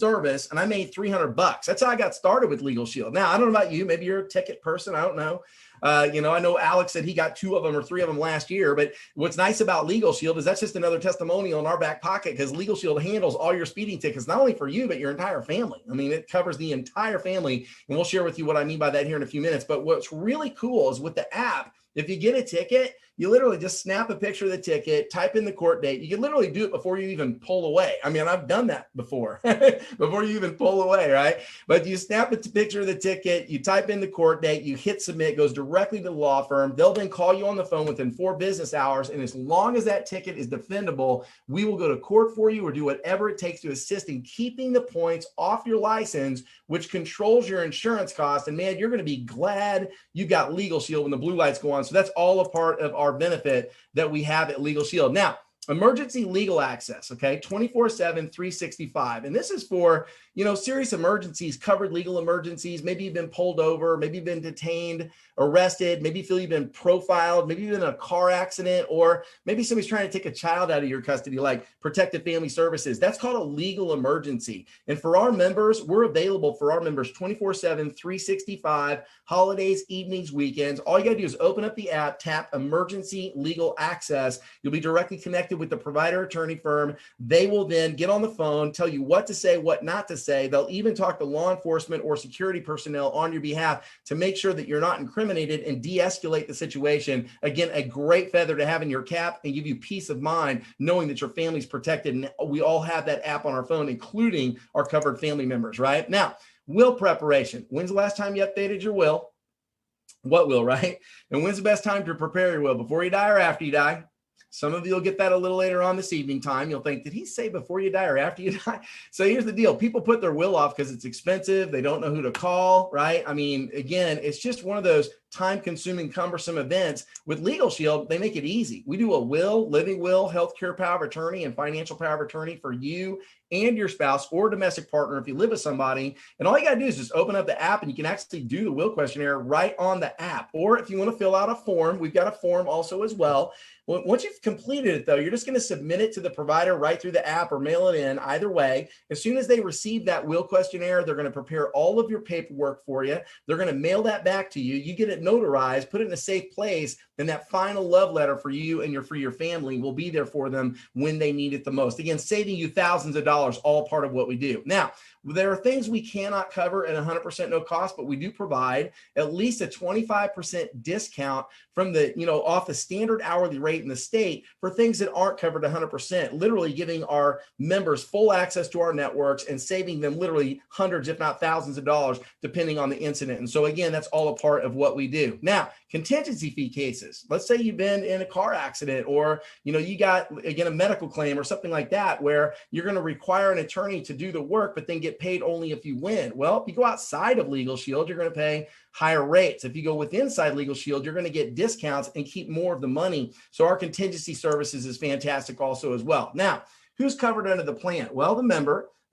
service and I made $300. That's how I got started with Legal Shield. Now, I don't know about you. Maybe you're a ticket person. I don't know. I know Alex said he got 2 of them or 3 of them last year, but what's nice about Legal Shield is that's just another testimonial in our back pocket, because Legal Shield handles all your speeding tickets, not only for you, but your entire family. I mean, it covers the entire family, and we'll share with you what I mean by that here in a few minutes. But what's really cool is with the app, if you get a ticket, you literally just snap a picture of the ticket, type in the court date. You can literally do it before you even pull away. I mean, I've done that before, before you even pull away, right? But you snap a picture of the ticket, you type in the court date, you hit submit, goes directly to the law firm. They'll then call you on the phone within 4 business hours. And as long as that ticket is defendable, we will go to court for you or do whatever it takes to assist in keeping the points off your license, which controls your insurance costs. And man, you're going to be glad you got Legal Shield when the blue lights go on. So that's all a part of our benefit that we have at Legal Shield. Now, emergency legal access, okay, 24/7, 365. And this is for, serious emergencies, covered legal emergencies. Maybe you've been pulled over, maybe you've been detained, arrested, maybe you feel you've been profiled, maybe you've been in a car accident, or maybe somebody's trying to take a child out of your custody, like Protective Family Services. That's called a legal emergency. And for our members, we're available for our members 24/7, 365, holidays, evenings, weekends. All you got to do is open up the app, tap Emergency Legal Access. You'll be directly connected with the provider attorney firm. They will then get on the phone, tell you what to say, what not to say. They'll even talk to law enforcement or security personnel on your behalf to make sure that you're not incriminated and de-escalate the situation. Again, a great feather to have in your cap and give you peace of mind knowing that your family's protected. And we all have that app on our phone, including our covered family members, right? Now, will preparation. When's the last time you updated your will? What will, right? And when's the best time to prepare your will? Before you die or after you die? Some of you will get that a little later on this evening time. You'll think, did he say before you die or after you die? So here's the deal. People put their will off because it's expensive. They don't know who to call, right? I mean, again, it's just one of those time-consuming, cumbersome events. With Legal Shield, they make it easy. We do a will, living will, healthcare power of attorney, and financial power of attorney for you and your spouse or domestic partner if you live with somebody. And all you got to do is just open up the app and you can actually do the will questionnaire right on the app. Or if you want to fill out a form, we've got a form also as well. Once you've completed it, though, you're just going to submit it to the provider right through the app or mail it in. Either way, as soon as they receive that will questionnaire, they're going to prepare all of your paperwork for you. They're going to mail that back to you. You get it notarized, put it in a safe place, and that final love letter for you and for your family will be there for them when they need it the most. Again, saving you thousands of dollars, all part of what we do. Now, there are things we cannot cover at 100% no cost, but we do provide at least a 25% discount from the, off the standard hourly rate in the state for things that aren't covered 100%, literally giving our members full access to our networks and saving them literally hundreds, if not thousands of dollars, depending on the incident. And so again, that's all a part of what we do. Now, contingency fee cases. Let's say you've been in a car accident or, you got, again, a medical claim or something like that, where you're going to require an attorney to do the work, but then get paid only if you win. Well, if you go outside of Legal Shield, you're going to pay higher rates. If you go with inside Legal Shield, you're going to get discounts and keep more of the money. So our contingency services is fantastic also as well. Now, who's covered under the plan? Well, the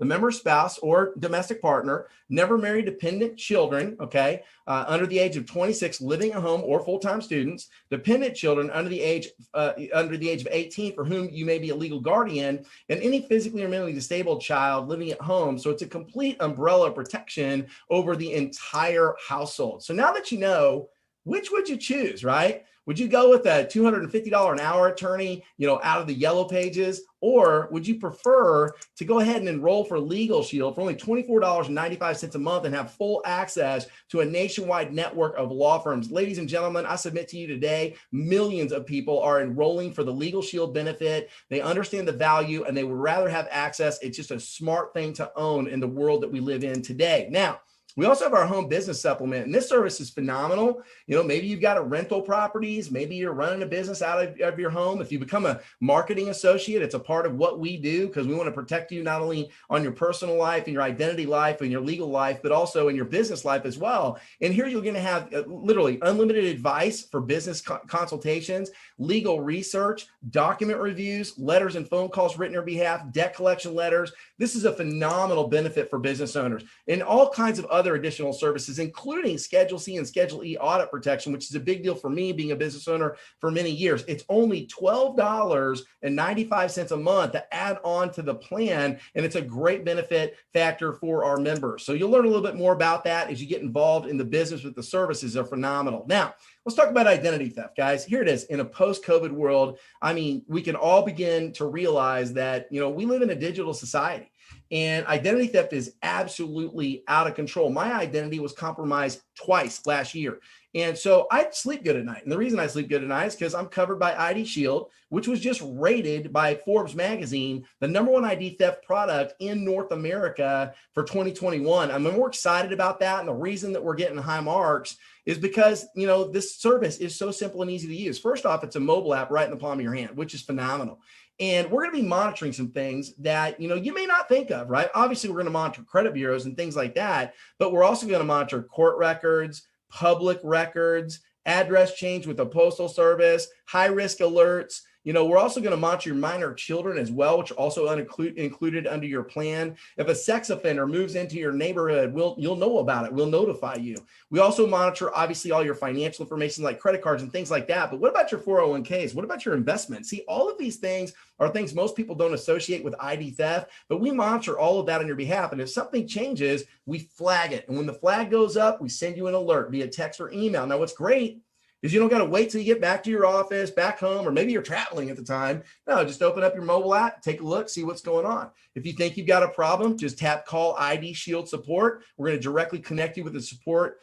member's spouse or domestic partner, never married, dependent children, okay, under the age of 26, living at home, or full-time students, dependent children under the age of 18 for whom you may be a legal guardian, and any physically or mentally disabled child living at home. So it's a complete umbrella protection over the entire household. So now that you know, which would you choose, right? Would you go with a $250 an hour attorney, out of the yellow pages? Or would you prefer to go ahead and enroll for Legal Shield for only $24.95 a month and have full access to a nationwide network of law firms? Ladies and gentlemen, I submit to you today, millions of people are enrolling for the Legal Shield benefit. They understand the value and they would rather have access. It's just a smart thing to own in the world that we live in today. Now, we also have our home business supplement, and this service is phenomenal. Maybe you've got a rental properties, maybe you're running a business out of your home. If you become a marketing associate, it's a part of what we do because we want to protect you not only on your personal life and your identity life and your legal life, but also in your business life as well. And here you're going to have literally unlimited advice for business consultations, legal research, document reviews, letters and phone calls written on your behalf, debt collection letters. This is a phenomenal benefit for business owners and all kinds of other other additional services, including Schedule C and Schedule E audit protection, which is a big deal for me being a business owner for many years. It's only $12.95 a month to add on to the plan, and it's a great benefit factor for our members. So you'll learn a little bit more about that as you get involved in the business with the services are phenomenal. Now, let's talk about identity theft, guys. Here it is. In a post-COVID world, I mean, we can all begin to realize that, we live in a digital society. And identity theft is absolutely out of control. My identity was compromised twice last year. And so I sleep good at night. And the reason I sleep good at night is because I'm covered by ID Shield, which was just rated by Forbes magazine, the #1 ID theft product in North America for 2021. I'm more excited about that. And the reason that we're getting high marks is because, this service is so simple and easy to use. First off, it's a mobile app right in the palm of your hand, which is phenomenal. And we're going to be monitoring some things that, you may not think of, right? Obviously, we're going to monitor credit bureaus and things like that, but we're also going to monitor court records, public records, address change with the postal service, high risk alerts. We're also going to monitor your minor children as well, which are also included under your plan. If a sex offender moves into your neighborhood, you'll know about it. We'll notify you. We also monitor, obviously, all your financial information like credit cards and things like that. But what about your 401ks? What about your investments? See, all of these things are things most people don't associate with ID theft, but we monitor all of that on your behalf. And if something changes, we flag it. And when the flag goes up, we send you an alert via text or email. Now, what's great is you don't got to wait till you get back to your office, back home, or maybe you're traveling at the time. No, just open up your mobile app, take a look, see what's going on. If you think you've got a problem, just tap call ID Shield support. We're going to directly connect you with a support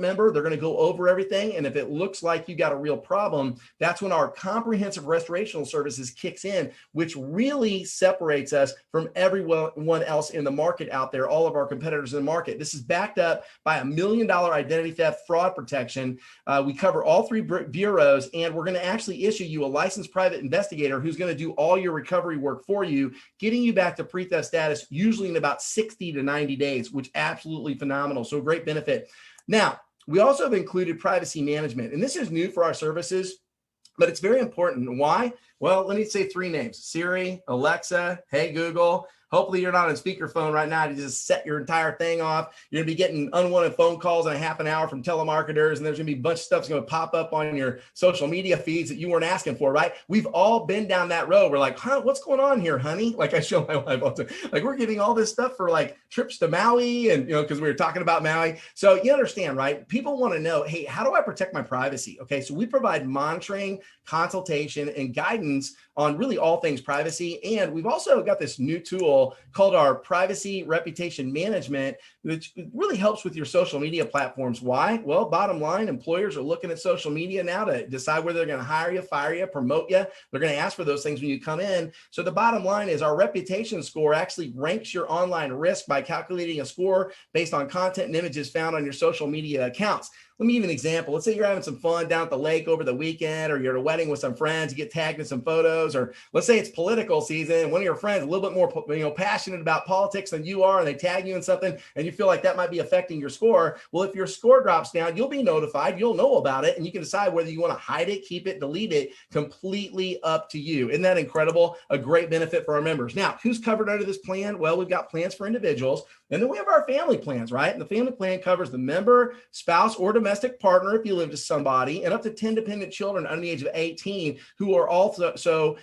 member. They're going to go over everything. And if it looks like you got a real problem, that's when our comprehensive restorational services kicks in, which really separates us from everyone else in the market out there, all of our competitors in the market. This is backed up by $1 million identity theft fraud protection. We cover all 3 bureaus, and we're going to actually issue you a licensed private investigator who's going to do all your recovery work for you, getting you back to pre-theft status, usually in about 60 to 90 days, which absolutely phenomenal. So great benefit. Now, we also have included privacy management, and this is new for our services, but it's very important. Why? Well, let me say 3 names: Siri, Alexa, Hey Google. Hopefully you're not on speakerphone right now to just set your entire thing off. You're gonna be getting unwanted phone calls in a half an hour from telemarketers, and there's gonna be a bunch of stuff that's gonna pop up on your social media feeds that you weren't asking for, right? We've all been down that road. We're like, what's going on here, honey? Like I show my wife all the time. Like, we're getting all this stuff for like trips to Maui, and because we were talking about Maui. So you understand, right? People want to know, hey, how do I protect my privacy? Okay, so we provide monitoring, consultation, and guidance on really all things privacy. And we've also got this new tool called our Privacy Reputation Management, which really helps with your social media platforms. Why? Well, bottom line, employers are looking at social media now to decide whether they're going to hire you, fire you, promote you. They're going to ask for those things when you come in. So the bottom line is our reputation score actually ranks your online risk by calculating a score based on content and images found on your social media accounts. Let me give you an example. Let's say you're having some fun down at the lake over the weekend, or you're at a wedding with some friends, you get tagged in some photos, or let's say it's political season. One of your friends a little bit more passionate about politics than you are, and they tag you in something, and you feel like that might be affecting your score. Well, if your score drops down, you'll be notified, you'll know about it, and you can decide whether you want to hide it, keep it, delete it, completely up to you. Isn't that incredible? A great benefit for our members. Now, who's covered under this plan? Well, we've got plans for individuals, and then we have our family plans, right? And the family plan covers the member, spouse, or domestic partner if you live with somebody, and up to 10 dependent children under the age of 18 who are also,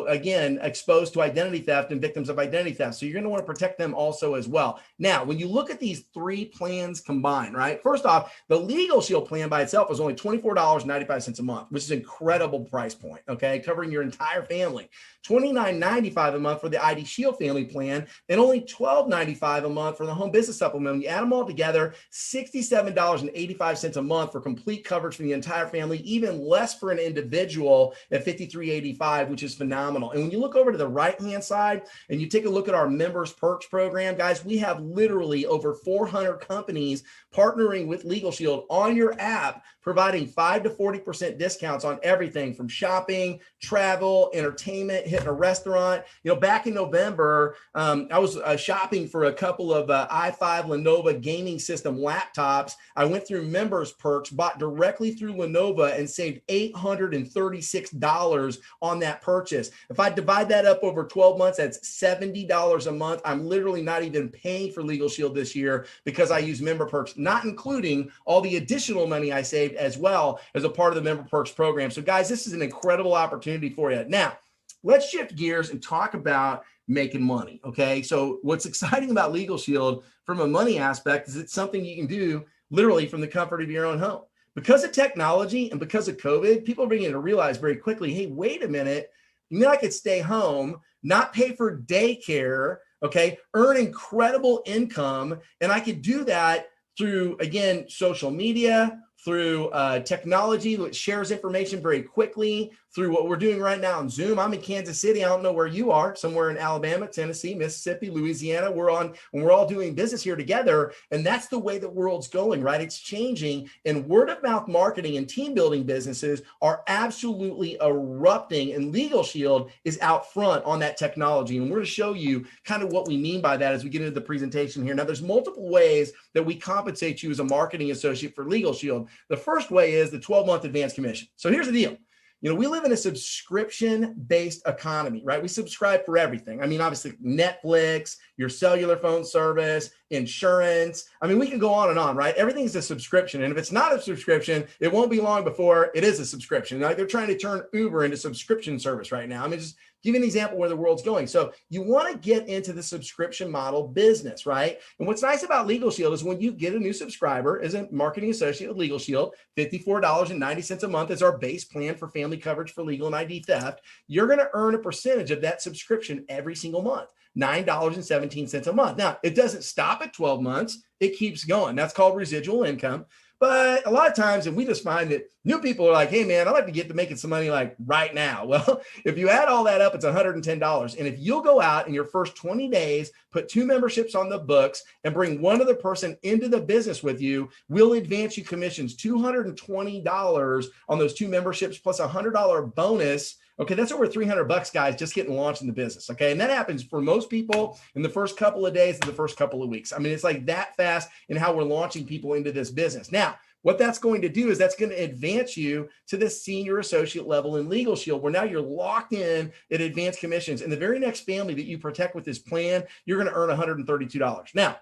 again, exposed to identity theft and victims of identity theft. So you're going to want to protect them also as well. Now, when you look at these 3 plans combined, right? First off, the Legal Shield plan by itself is only $24.95 a month, which is an incredible price point, okay? Covering your entire family. $29.95 a month for the ID Shield family plan, and only $12.95 a month for the home business supplement. When you add them all together, $67.85 a month for complete coverage for the entire family, even less for an individual at $53.85, which is phenomenal. And when you look over to the right-hand side and you take a look at our members perks program, guys, we have literally over 400 companies partnering with Legal Shield on your app, providing 5 to 40% discounts on everything from shopping, travel, entertainment, hitting a restaurant. Back in November, I was shopping for a couple of i5 Lenovo gaming system laptops. I went through members members perks bought directly through Lenovo and saved $836 on that purchase. If I divide that up over 12 months, that's $70 a month. I'm literally not even paying for Legal Shield this year because I use member perks, not including all the additional money I saved as well as a part of the member perks program. So guys, this is an incredible opportunity for you. Now, let's shift gears and talk about making money. Okay. So what's exciting about Legal Shield from a money aspect is it's something you can do literally from the comfort of your own home. Because of technology and because of COVID, people are beginning to realize very quickly, hey, wait a minute, you know, I could stay home, not pay for daycare, okay, earn incredible income. And I could do that through, again, social media, through technology that shares information very quickly, through what we're doing right now on Zoom. I'm in Kansas City. I don't know where you are, somewhere in Alabama, Tennessee, Mississippi, Louisiana. We're all doing business here together. And that's the way the world's going, right? It's changing. And word of mouth marketing and team building businesses are absolutely erupting. And Legal Shield is out front on that technology. And we're going to show you kind of what we mean by that as we get into the presentation here. Now, there's multiple ways that we compensate you as a marketing associate for Legal Shield. The first way is the 12-month advance commission. So here's the deal. You know, we live in a subscription-based economy, right? We subscribe for everything. I mean, obviously, Netflix, your cellular phone service, insurance. I mean, we can go on and on, right? Everything's a subscription. And if it's not a subscription, it won't be long before it is a subscription. Like they're trying to turn Uber into subscription service right now. I mean, just give you an example where the world's going. So you want to get into the subscription model business, right? And what's nice about Legal Shield is when you get a new subscriber as a marketing associate with Legal Shield, $54.90 a month is our base plan for family coverage for legal and ID theft. You're going to earn a percentage of that subscription every single month, $9.17 a month. Now, it doesn't stop at 12 months. It keeps going. That's called residual income. But a lot of times, and we just find that new people are like, hey, man, I'd like to get to making some money like right now. Well, if you add all that up, it's $110. And if you'll go out in your first 20 days, put 2 memberships on the books and bring one other person into the business with you, we'll advance you commissions, $220 on those 2 memberships plus a $100 bonus. Okay, that's over $300, guys, just getting launched in the business. Okay, and that happens for most people in the first couple of days and the first couple of weeks. I mean, it's like that fast in how we're launching people into this business. Now, what that's going to do is that's going to advance you to the senior associate level in Legal Shield, where now you're locked in at advanced commissions. And the very next family that you protect with this plan, you're going to earn $132. Now,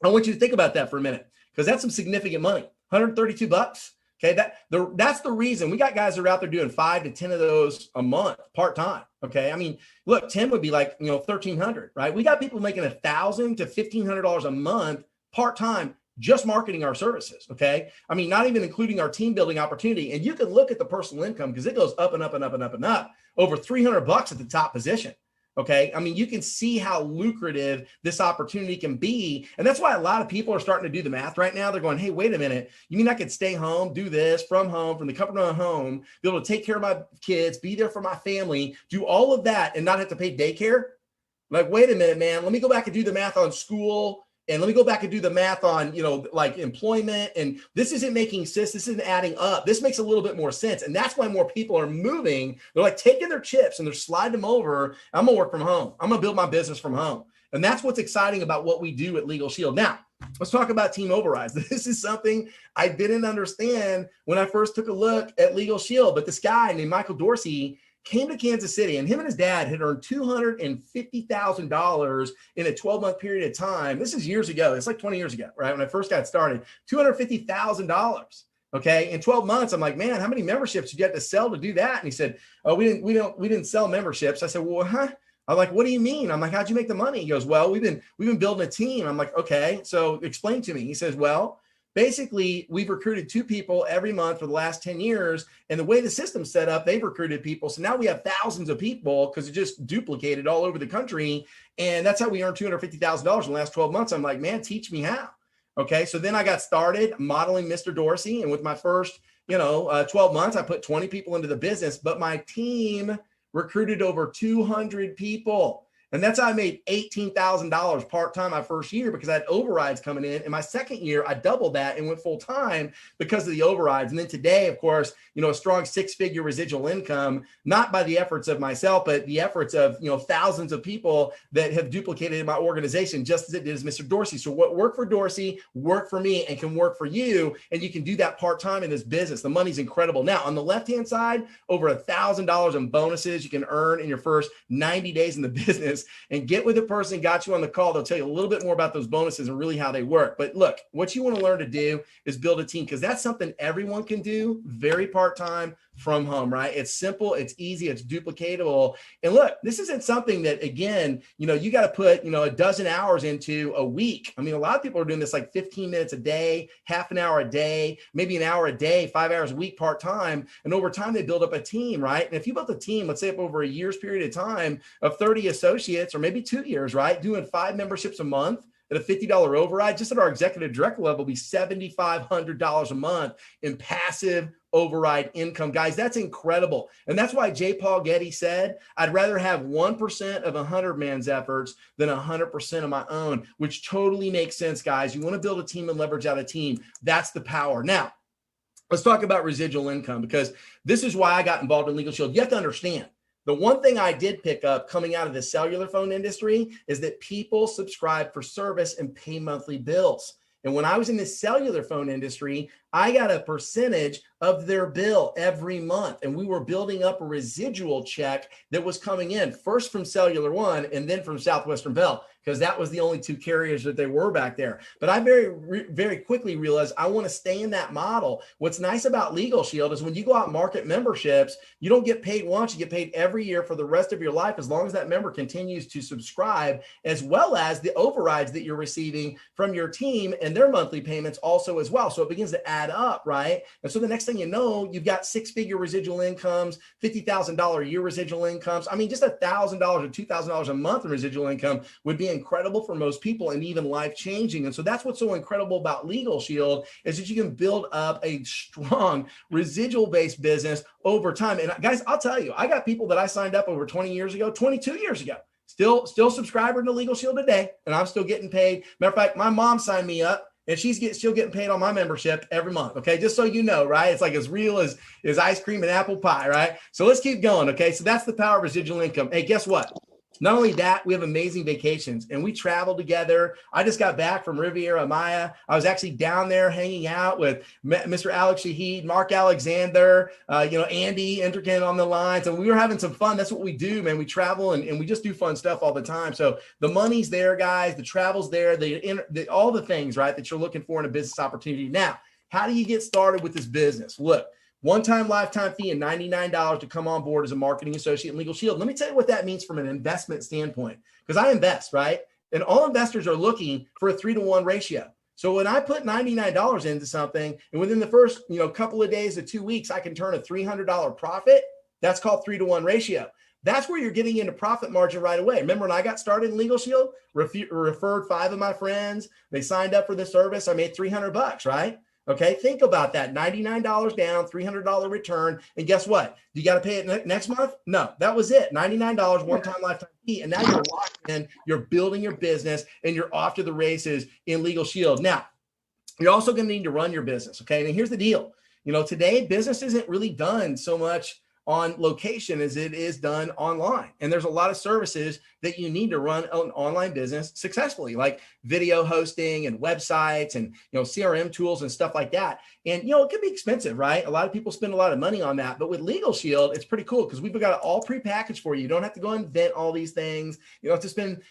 I want you to think about that for a minute, because that's some significant money. $132. Okay, that's the reason we got guys that are out there doing 5 to 10 of those a month part-time. Okay, I mean, look, 10 would be like, you know, $1,300, right? We got people making $1,000 to $1,500 a month part-time just marketing our services. Okay, I mean, not even including our team building opportunity. And you can look at the personal income because it goes up and up and up and up and up, over $300 at the top position. Okay. I mean, you can see how lucrative this opportunity can be. And that's why a lot of people are starting to do the math right now. They're going, hey, wait a minute. You mean I could stay home, do this from home, from the comfort of my home, be able to take care of my kids, be there for my family, do all of that and not have to pay daycare? Like, wait a minute, man. Let me go back and do the math on school. And let me go back and do the math on, you know, like employment. And this isn't making sense. This isn't adding up. This makes a little bit more sense. And that's why more people are moving. They're like taking their chips and they're sliding them over. I'm going to work from home. I'm going to build my business from home. And that's what's exciting about what we do at Legal Shield. Now, let's talk about team overrides. This is something I didn't understand when I first took a look at Legal Shield. But this guy named Michael Dorsey came to Kansas City, and him and his dad had earned $250,000 in a 12-month period of time. This is years ago. It's like 20 years ago, right? When I first got started, $250,000. Okay. In 12 months, I'm like, man, how many memberships did you have to sell to do that? And he said, oh, we didn't sell memberships. I said, well, huh? I'm like, what do you mean? I'm like, how'd you make the money? He goes, well, we've been building a team. I'm like, okay, so explain to me. He says, well, basically, we've recruited 2 people every month for the last 10 years. And the way the system's set up, they've recruited people. So now we have thousands of people because it just duplicated all over the country. And that's how we earned $250,000 in the last 12 months. I'm like, man, teach me how. Okay. So then I got started modeling Mr. Dorsey. And with my first, 12 months, I put 20 people into the business, but my team recruited over 200 people. And that's how I made $18,000 part-time my first year, because I had overrides coming in. In my second year, I doubled that and went full-time because of the overrides. And then today, of course, a strong six-figure residual income, not by the efforts of myself, but the efforts of, thousands of people that have duplicated in my organization, just as it did as Mr. Dorsey. So what worked for Dorsey, worked for me, and can work for you. And you can do that part-time in this business. The money's incredible. Now, on the left-hand side, over $1,000 in bonuses you can earn in your first 90 days in the business. And get with the person got you on the call. They'll tell you a little bit more about those bonuses and really how they work. But look, what you want to learn to do is build a team, because that's something everyone can do very part-time from home, right? It's simple, it's easy, it's duplicatable. And look, this isn't something that, again, you got to put, a dozen hours into a week. I mean, a lot of people are doing this like 15 minutes a day, half an hour a day, maybe an hour a day, 5 hours a week part-time. And over time, they build up a team, right? And if you built a team, let's say up over a year's period of time of 30 associates, or maybe 2 years, right? Doing 5 memberships a month at a $50 override, just at our executive director level, will be $7,500 a month in passive override income. Guys, that's incredible. And that's why J. Paul Getty said, I'd rather have 1% of 100 man's efforts than 100% of my own, which totally makes sense, guys. You want to build a team and leverage out a team. That's the power. Now, let's talk about residual income, because this is why I got involved in Legal Shield. You have to understand, the one thing I did pick up coming out of the cellular phone industry is that people subscribe for service and pay monthly bills. And when I was in the cellular phone industry, I got a percentage of their bill every month. And we were building up a residual check that was coming in first from Cellular One and then from Southwestern Bell, because that was the only two carriers that they were back there. But I very quickly realized I want to stay in that model. What's nice about Legal Shield is when you go out and market memberships, you don't get paid once, you get paid every year for the rest of your life, as long as that member continues to subscribe, as well as the overrides that you're receiving from your team and their monthly payments also as well. So it begins to add up, right? And so the next thing you know, you've got six-figure residual incomes, $50,000 a year residual incomes. I mean, just $1,000 or $2,000 a month in residual income would be incredible for most people, and even life-changing. And so that's what's so incredible about Legal Shield, is that you can build up a strong residual-based business over time. And guys, I'll tell you, I got people that I signed up over 20 years ago, 22 years ago, still subscriber to Legal Shield today, and I'm still getting paid. Matter of fact, my mom signed me up, and still getting paid on my membership every month. Okay. Just so you know, right? It's like as real as ice cream and apple pie, right? So let's keep going. Okay. So that's the power of residual income. Hey, guess what? Not only that, we have amazing vacations, and we travel together. I just got back from Riviera Maya. I was actually down there hanging out with Mr. Alex Shahid, Mark Alexander, Andy Entrican on the lines, and we were having some fun. That's what we do, man. We travel and we just do fun stuff all the time. So the money's there, guys. The travel's there. All the things, right, that you're looking for in a business opportunity. Now, how do you get started with this business? Look, one-time lifetime fee and $99 to come on board as a marketing associate in Legal Shield. Let me tell you what that means from an investment standpoint, because I invest, right? And all investors are looking for a 3-to-1 ratio. So when I put $99 into something, and within the first couple of days to 2 weeks, I can turn a $300 profit, that's called 3-to-1 ratio. That's where you're getting into profit margin right away. Remember when I got started in Legal Shield, referred 5 of my friends, they signed up for the service, I made $300, right? Okay, think about that. $99 down, $300 return. And guess what? You got to pay it next month? No, that was it. $99, one-time lifetime fee. And now you're locked in, you're building your business, and you're off to the races in Legal Shield. Now, you're also going to need to run your business. Okay, and here's the deal. Today, business isn't really done so much on location as it is done online. And there's a lot of services that you need to run an online business successfully, like video hosting and websites and, CRM tools and stuff like that. And, it can be expensive, right? A lot of people spend a lot of money on that, but with Legal Shield, it's pretty cool because we've got it all prepackaged for you. You don't have to go invent all these things. You don't have to spend,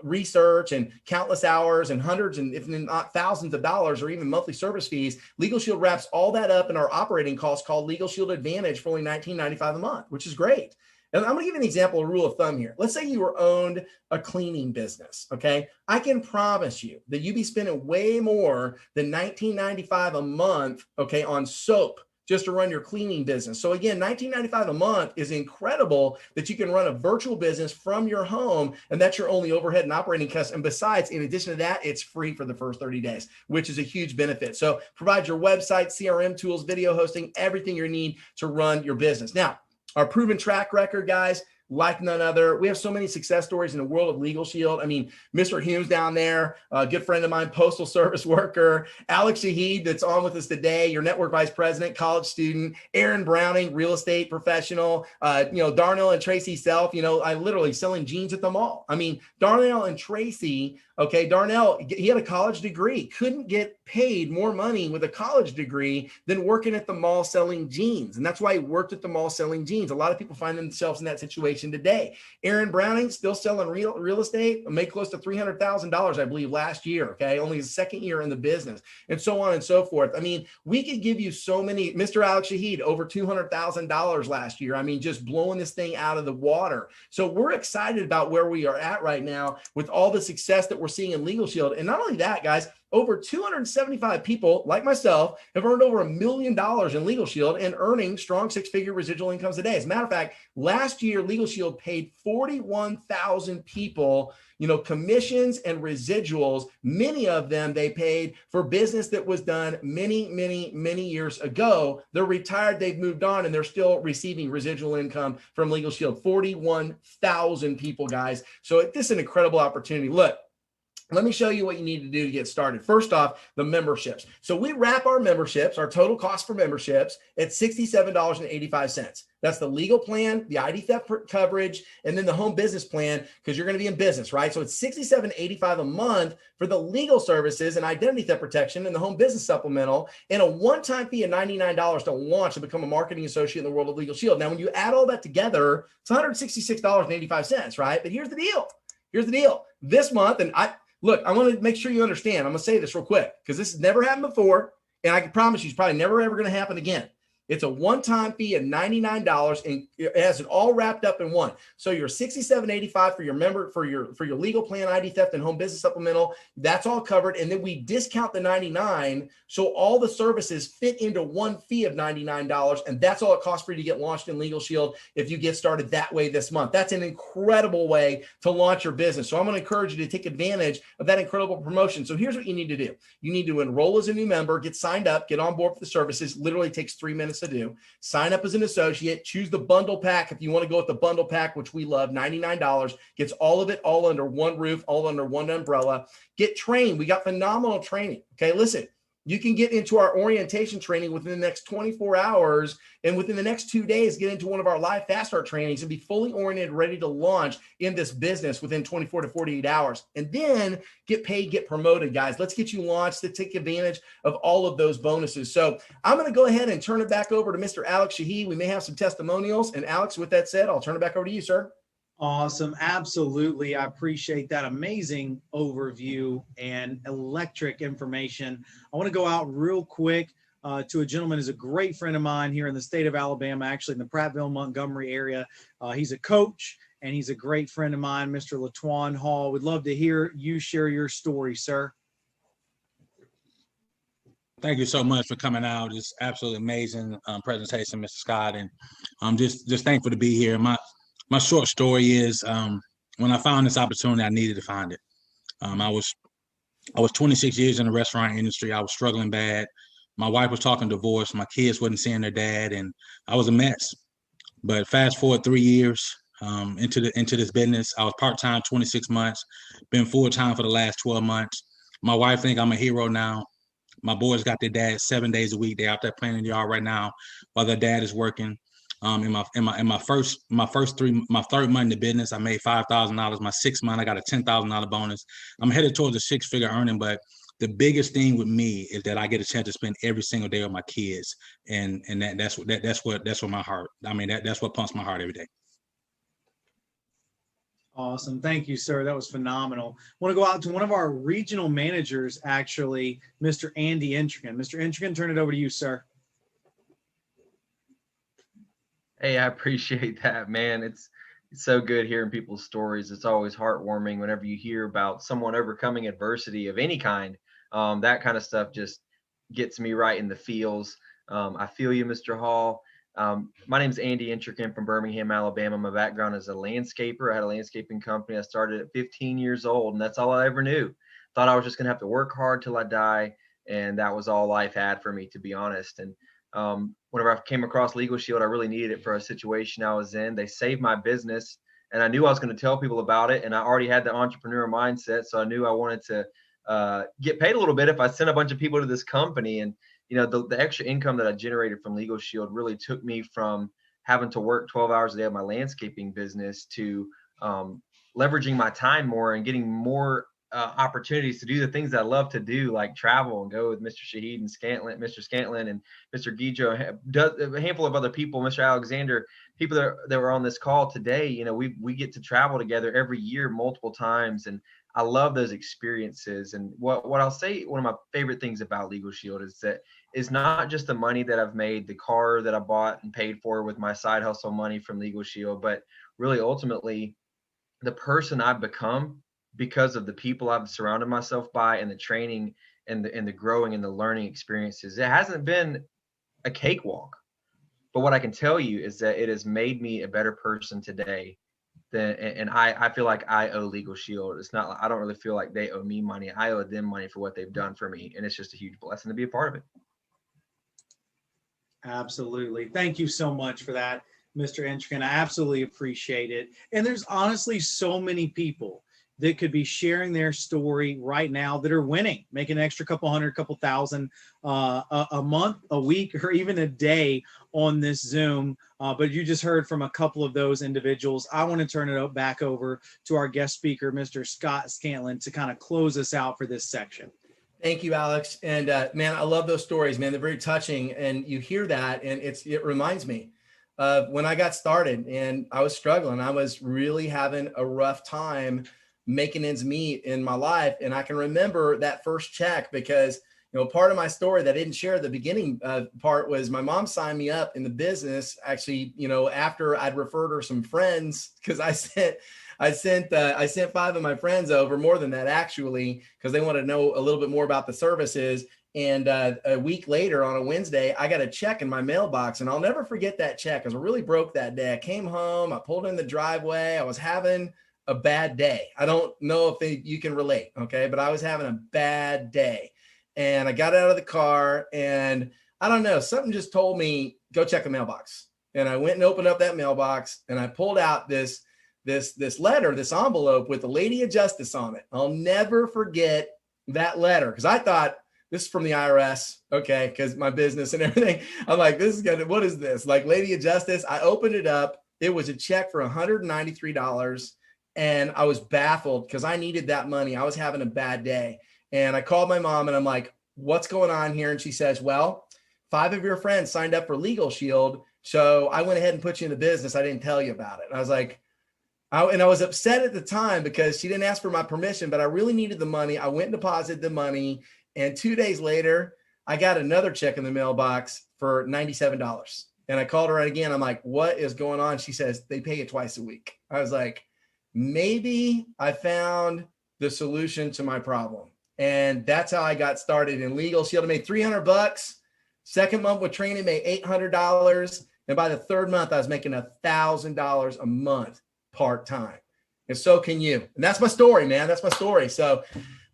research and countless hours and hundreds and if not thousands of dollars or even monthly service fees. Legal Shield wraps all that up in our operating costs called Legal Shield Advantage for only $19.95 a month, which is great. And I'm going to give you an example, a rule of thumb here. Let's say you were owned a cleaning business, okay? I can promise you that you'd be spending way more than $19.95 a month, okay, on soap just to run your cleaning business. So again, $19.95 a month is incredible that you can run a virtual business from your home, and that's your only overhead and operating costs. And besides, in addition to that, it's free for the first 30 days, which is a huge benefit. So provide your website, CRM tools, video hosting, everything you need to run your business. Now, our proven track record, guys, like none other. We have so many success stories in the world of Legal Shield. I mean, Mr. Humes down there, a good friend of mine, postal service worker, Alex Shahid, that's on with us today, your network vice president, college student, Aaron Browning, real estate professional, Darnell and Tracy Self, I literally selling jeans at the mall. I mean, Darnell and Tracy, okay, Darnell, he had a college degree, couldn't get paid more money with a college degree than working at the mall selling jeans. And that's why he worked at the mall selling jeans. A lot of people find themselves in that situation today. Aaron Browning still selling real estate, made close to $300,000, I believe, last year. Okay. Only his second year in the business, and so on and so forth. I mean, we could give you so many. Mr. Alex Shahid, over $200,000 last year. I mean, just blowing this thing out of the water. So we're excited about where we are at right now with all the success that we're seeing in Legal Shield. And not only that, guys, over 275 people like myself have earned over $1 million in Legal Shield and earning strong six-figure residual incomes a day. As a matter of fact, last year, Legal Shield paid 41,000 people, commissions and residuals. Many of them they paid for business that was done many, many, many years ago. They're retired, they've moved on, and they're still receiving residual income from Legal Shield. 41,000 people, guys. So this is an incredible opportunity. Look, let me show you what you need to do to get started. First off, the memberships. So we wrap our memberships, our total cost for memberships, at $67.85. That's the legal plan, the ID theft coverage, and then the home business plan, because you're going to be in business, right? So it's $67.85 a month for the legal services and identity theft protection and the home business supplemental, and a one-time fee of $99 to launch and become a marketing associate in the world of Legal Shield. Now, when you add all that together, it's $166.85, right? But here's the deal. This month, Look, I want to make sure you understand. I'm going to say this real quick because this has never happened before, and I can promise you it's probably never, ever going to happen again. It's a one-time fee of $99, and it has it all wrapped up in one. So your $67.85 for your member for your legal plan, ID theft, and home business supplemental, that's all covered. And then we discount the $99, so all the services fit into one fee of $99, and that's all it costs for you to get launched in Legal Shield if you get started that way this month. That's an incredible way to launch your business. So I'm going to encourage you to take advantage of that incredible promotion. So here's what you need to do. You need to enroll as a new member, get signed up, get on board with the services. Literally takes 3 minutes to do. Sign up as an associate, choose the bundle pack. If you want to go with the bundle pack, which we love, $99, gets all of it, all under one roof, all under one umbrella. Get trained. We got phenomenal training. Okay, listen, you can get into our orientation training within the next 24 hours, and within the next 2 days, get into one of our live fast start trainings and be fully oriented, ready to launch in this business within 24 to 48 hours. And then get paid, get promoted, guys. Let's get you launched to take advantage of all of those bonuses. So I'm going to go ahead and turn it back over to Mr. Alex Shahid. We may have some testimonials. And Alex, with that said, I'll turn it back over to you, sir. Awesome. Absolutely. I appreciate that amazing overview and electric information. I want to go out real quick to a gentleman who's a great friend of mine here in the state of Alabama, actually in the Prattville, Montgomery area. He's a coach and he's a great friend of mine, Mr. LaTwan Hall. We'd love to hear you share your story, sir. Thank you so much for coming out. It's absolutely amazing presentation, Mr. Scott, and I'm just thankful to be here. My short story is when I found this opportunity, I needed to find it. I was 26 years in the restaurant industry. I was struggling bad. My wife was talking divorce. My kids wasn't seeing their dad, and I was a mess. But fast forward 3 years into this business, I was part-time 26 months, been full-time for the last 12 months. My wife think I'm a hero now. My boys got their dad 7 days a week. They're out there playing in the yard right now while their dad is working. In my third month in the business, I made $5,000. My sixth month, I got a $10,000 bonus. I'm headed towards a six-figure earning, but the biggest thing with me is that I get a chance to spend every single day with my kids, and that's what my heart. I mean, that's what pumps my heart every day. Awesome. Thank you, sir. That was phenomenal. I want to go out to one of our regional managers, actually, Mr. Andy Intrigan. Mr. Intrigan, turn it over to you, sir. Hey, I appreciate that, man. It's so good hearing people's stories. It's always heartwarming whenever you hear about someone overcoming adversity of any kind. That kind of stuff just gets me right in the feels. I feel you, Mr. Hall. My name is Andy Intrican from Birmingham, Alabama. My background is a landscaper. I had a landscaping company. I started at 15 years old, and that's all I ever knew. Thought I was just going to have to work hard till I die, and that was all life had for me, to be honest. And whenever I came across Legal Shield, I really needed it for a situation I was in. They saved my business and I knew I was going to tell people about it. And I already had the entrepreneur mindset. So I knew I wanted to get paid a little bit if I sent a bunch of people to this company. And, you know, the extra income that I generated from Legal Shield really took me from having to work 12 hours a day of my landscaping business to leveraging my time more and getting more opportunities to do the things that I love to do, like travel and go with Mr. Shahid and Mr. Scantlin and Mr. Guijo, a handful of other people, Mr. Alexander, people that were on this call today. You know, we get to travel together every year, multiple times. And I love those experiences. And what I'll say, one of my favorite things about Legal Shield is that it's not just the money that I've made, the car that I bought and paid for with my side hustle money from Legal Shield, but really ultimately the person I've become because of the people I've surrounded myself by and the training and the growing and the learning experiences. It hasn't been a cakewalk, but what I can tell you is that it has made me a better person today. And I feel like I owe Legal Shield. It's not, I don't really feel like they owe me money. I owe them money for what they've done for me. And it's just a huge blessing to be a part of it. Absolutely. Thank you so much for that, Mr. Entrican. I absolutely appreciate it. And there's honestly so many people that could be sharing their story right now that are winning, making an extra couple hundred, couple thousand a month, a week, or even a day on this Zoom. But you just heard from a couple of those individuals. I want to turn it back over to our guest speaker, Mr. Scott Scantlin, to kind of close us out for this section. Thank you, Alex. And man, I love those stories, man. They're very touching. And you hear that, and it reminds me of when I got started and I was struggling. I was really having a rough time making ends meet in my life. And I can remember that first check because, you know, part of my story that I didn't share at the beginning part was my mom signed me up in the business actually, you know, after I'd referred her some friends, because I sent 5 of my friends over, more than that actually, because they wanted to know a little bit more about the services. And a week later on a Wednesday, I got a check in my mailbox, and I'll never forget that check because I really broke that day. I came home, I pulled in the driveway. I was having a bad day. I don't know if you can relate. Okay. But I was having a bad day, and I got out of the car, and I don't know, something just told me, go check the mailbox. And I went and opened up that mailbox, and I pulled out this letter, this envelope with the Lady of Justice on it. I'll never forget that letter because I thought this is from the IRS. Okay. Because my business and everything. I'm like, what is this? Like Lady of Justice. I opened it up. It was a check for $193. And I was baffled because I needed that money. I was having a bad day. And I called my mom and I'm like, what's going on here? And she says, well, 5 of your friends signed up for Legal Shield. So I went ahead and put you in the business. I didn't tell you about it. And I was like, I was upset at the time because she didn't ask for my permission, but I really needed the money. I went and deposited the money. And 2 days later, I got another check in the mailbox for $97. And I called her again. I'm like, what is going on? She says, they pay you twice a week. I was like, maybe I found the solution to my problem. And that's how I got started in Legal Shield. I made $300. Second month with training, made $800. And by the third month, I was making $1,000 a month part-time. And so can you. And that's my story, man. That's my story. So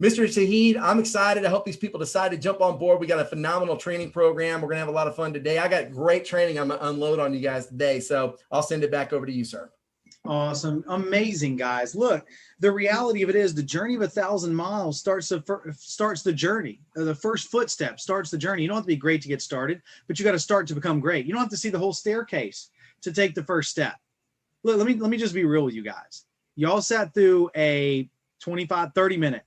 Mr. Shahid, I'm excited. I hope these people decide to jump on board. We got a phenomenal training program. We're going to have a lot of fun today. I got great training I'm going to unload on you guys today. So I'll send it back over to you, sir. Awesome. Amazing, guys. Look, the reality of it is the journey of 1,000 miles starts the journey. The first footstep starts the journey. You don't have to be great to get started, but you got to start to become great. You don't have to see the whole staircase to take the first step. Look, let me just be real with you guys. Y'all sat through a 25, 30-minute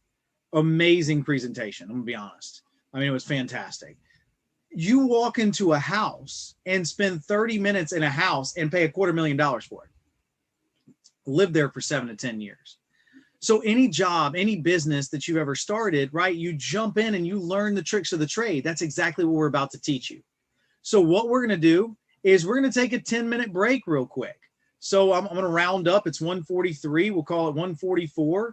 amazing presentation. I'm going to be honest. I mean, it was fantastic. You walk into a house and spend 30 minutes in a house and pay $250,000 for it. Live there for 7 to 10 years. So any job, any business that you've ever started, right? You jump in and you learn the tricks of the trade. That's exactly what we're about to teach you. So what we're going to do is we're going to take a 10-minute break real quick. So I'm going to round up. It's 1:43. We'll call it 1:44.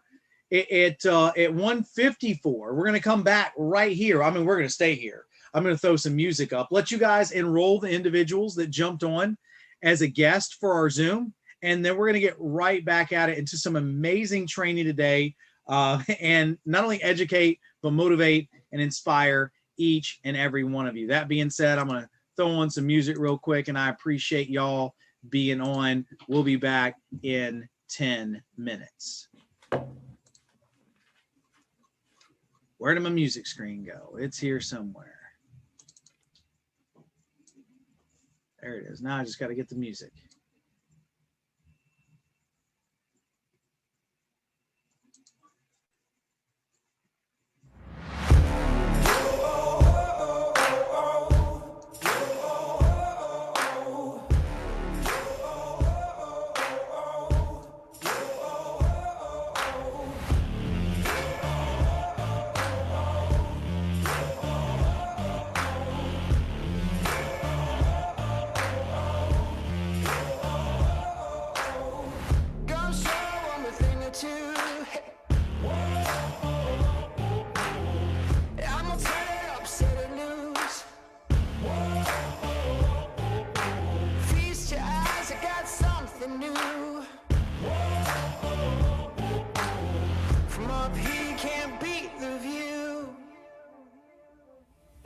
At 1:54, we're going to come back right here. I mean, we're going to stay here. I'm going to throw some music up. Let you guys enroll the individuals that jumped on as a guest for our Zoom. And then we're going to get right back at it into some amazing training today and not only educate, but motivate and inspire each and every one of you. That being said, I'm going to throw on some music real quick, and I appreciate y'all being on. We'll be back in 10 minutes. Where did my music screen go? It's here somewhere. There it is. Now I just got to get the music.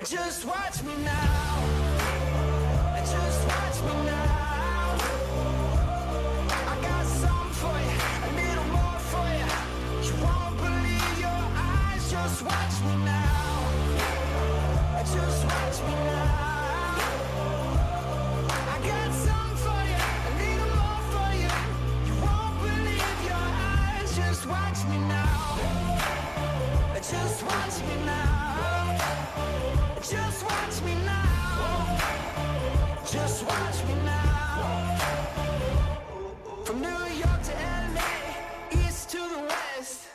Just watch me now. Just watch me now. I got something for you, a little more for you. You won't believe your eyes. Just watch me now. Just watch me now. I got something for you, a little more for you. You won't believe your eyes. Just watch me now. Just watch me now. Just watch me now. Just watch me now. From New York to LA, east to the west.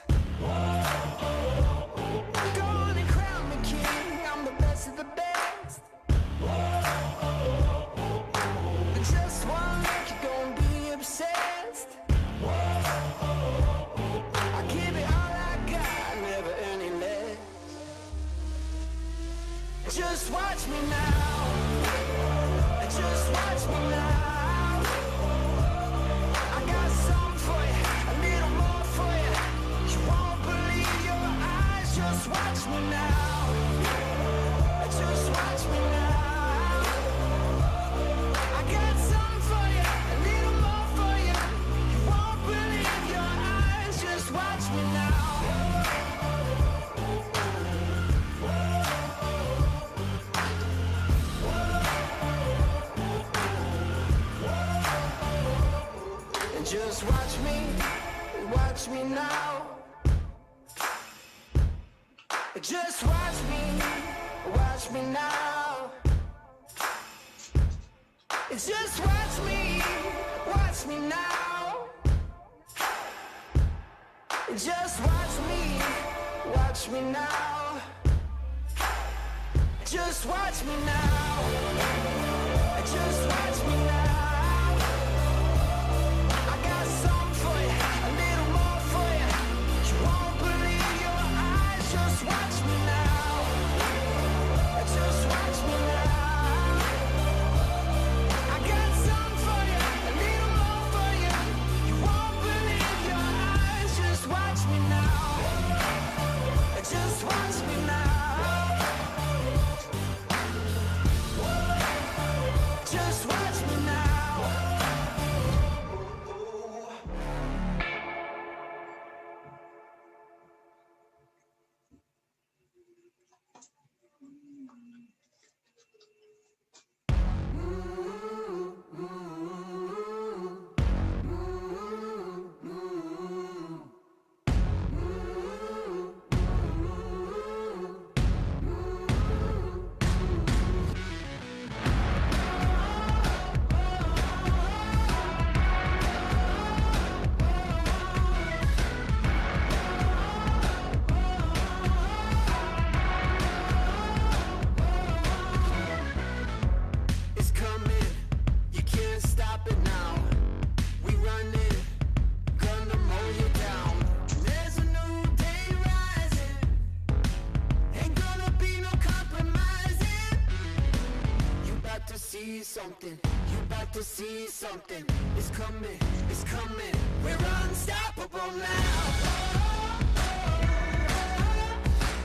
Go on and crown me king. I'm the best of the best. Just one look, you're gonna be obsessed. I give it all I got, never any less. Just watch me now. Just watch me now. I got something for you, a little more for you. You won't believe your eyes. Just watch me now. Just watch me now. I got something for you, a little more for you. You won't believe your eyes. Just watch me now. Just watch me now. Just watch me now. Just watch me now. Just watch me now. Just watch me now. Just watch me now. Something, you about to see something. It's coming, it's coming. We're unstoppable now.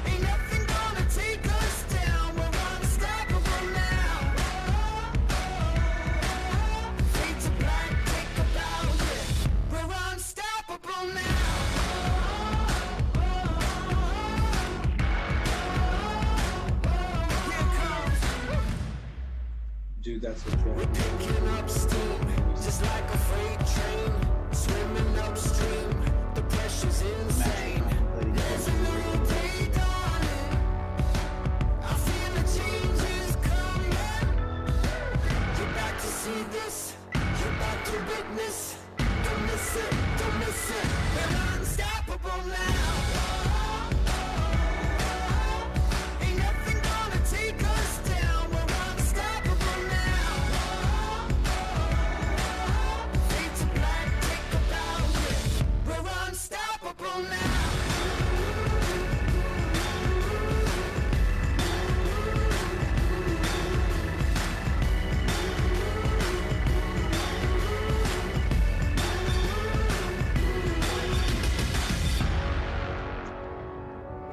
Ain't nothing gonna take us down. We're unstoppable now. Fade to black, take a bow, yeah. We're unstoppable. that's what's wrong. Picking up steam, just like a freight train, swimming upstream. The pressure's insane. There's a new day dawning. I feel the changes coming. You're about to see this. You're about to witness. Don't miss it. Don't miss it. We're unstoppable now. Ain't nothing gonna take us down. We're unstoppable now. Fade to black, take a bow. We're unstoppable now.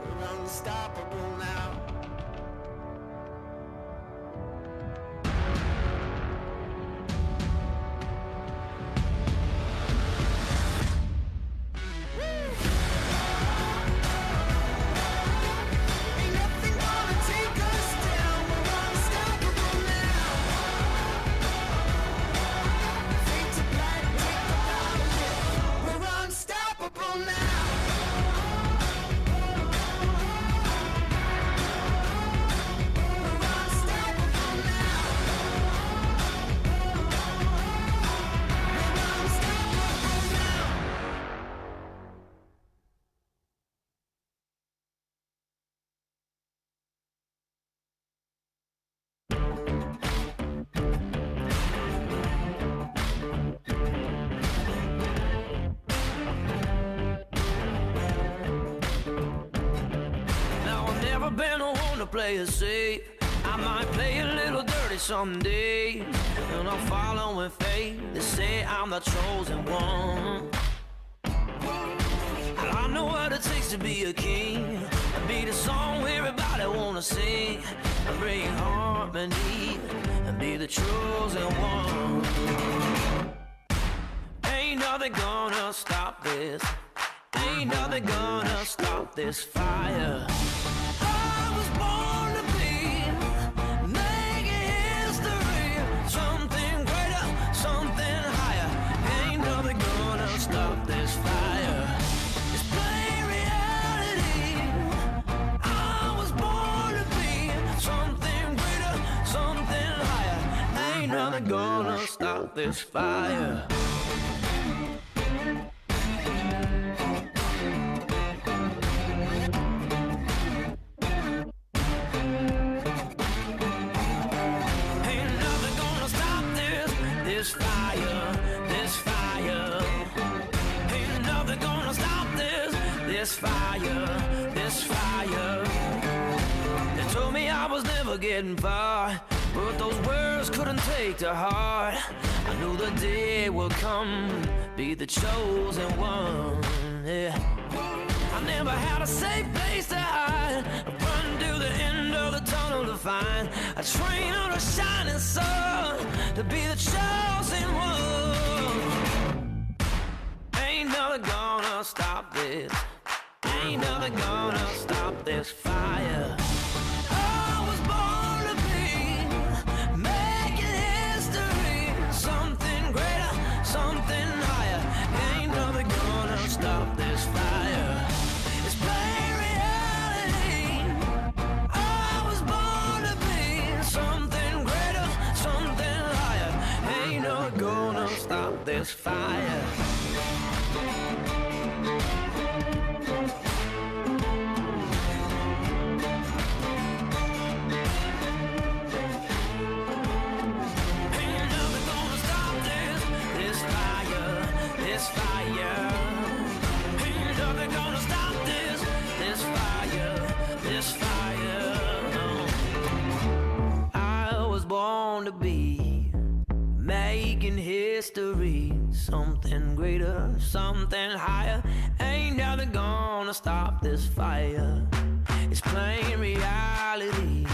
We're unstoppable now. Ain't nothing gonna take us down. We're unstoppable now. Fade to black, take a bow. We're unstoppable now. We're unstoppable now. We're unstoppable now. Now I've never been a one to play it safe. I might play a little dirty someday, and I'm following fate. They say I'm the chosen one. And I know what it takes to be a king, and be the song everybody wanna sing, and bring harmony, and be the chosen one. Ain't nothing gonna stop this. Ain't nothing gonna stop this fire. I was born to be making history, something greater, something higher. Ain't nothing gonna stop this fire. It's plain reality. I was born to be something greater, something higher. Ain't nothing gonna stop this fire. Ain't nothing gonna stop this fire, this fire. Ain't nothing gonna stop this fire, this fire. They told me I was never getting far, but those words couldn't take to heart. I knew the day would come, be the chosen one. Yeah. I never had a safe place to hide. I run to the end of the tunnel to find a train on a shining sun, to be the chosen one. Ain't nothing gonna stop this. Ain't nothing gonna stop this fire. I was born to be making history, something greater, something higher. Ain't nothing gonna stop this fire. It's plain reality. I was born to be something greater, something higher. Ain't nothing gonna stop this fire. Ain't nothing gonna stop this fire, this fire. Ain't nothing gonna stop this fire, this fire. I was born to be making history, something greater, something higher. Ain't nothing gonna stop this fire. It's plain reality.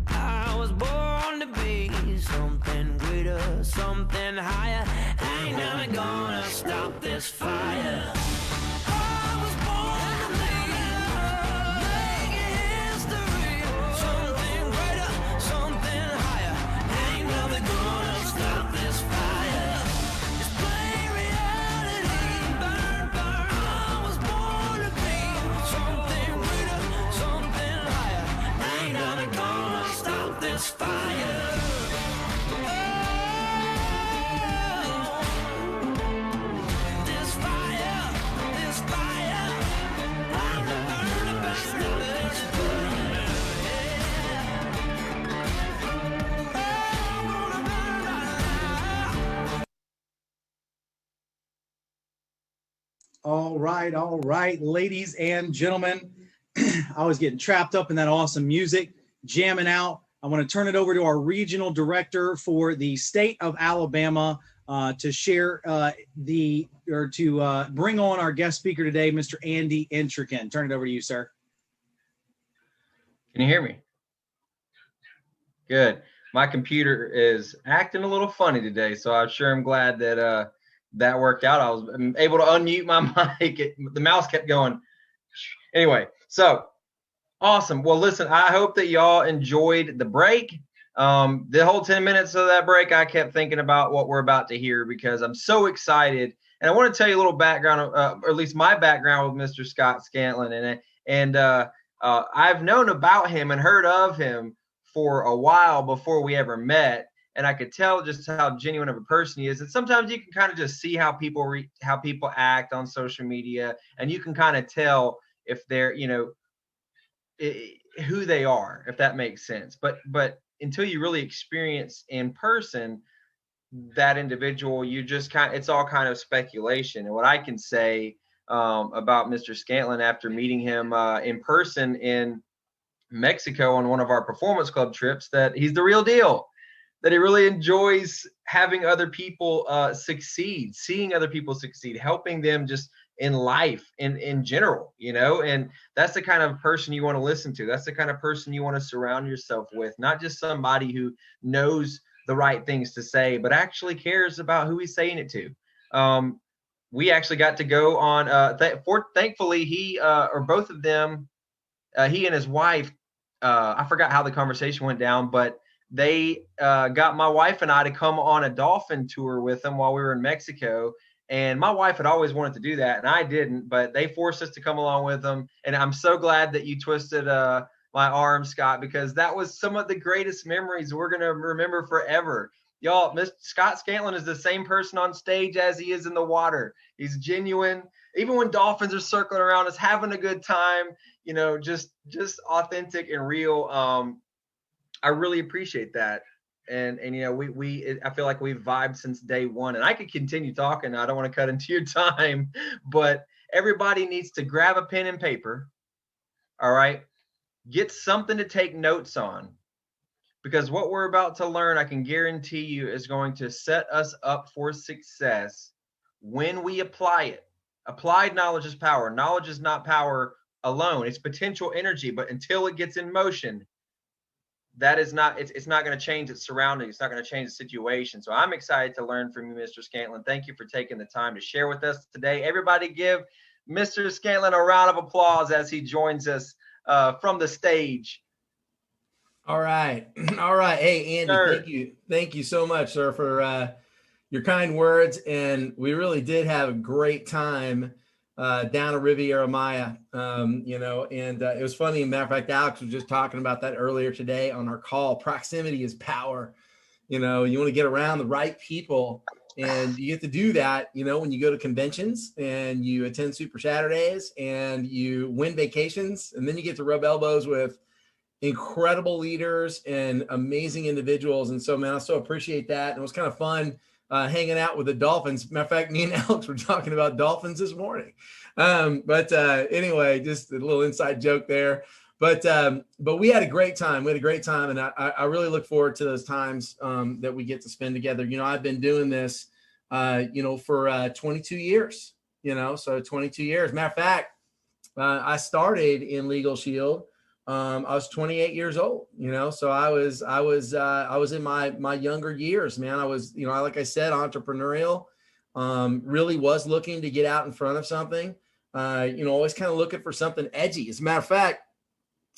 I was born to be something greater, something higher. Ain't nothing gonna stop this fire. I was born to be making history, something greater, something higher. Ain't All right, ladies and gentlemen. I was getting trapped up in that awesome music, jamming out. I want to turn it over to our regional director for the state of Alabama to share bring on our guest speaker today, Mr. Andy Intrican. Turn it over to you, sir. Can you hear me? Good. My computer is acting a little funny today, so I'm sure I'm glad that that worked out. I was able to unmute my mic. The mouse kept going. Anyway, so awesome. Well, listen, I hope that y'all enjoyed the break. The whole 10 minutes of that break, I kept thinking about what we're about to hear because I'm so excited. And I want to tell you a little background, or at least my background with Mr. Scott Scantlin. And I've known about him and heard of him for a while before we ever met. And I could tell just how genuine of a person he is. And sometimes you can kind of just see how people act on social media, and you can kind of tell if they're, who they are, if that makes sense. But until you really experience in person that individual, you just it's all kind of speculation. And what I can say about Mr. Scantlin after meeting him in person in Mexico on one of our performance club trips, that he's the real deal, that he really enjoys having other people succeed, seeing other people succeed, helping them just in life in general, and that's the kind of person you want to listen to. That's the kind of person you want to surround yourself with, not just somebody who knows the right things to say, but actually cares about who he's saying it to. We actually got to go on, thankfully he, or both of them, he and his wife, I forgot how the conversation went down, but they got my wife and I to come on a dolphin tour with them while we were in Mexico. And my wife had always wanted to do that, and I didn't, but they forced us to come along with them. And I'm so glad that you twisted my arm, Scott, because that was some of the greatest memories we're going to remember forever. Y'all, Mr. Scott Scantlin is the same person on stage as he is in the water. He's genuine. Even when dolphins are circling around us, having a good time, just authentic and real. I really appreciate that. And I feel like we've vibed since day one, and I could continue talking. I don't want to cut into your time, but everybody needs to grab a pen and paper. All right. Get something to take notes on, because what we're about to learn, I can guarantee you, is going to set us up for success when we apply it. Applied knowledge is power. Knowledge is not power alone. It's potential energy, but until it gets in motion, that is not, it's not going to change its surroundings. It's not going to change the situation. So I'm excited to learn from you, Mr. Scantlin. Thank you for taking the time to share with us today. Everybody give Mr. Scantlin a round of applause as he joins us from the stage. All right. Hey, Andy, Sir. Thank you so much, sir, for your kind words. And we really did have a great time down at Riviera Maya, and it was funny. Matter of fact, Alex was just talking about that earlier today on our call. Proximity is power. You want to get around the right people, and you get to do that, when you go to conventions and you attend Super Saturdays and you win vacations, and then you get to rub elbows with incredible leaders and amazing individuals. And so, man, I so appreciate that. And it was kind of fun hanging out with the dolphins. Matter of fact, me and Alex were talking about dolphins this morning. But anyway, just a little inside joke there. But we had a great time. And I really look forward to those times that we get to spend together. I've been doing this, for 22 years, so 22 years. Matter of fact, I started in Legal Shield. I was 28 years old, so I was in my younger years, man. I was, like I said, entrepreneurial, really was looking to get out in front of something, always kind of looking for something edgy. As a matter of fact,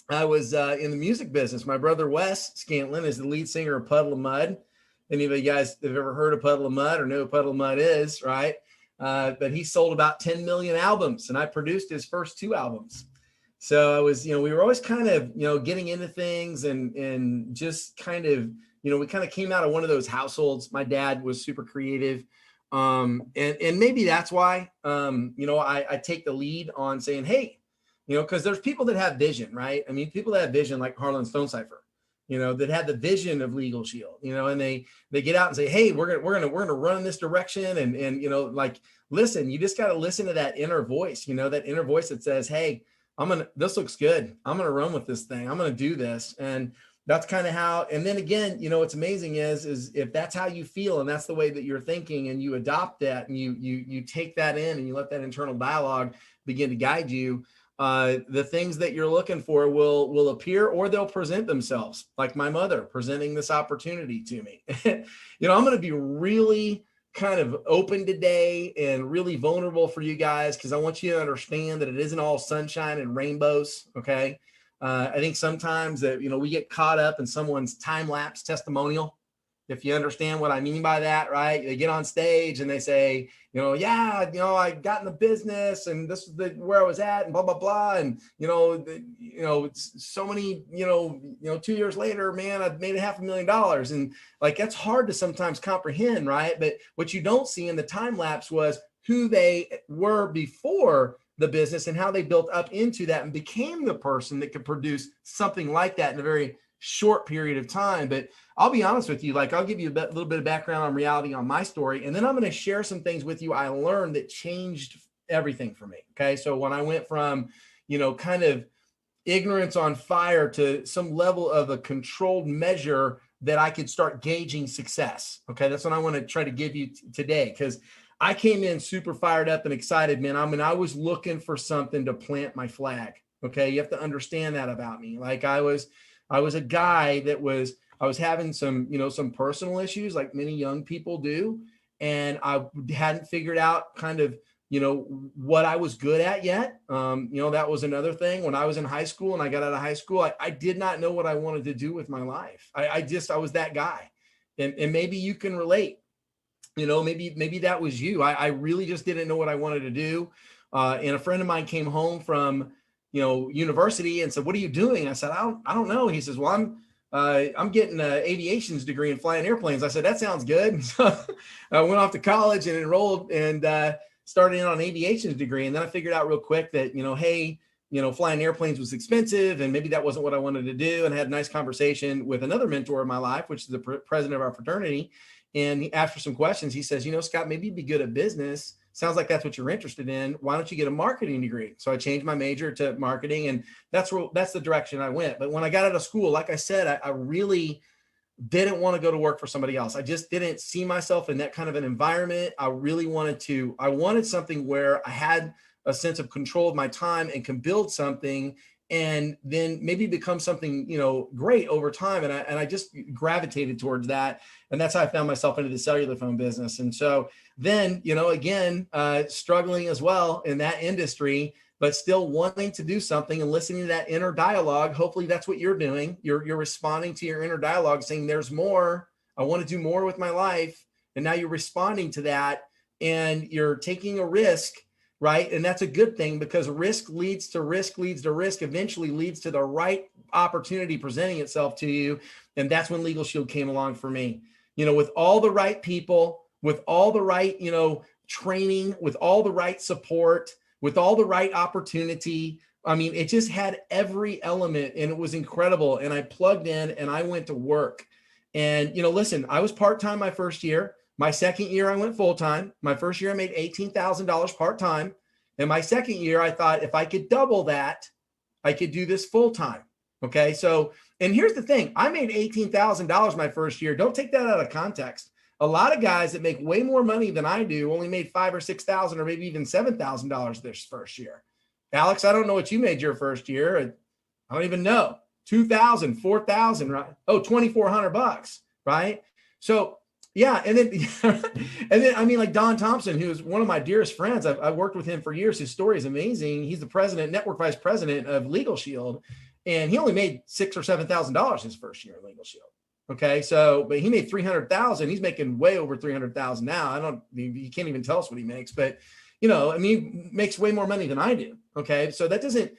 I was in the music business. My brother, Wes Scantlin, is the lead singer of Puddle of Mud. Any of you guys have ever heard of Puddle of Mud or know who Puddle of Mud is, right? But he sold about 10 million albums, and I produced his first 2 albums. So I was, we were always kind of, getting into things and just kind of, we kind of came out of one of those households. My dad was super creative. And maybe that's why, I take the lead on saying, hey, because there's people that have vision, right? I mean, people that have vision like Harlan Stonecipher, that had the vision of Legal Shield, and they get out and say, hey, we're gonna run in this direction. And like, listen, you just got to listen to that inner voice, that inner voice that says, hey, this looks good. I'm going to run with this thing. I'm going to do this. And that's kind of how, and then again, what's amazing is if that's how you feel and that's the way that you're thinking and you adopt that and you take that in and you let that internal dialogue begin to guide you, the things that you're looking for will appear, or they'll present themselves, like my mother presenting this opportunity to me. I'm going to be really kind of open today and really vulnerable for you guys, because I want you to understand that it isn't all sunshine and rainbows. Okay. I think sometimes that, we get caught up in someone's time-lapse testimonial. If you understand what I mean by that, right? They get on stage and they say, I got in the business and this is where I was at and blah, blah, blah. And, it's so many, 2 years later, man, I've made $500,000. And like, that's hard to sometimes comprehend, right? But what you don't see in the time lapse was who they were before the business and how they built up into that and became the person that could produce something like that in a very short period of time. But I'll be honest with you, like, I'll give you a little bit of background on reality on my story, and then I'm going to share some things with you I learned that changed everything for me. Okay. So when I went from, kind of ignorance on fire to some level of a controlled measure that I could start gauging success. Okay. That's what I want to try to give you today, because I came in super fired up and excited, man. I was looking for something to plant my flag. Okay. You have to understand that about me. Like, I was a guy that I was having some, some personal issues like many young people do. And I hadn't figured out kind of, what I was good at yet. That was another thing. When I was in high school and I got out of high school, I did not know what I wanted to do with my life. I was that guy. And maybe you can relate, maybe that was you. I really just didn't know what I wanted to do. And a friend of mine came home from, university and said, what are you doing? I said, I don't know. He says, well, I'm getting an aviation's degree in flying airplanes. I said, that sounds good. So I went off to college and enrolled and started in on an aviation's degree. And then I figured out real quick that, hey, flying airplanes was expensive and maybe that wasn't what I wanted to do. And I had a nice conversation with another mentor in my life, which is the president of our fraternity. And he asked for some questions. He says, Scott, maybe you'd be good at business. Sounds like that's what you're interested in. Why don't you get a marketing degree? So I changed my major to marketing, and that's the direction I went. But when I got out of school, like I said, I really didn't want to go to work for somebody else. I just didn't see myself in that kind of an environment. I wanted something where I had a sense of control of my time and can build something and then maybe become something, great over time. And I just gravitated towards that. And that's how I found myself into the cellular phone business. And so then, again, struggling as well in that industry, but still wanting to do something and listening to that inner dialogue. Hopefully that's what you're doing. You're responding to your inner dialogue saying, there's more. I want to do more with my life. And now you're responding to that and you're taking a risk. Right. And that's a good thing, because risk leads to risk, eventually leads to the right opportunity presenting itself to you. And that's when Legal Shield came along for me, with all the right people, with all the right, training, with all the right support, with all the right opportunity. I mean, it just had every element and it was incredible. And I plugged in and I went to work. And, listen, I was part-time my first year. My second year, I went full-time. My first year, I made $18,000 part-time. And my second year, I thought if I could double that, I could do this full-time. Okay. So, and here's the thing. I made $18,000 my first year. Don't take that out of context. A lot of guys that make way more money than I do only made $5,000 or $6,000 or maybe even $7,000 this first year. Alex, I don't know what you made your first year. I don't even know. $2,000, $4,000, right? Oh, $2,400, right? So, yeah. And then, I mean, like Don Thompson, who is one of my dearest friends. I've worked with him for years. His story is amazing. He's the network vice president of Legal Shield, and he only made $6,000 or $7,000 his first year at Legal Shield. Okay. So, but he made 300,000. He's making way over 300,000 now. He can't even tell us what he makes, but he makes way more money than I do. Okay. So that doesn't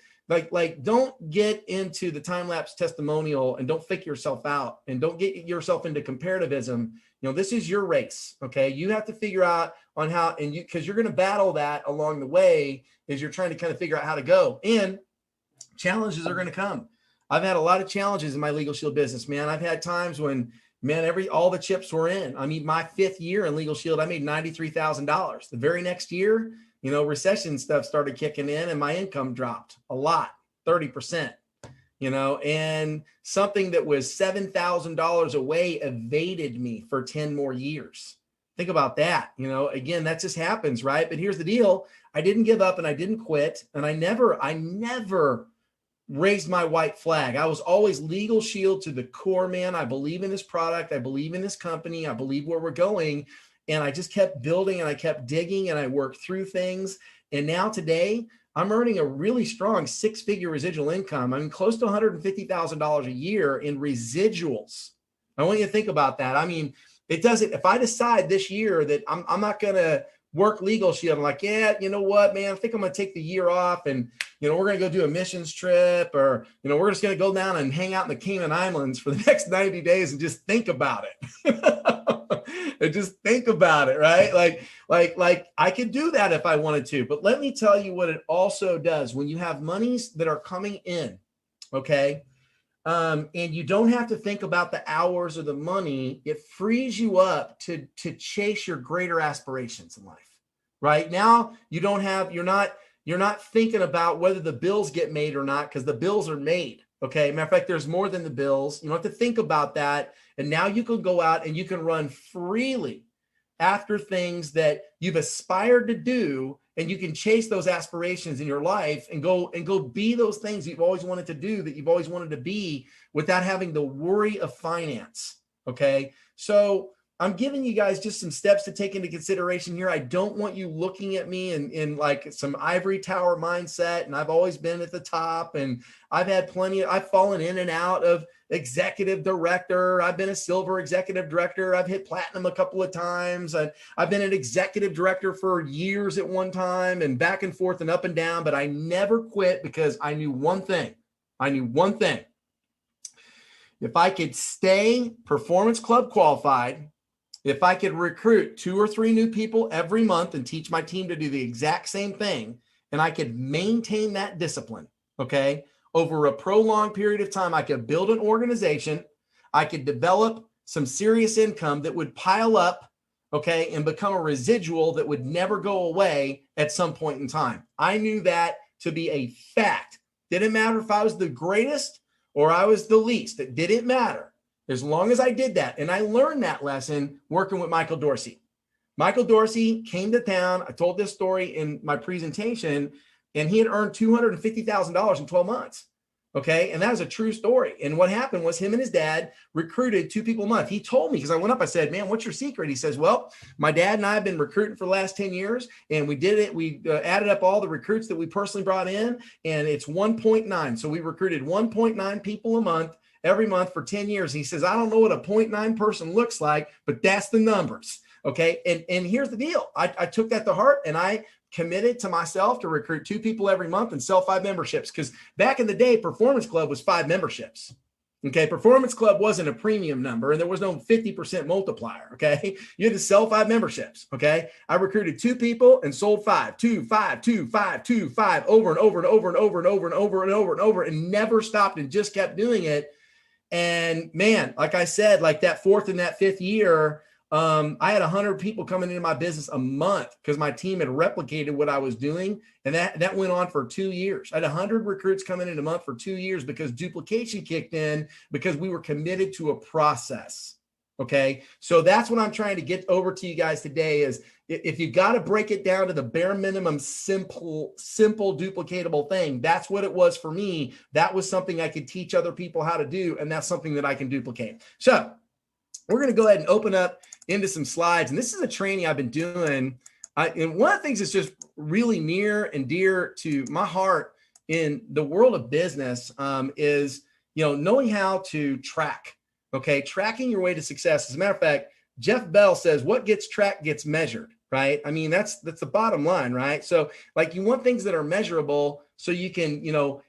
don't get into the time-lapse testimonial and don't fake yourself out and don't get yourself into comparativism. This is your race. Okay. You have to figure out on how, because you're going to battle that along the way as you're trying to kind of figure out how to go, and challenges are going to come. I've had a lot of challenges in my Legal Shield business, man. I've had times when, man, all the chips were in. I mean, my 5th year in Legal Shield, I made $93,000. The very next year, recession stuff started kicking in and my income dropped a lot, 30%, and something that was $7,000 away evaded me for 10 more years. Think about that. Again, that just happens, right? But here's the deal. I didn't give up and I didn't quit. And I never raised my white flag. I was always Legal Shield to the core, man. I believe in this product. I believe in this company. I believe where we're going. And I just kept building and I kept digging and I worked through things. And now today I'm earning a really strong 6-figure residual income. I mean, close to $150,000 a year in residuals. I want you to think about that. I mean, it doesn't, if I decide this year that I'm not going to work Legal Shield, I'm like, yeah, you know what, man, I think I'm going to take the year off and, we're going to go do a missions trip or, we're just going to go down and hang out in the Cayman Islands for the next 90 days and just think about it. And just think about it, right? Like I could do that if I wanted to, but let me tell you what it also does when you have monies that are coming in, okay? And you don't have to think about the hours or the money. It frees you up to chase your greater aspirations in life. Right now, you're not thinking about whether the bills get made or not because the bills are made. Okay. Matter of fact, there's more than the bills. You don't have to think about that. And now you can go out and you can run freely after things that you've aspired to do. And you can chase those aspirations in your life and go be those things you've always wanted to do, that you've always wanted to be, without having the worry of finance. Okay. So I'm giving you guys just some steps to take into consideration here. I don't want you looking at me in like some ivory tower mindset. And I've always been at the top, and I've fallen in and out of executive director. I've been a silver executive director. I've hit platinum a couple of times. I've been an executive director for years at one time, and back and forth and up and down, but I never quit because I knew one thing. If I could stay Performance Club qualified, if I could recruit 2 or 3 new people every month and teach my team to do the exact same thing, and I could maintain that discipline, okay, over a prolonged period of time, I could build an organization, I could develop some serious income that would pile up, okay, and become a residual that would never go away at some point in time. I knew that to be a fact. Didn't matter if I was the greatest or I was the least. It didn't matter. As long as I did that, and I learned that lesson working with Michael Dorsey. Michael Dorsey came to town. I told this story in my presentation, and he had earned $250,000 in 12 months. Okay. And that was a true story. And what happened was him and his dad recruited 2 people a month. He told me, because I went up, I said, man, what's your secret? He says, well, my dad and I have been recruiting for the last 10 years. And we did it. We added up all the recruits that we personally brought in, and it's 1.9. So we recruited 1.9 people a month, every month for 10 years. He says, I don't know what a 0.9 person looks like, but that's the numbers. Okay. And here's the deal. I took that to heart, and I committed to myself to recruit 2 people every month and sell 5 memberships. Because back in the day, Performance Club was 5 memberships. Okay. Performance Club wasn't a premium number, and there was no 50% multiplier. Okay. You had to sell 5 memberships. Okay. I recruited 2 people and sold 5, 2, 5, 2, 5, 2, 5, over and over and over and over and over and over and over and over, and never stopped and just kept doing it. And man, like I said, like that 4th and that 5th year, I had 100 people coming into my business a month because my team had replicated what I was doing. And that went on for 2 years. I had 100 recruits coming in a month for 2 years because duplication kicked in, because we were committed to a process. Okay. So that's what I'm trying to get over to you guys today is, if you got to break it down to the bare minimum, simple, duplicatable thing, that's what it was for me. That was something I could teach other people how to do. And that's something that I can duplicate. So we're going to go ahead and open up into some slides. And this is a training I've been doing. And one of the things that's just really near and dear to my heart in the world of business is, knowing how to track. Okay. Tracking your way to success. As a matter of fact, Jeff Bell says, what gets tracked gets measured, right? I mean, that's the bottom line, right? So like, you want things that are measurable so you can,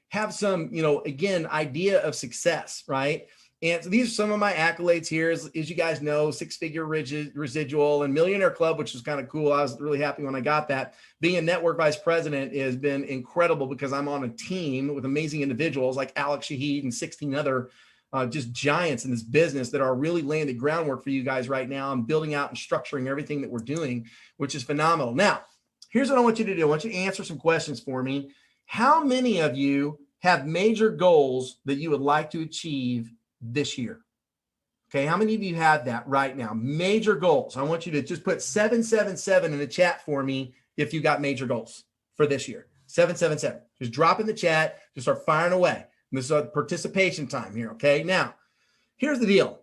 have some, again, idea of success, right? And so these are some of my accolades here. As you guys know, six-figure residual and Millionaire Club, which is kind of cool. I was really happy when I got that. Being a network vice president has been incredible because I'm on a team with amazing individuals like Alex Shahid and 16 other just giants in this business that are really laying the groundwork for you guys right now. I'm building out and structuring everything that we're doing, which is phenomenal. Now, here's what I want you to do. I want you to answer some questions for me. How many of you have major goals that you would like to achieve this year? Okay, how many of you have that right now? Major goals. I want you to just put 777 in the chat for me if you got major goals for this year. 777. Just drop in the chat. Just start firing away. And this is a participation time here. Okay, now here's the deal.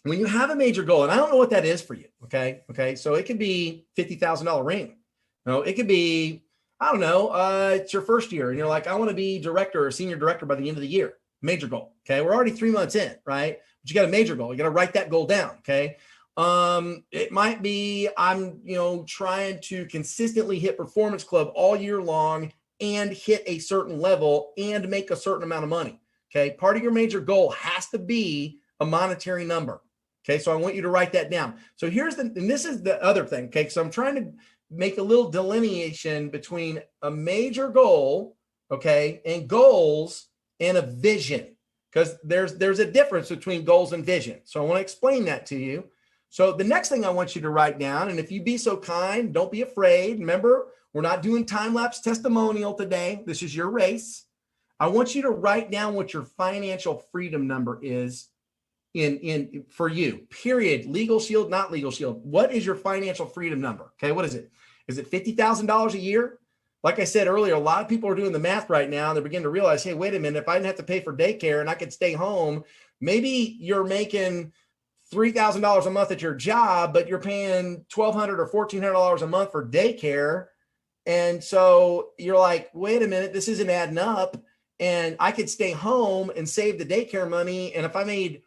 When you have a major goal, and I don't know what that is for you. Okay, so it could be $50,000 ring. It could be, I don't know, it's your first year and you're like, I want to be director or senior director by the end of the year. Major goal. Okay. We're already 3 months in, right? But you got a major goal. You got to write that goal down. Okay. It might be, I'm, trying to consistently hit Performance Club all year long and hit a certain level and make a certain amount of money. Okay. Part of your major goal has to be a monetary number. Okay. So I want you to write that down. So and this is the other thing. Okay. So I'm trying to make a little delineation between a major goal, okay, and goals and a vision, because there's a difference between goals and vision. So I want to explain that to you. So the next thing I want you to write down, and if you be so kind, don't be afraid. Remember, we're not doing time-lapse testimonial today. This is your race. I want you to write down what your financial freedom number is in for you, period. Legal Shield, not Legal Shield. What is your financial freedom number? Okay, what is it? Is it $50,000 a year? Like I said earlier, a lot of people are doing the math right now and they're beginning to realize, hey, wait a minute, if I didn't have to pay for daycare and I could stay home, maybe you're making $3,000 a month at your job, but you're paying $1,200 or $1,400 a month for daycare. And so you're like, wait a minute, this isn't adding up. And I could stay home and save the daycare money. And if I made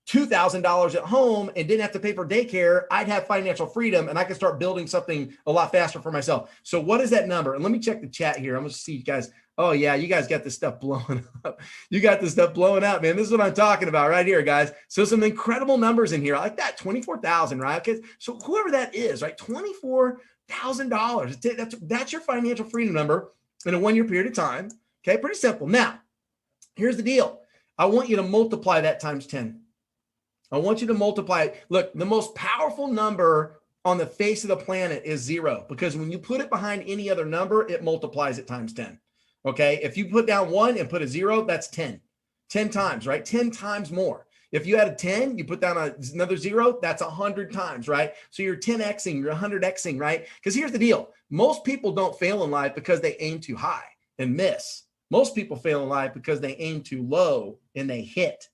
$2,000 at home and didn't have to pay for daycare, I'd have financial freedom and I could start building something a lot faster for myself. So what is that number? And let me check the chat here. I'm going to see you guys. Oh yeah, you guys got this stuff blowing up. You got this stuff blowing up, man. This is what I'm talking about right here, guys. So some incredible numbers in here. I like that, 24,000, right? Okay, so whoever that is, right? $24,000. That's your financial freedom number in a 1 year period of time. Okay, pretty simple. Now, here's the deal. I want you to multiply that times 10. I want you to multiply it. Look, the most powerful number on the face of the planet is 0, because when you put it behind any other number, it multiplies it times 10. Okay. If you put down 1 and put a 0, that's 10 times, right? 10 times more. If you add a 10, you put down another 0, that's 100 times, right? So you're 10xing, you're 100xing, right? Because here's the deal. Most people don't fail in life because they aim too high and miss. Most people fail in life because they aim too low and they hit.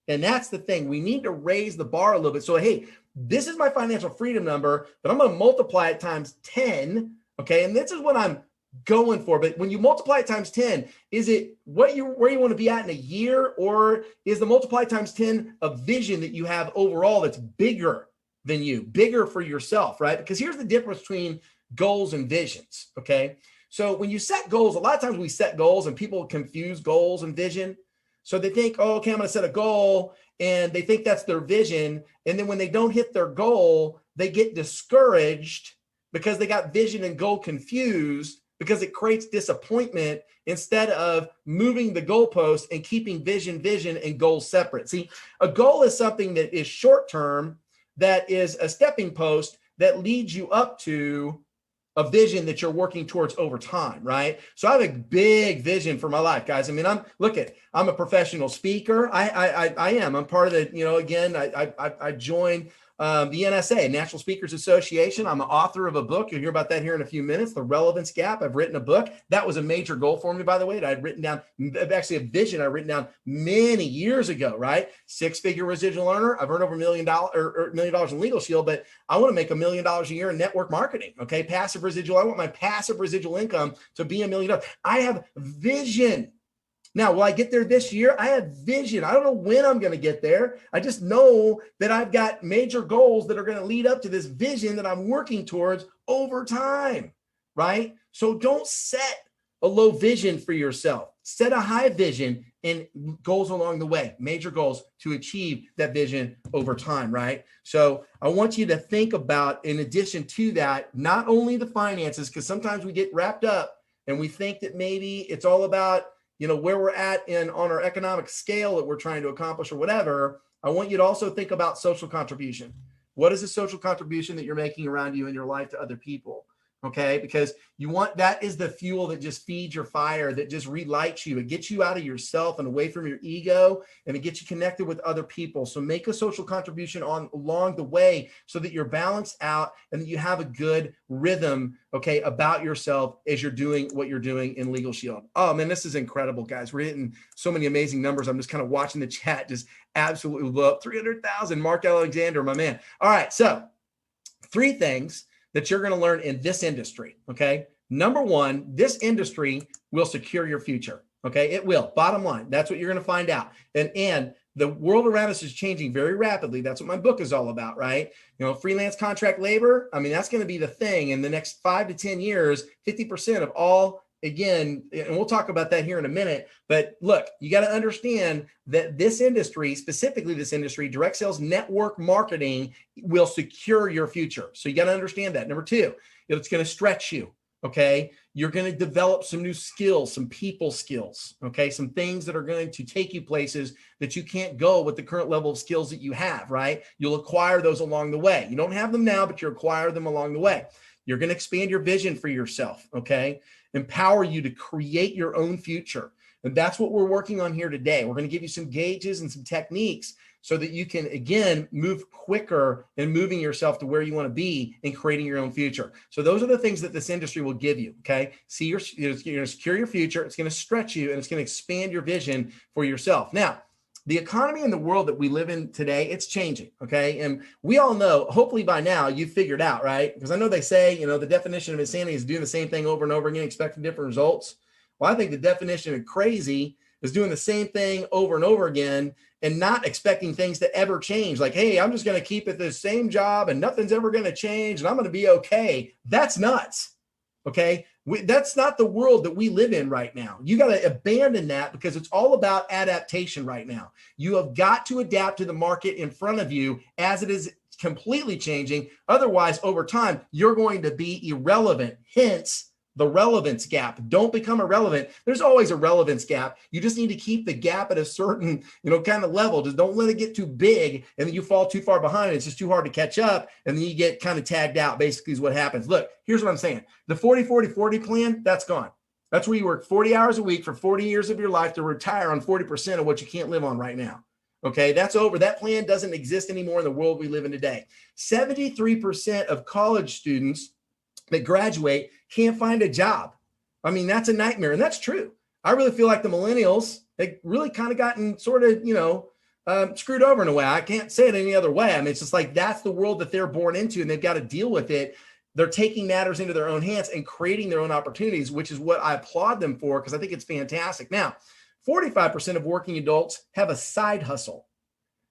And that's the thing. We need to raise the bar a little bit. So, hey, this is my financial freedom number, but I'm going to multiply it times 10. Okay. And this is what I'm going for. But when you multiply it times 10, is it where you want to be at in a year, or is the multiply times 10 a vision that you have overall that's bigger than you, bigger for yourself, right? Because here's the difference between goals and visions. Okay. So when you set goals, a lot of times we set goals and people confuse goals and vision. So they think, oh, okay, I'm going to set a goal, and they think that's their vision. And then when they don't hit their goal, they get discouraged because they got vision and goal confused, because it creates disappointment instead of moving the goalpost and keeping vision, and goals separate. See, a goal is something that is short-term, that is a stepping post that leads you up to a vision that you're working towards over time, right? So I have a big vision for my life, guys. I mean, I'm a professional speaker. I am. I'm part of the, again, I joined the NSA, National Speakers Association. I'm an author of a book. You'll hear about that here in a few minutes. The Relevance Gap. I've written a book. That was a major goal for me, by the way, that I'd written down, actually a vision I written down many years ago, right? 6-figure residual earner. I've earned over $1 million or $1 million in Legal Shield, but I want to make $1 million a year in network marketing. Okay. Passive residual. I want my passive residual income to be $1 million. I have vision. Now, will I get there this year? I have vision. I don't know when I'm going to get there. I just know that I've got major goals that are going to lead up to this vision that I'm working towards over time, right? So don't set a low vision for yourself. set a high vision and goals along the way, major goals to achieve that vision over time, right? So I want you to think about, in addition to that, not only the finances, because sometimes we get wrapped up and we think that maybe it's all about, where we're at on our economic scale that we're trying to accomplish or whatever. I want you to also think about social contribution. What is the social contribution that you're making around you in your life to other people? Okay, because that is the fuel that just feeds your fire, that just relights you. It gets you out of yourself and away from your ego, and it gets you connected with other people. So make a social contribution along the way so that you're balanced out and that you have a good rhythm, okay, about yourself as you're doing what you're doing in Legal Shield. Oh man, this is incredible, guys. We're hitting so many amazing numbers. I'm just kind of watching the chat just absolutely blow up. 300,000, Mark Alexander, my man. All right, so 3 things that you're going to learn in this industry, okay? Number 1, this industry will secure your future, okay? It will, bottom line. That's what you're going to find out. And the world around us is changing very rapidly. That's what my book is all about, right? Freelance contract labor, that's going to be the thing. In the next 5 to 10 years, 50% of all, again, and we'll talk about that here in a minute, but look, you got to understand that this industry, specifically this industry, direct sales network marketing, will secure your future. So you got to understand that. Number 2, it's going to stretch you. Okay. You're going to develop some new skills, some people skills. Okay. Some things that are going to take you places that you can't go with the current level of skills that you have, right? You'll acquire those along the way. You don't have them now, but you acquire them along the way. You're going to expand your vision for yourself. Okay. Empower you to create your own future. And that's what we're working on here today. We're going to give you some gauges and some techniques so that you can, again, move quicker in moving yourself to where you want to be and creating your own future. So those are the things that this industry will give you, okay? You're going to secure your future, it's going to stretch you, and it's going to expand your vision for yourself. Now, the economy in the world that we live in today, it's changing, okay? And we all know, hopefully by now, you've figured out, right? Because I know they say, the definition of insanity is doing the same thing over and over again, expecting different results. Well, I think the definition of crazy is doing the same thing over and over again and not expecting things to ever change. Like, hey, I'm just going to keep at the same job and nothing's ever going to change and I'm going to be okay. That's nuts, okay? That's not the world that we live in right now. You got to abandon that because it's all about adaptation right now. You have got to adapt to the market in front of you as it is completely changing. Otherwise, over time, you're going to be irrelevant. Hence, the relevance gap. Don't become irrelevant. There's always a relevance gap. You just need to keep the gap at a certain, kind of level. Just don't let it get too big and then you fall too far behind. It's just too hard to catch up. And then you get kind of tagged out, basically is what happens. Look, here's what I'm saying. The 40-40-40 plan, that's gone. That's where you work 40 hours a week for 40 years of your life to retire on 40% of what you can't live on right now. Okay, that's over. That plan doesn't exist anymore in the world we live in today. 73% of college students that graduate can't find a job. That's a nightmare. And that's true. I really feel like the millennials, they really kind of gotten sort of, screwed over in a way. I can't say it any other way. It's just like, that's the world that they're born into and they've got to deal with it. They're taking matters into their own hands and creating their own opportunities, which is what I applaud them for because I think it's fantastic. Now, 45% of working adults have a side hustle.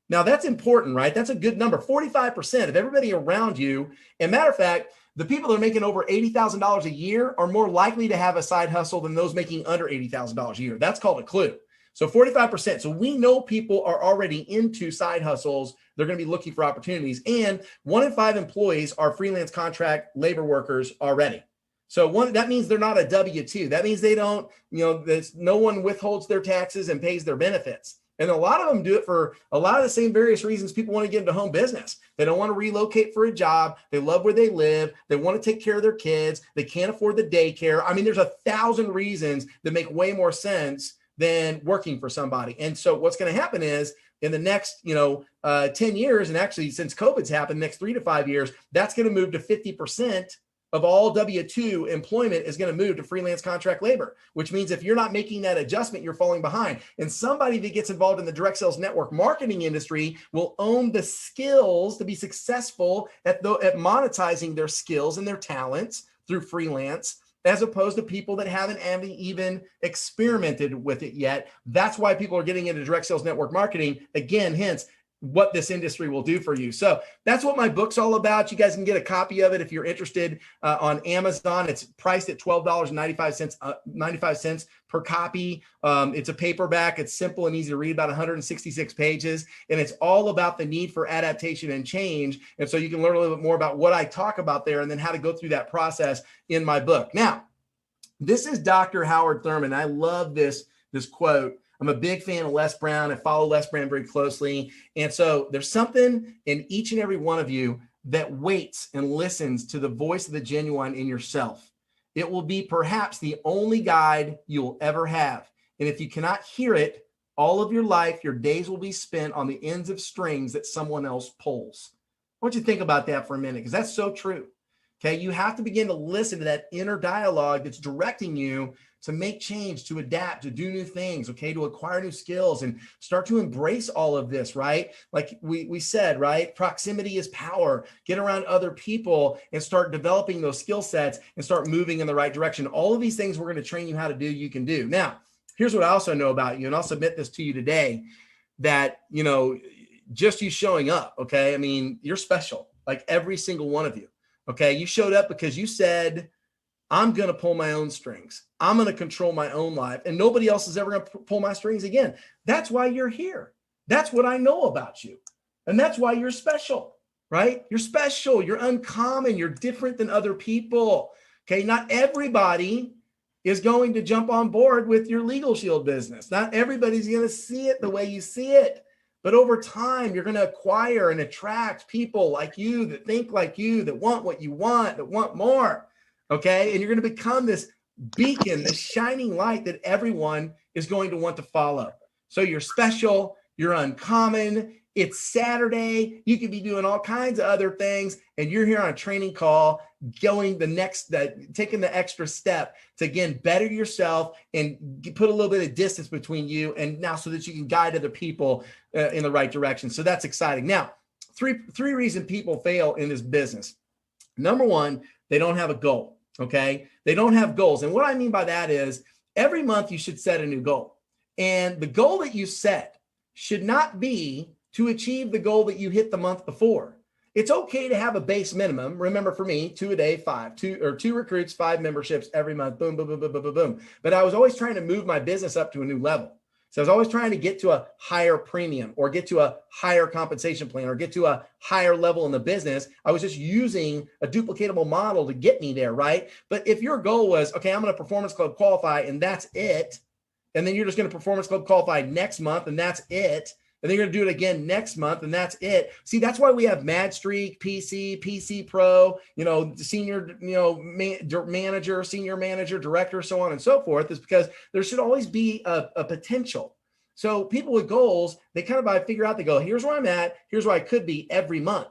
Now that's important, right? That's a good number. 45% of everybody around you. And matter of fact, the people that are making over $80,000 a year are more likely to have a side hustle than those making under $80,000 a year. That's called a clue. So 45%. So we know people are already into side hustles. They're going to be looking for opportunities. And 1 in 5 employees are freelance contract labor workers already. So that means they're not a W-2. That means they don't, no one withholds their taxes and pays their benefits. And a lot of them do it for a lot of the same various reasons people want to get into home business. They don't want to relocate for a job. They love where they live. They want to take care of their kids. They can't afford the daycare. There's 1,000 reasons that make way more sense than working for somebody. And so what's going to happen is in the next, 10 years, and actually since COVID's happened, next 3 to 5 years, that's going to move to 50% of all W-2 employment is going to move to freelance contract labor, which means if you're not making that adjustment, you're falling behind. And somebody that gets involved in the direct sales network marketing industry will own the skills to be successful at monetizing their skills and their talents through freelance, as opposed to people that haven't even experimented with it yet. That's why people are getting into direct sales network marketing. Again, hence, what this industry will do for you. So that's what my book's all about. You guys can get a copy of it if you're interested on Amazon. It's priced at $12.95 per copy. It's a paperback. It's simple and easy to read, about 166 pages. And it's all about the need for adaptation and change. And so you can learn a little bit more about what I talk about there and then how to go through that process in my book. Now, this is Dr. Howard Thurman. I love this quote. I'm a big fan of Les Brown. I follow Les Brown very closely. And so there's something in each and every one of you that waits and listens to the voice of the genuine in yourself. It will be perhaps the only guide you will ever have. And if you cannot hear it, all of your life, your days will be spent on the ends of strings that someone else pulls. I want you to think about that for a minute, because that's so true. Okay, you have to begin to listen to that inner dialogue that's directing you to make change, to adapt, to do new things, okay, to acquire new skills and start to embrace all of this, right? Like we said, right? Proximity is power. Get around other people and start developing those skill sets and start moving in the right direction. All of these things we're going to train you how to do, you can do. Now, here's what I also know about you, and I'll submit this to you today, that, you know, just you showing up, okay? I mean, you're special, like every single one of you. Okay, you showed up because you said, I'm going to pull my own strings. I'm going to control my own life, and nobody else is ever going to pull my strings again. That's why you're here. That's what I know about you. And that's why you're special, right? You're special. You're uncommon. You're different than other people. Okay, not everybody is going to jump on board with your Legal Shield business. Not everybody's going to see it the way you see it. But over time, you're going to acquire and attract people like you, that think like you, that want what you want, that want more, okay? And you're going to become this beacon, this shining light that everyone is going to want to follow. So you're special, you're uncommon, it's Saturday, you could be doing all kinds of other things, and you're here on a training call, taking the extra step to, again, better yourself and put a little bit of distance between you and now, so that you can guide other people in the right direction. So that's exciting. Now, three reasons people fail in this business. Number one, they don't have a goal, okay? They don't have goals. And what I mean by that is every month you should set a new goal. And the goal that you set should not be to achieve the goal that you hit the month before. It's okay to have a base minimum. Remember, for me, 2 a day, 2 recruits, 5 memberships every month, boom, boom, boom, boom, boom, boom, boom. But I was always trying to move my business up to a new level. So I was always trying to get to a higher premium, or get to a higher compensation plan, or get to a higher level in the business. I was just using a duplicatable model to get me there, right? But if your goal was, okay, I'm going to Performance Club qualify and that's it, and then you're just going to Performance Club qualify next month and that's it, and then you're going to do it again next month, and that's it. See, that's why we have Mad Streak, PC Pro, senior, manager, senior manager, director, so on and so forth, is because there should always be a potential. So people with goals, they kind of figure out, they go, here's where I'm at, here's where I could be every month.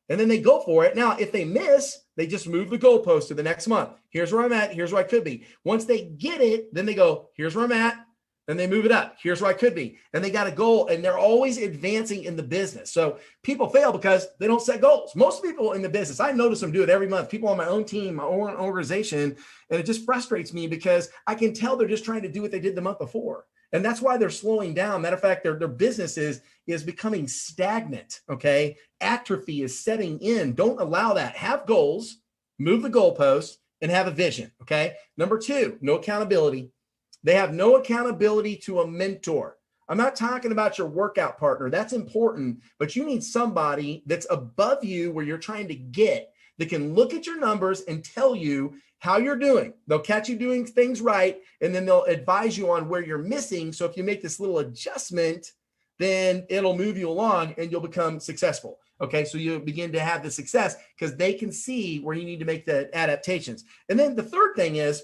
And then they go for it. Now, if they miss, they just move the goalpost to the next month. Here's where I'm at, here's where I could be. Once they get it, then they go, here's where I'm at. Then they move it up. Here's where I could be. And they got a goal, and they're always advancing in the business. So people fail because they don't set goals. Most people in the business, I notice them do it every month. People on my own team, my own organization, and it just frustrates me because I can tell they're just trying to do what they did the month before. And that's why they're slowing down. Matter of fact, their business is becoming stagnant, okay? Atrophy is setting in. Don't allow that. Have goals, move the goalposts, and have a vision, okay? Number 2, no accountability. They have no accountability to a mentor. I'm not talking about your workout partner. That's important, but you need somebody that's above you, where you're trying to get, that can look at your numbers and tell you how you're doing. They'll catch you doing things right, and then they'll advise you on where you're missing. So if you make this little adjustment, then it'll move you along and you'll become successful. Okay, so you begin to have the success because they can see where you need to make the adaptations. And then the third thing is,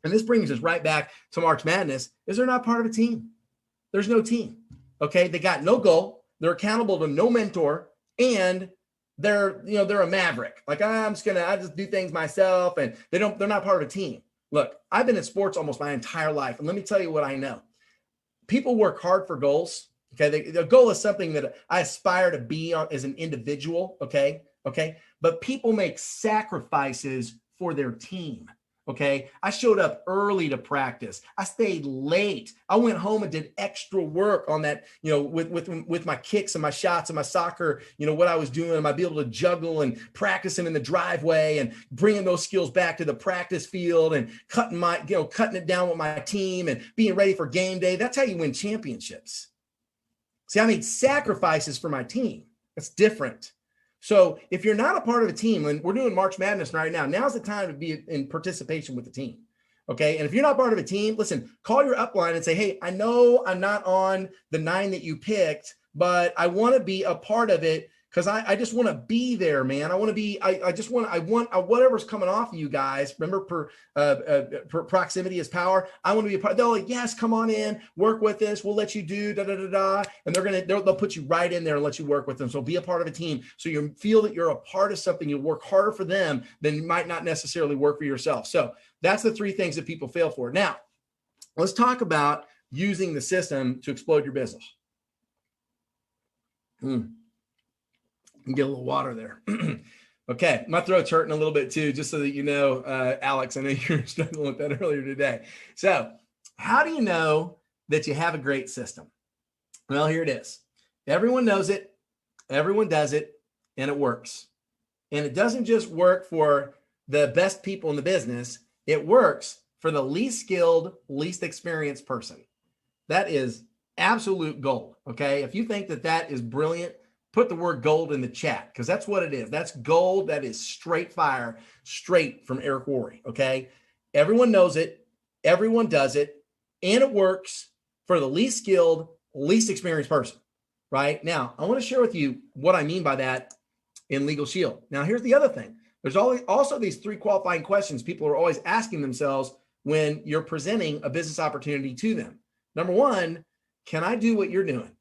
and this brings us right back to March Madness, is they're not part of a team. There's no team. Okay, they got no goal. They're accountable to no mentor, and they're a maverick. Like, I just do things myself, and they're not part of a team. Look, I've been in sports almost my entire life, and let me tell you what I know. People work hard for goals. Okay, the goal is something that I aspire to be on as an individual. Okay, but people make sacrifices for their team. Okay. I showed up early to practice. I stayed late. I went home and did extra work on that, with my kicks and my shots and my soccer, what I was doing. I might be able to juggle and practicing in the driveway and bringing those skills back to the practice field and cutting it down with my team and being ready for game day. That's how you win championships. See, I made sacrifices for my team. That's different. So if you're not a part of a team, and we're doing March Madness right now, now's the time to be in participation with the team. Okay. And if you're not part of a team, listen, call your upline and say, hey, I know I'm not on the 9 that you picked, but I want to be a part of it because I just want to be there, man. I want to be, I want whatever's coming off of you guys. Remember, proximity is power. I want to be a part. They're like, yes, come on in, work with us. We'll let you do and they'll put you right in there and let you work with them. So be a part of a team. So you feel that you're a part of something. You'll work harder for them than you might not necessarily work for yourself. So that's the 3 things that people fail for. Now, let's talk about using the system to explode your business. Get a little water there. Okay, my throat's hurting a little bit too, just so that you know, Alex, I know you were struggling with that earlier today. So how do you know that you have a great system? Well, here it is. Everyone knows it, everyone does it, and it works. And it doesn't just work for the best people in the business, it works for the least skilled, least experienced person. That is absolute gold, okay? If you think that that is brilliant, put the word gold in the chat because that's what it is. That's gold. That is straight fire, straight from Eric Worre. Okay. Everyone knows it. Everyone does it. And it works for the least skilled, least experienced person. Right now, I want to share with you what I mean by that in Legal Shield. Now, here's the other thing. There's also these 3 qualifying questions people are always asking themselves when you're presenting a business opportunity to them. Number 1, can I do what you're doing?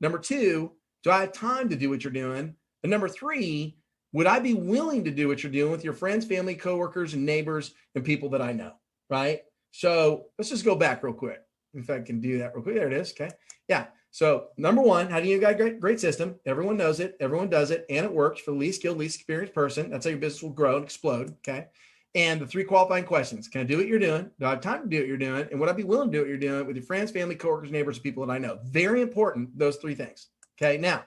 Number 2, do I have time to do what you're doing? And number 3, would I be willing to do what you're doing with your friends, family, coworkers, and neighbors and people that I know, right? So let's just go back real quick. If I can do that real quick. There it is. Okay. Yeah. So number 1, how do you get a great system? Everyone knows it. Everyone does it. And it works for the least skilled, least experienced person. That's how your business will grow and explode. Okay. And the 3 qualifying questions. Can I do what you're doing? Do I have time to do what you're doing? And would I be willing to do what you're doing with your friends, family, coworkers, neighbors, and people that I know? Very important, those 3 things. Okay. Now,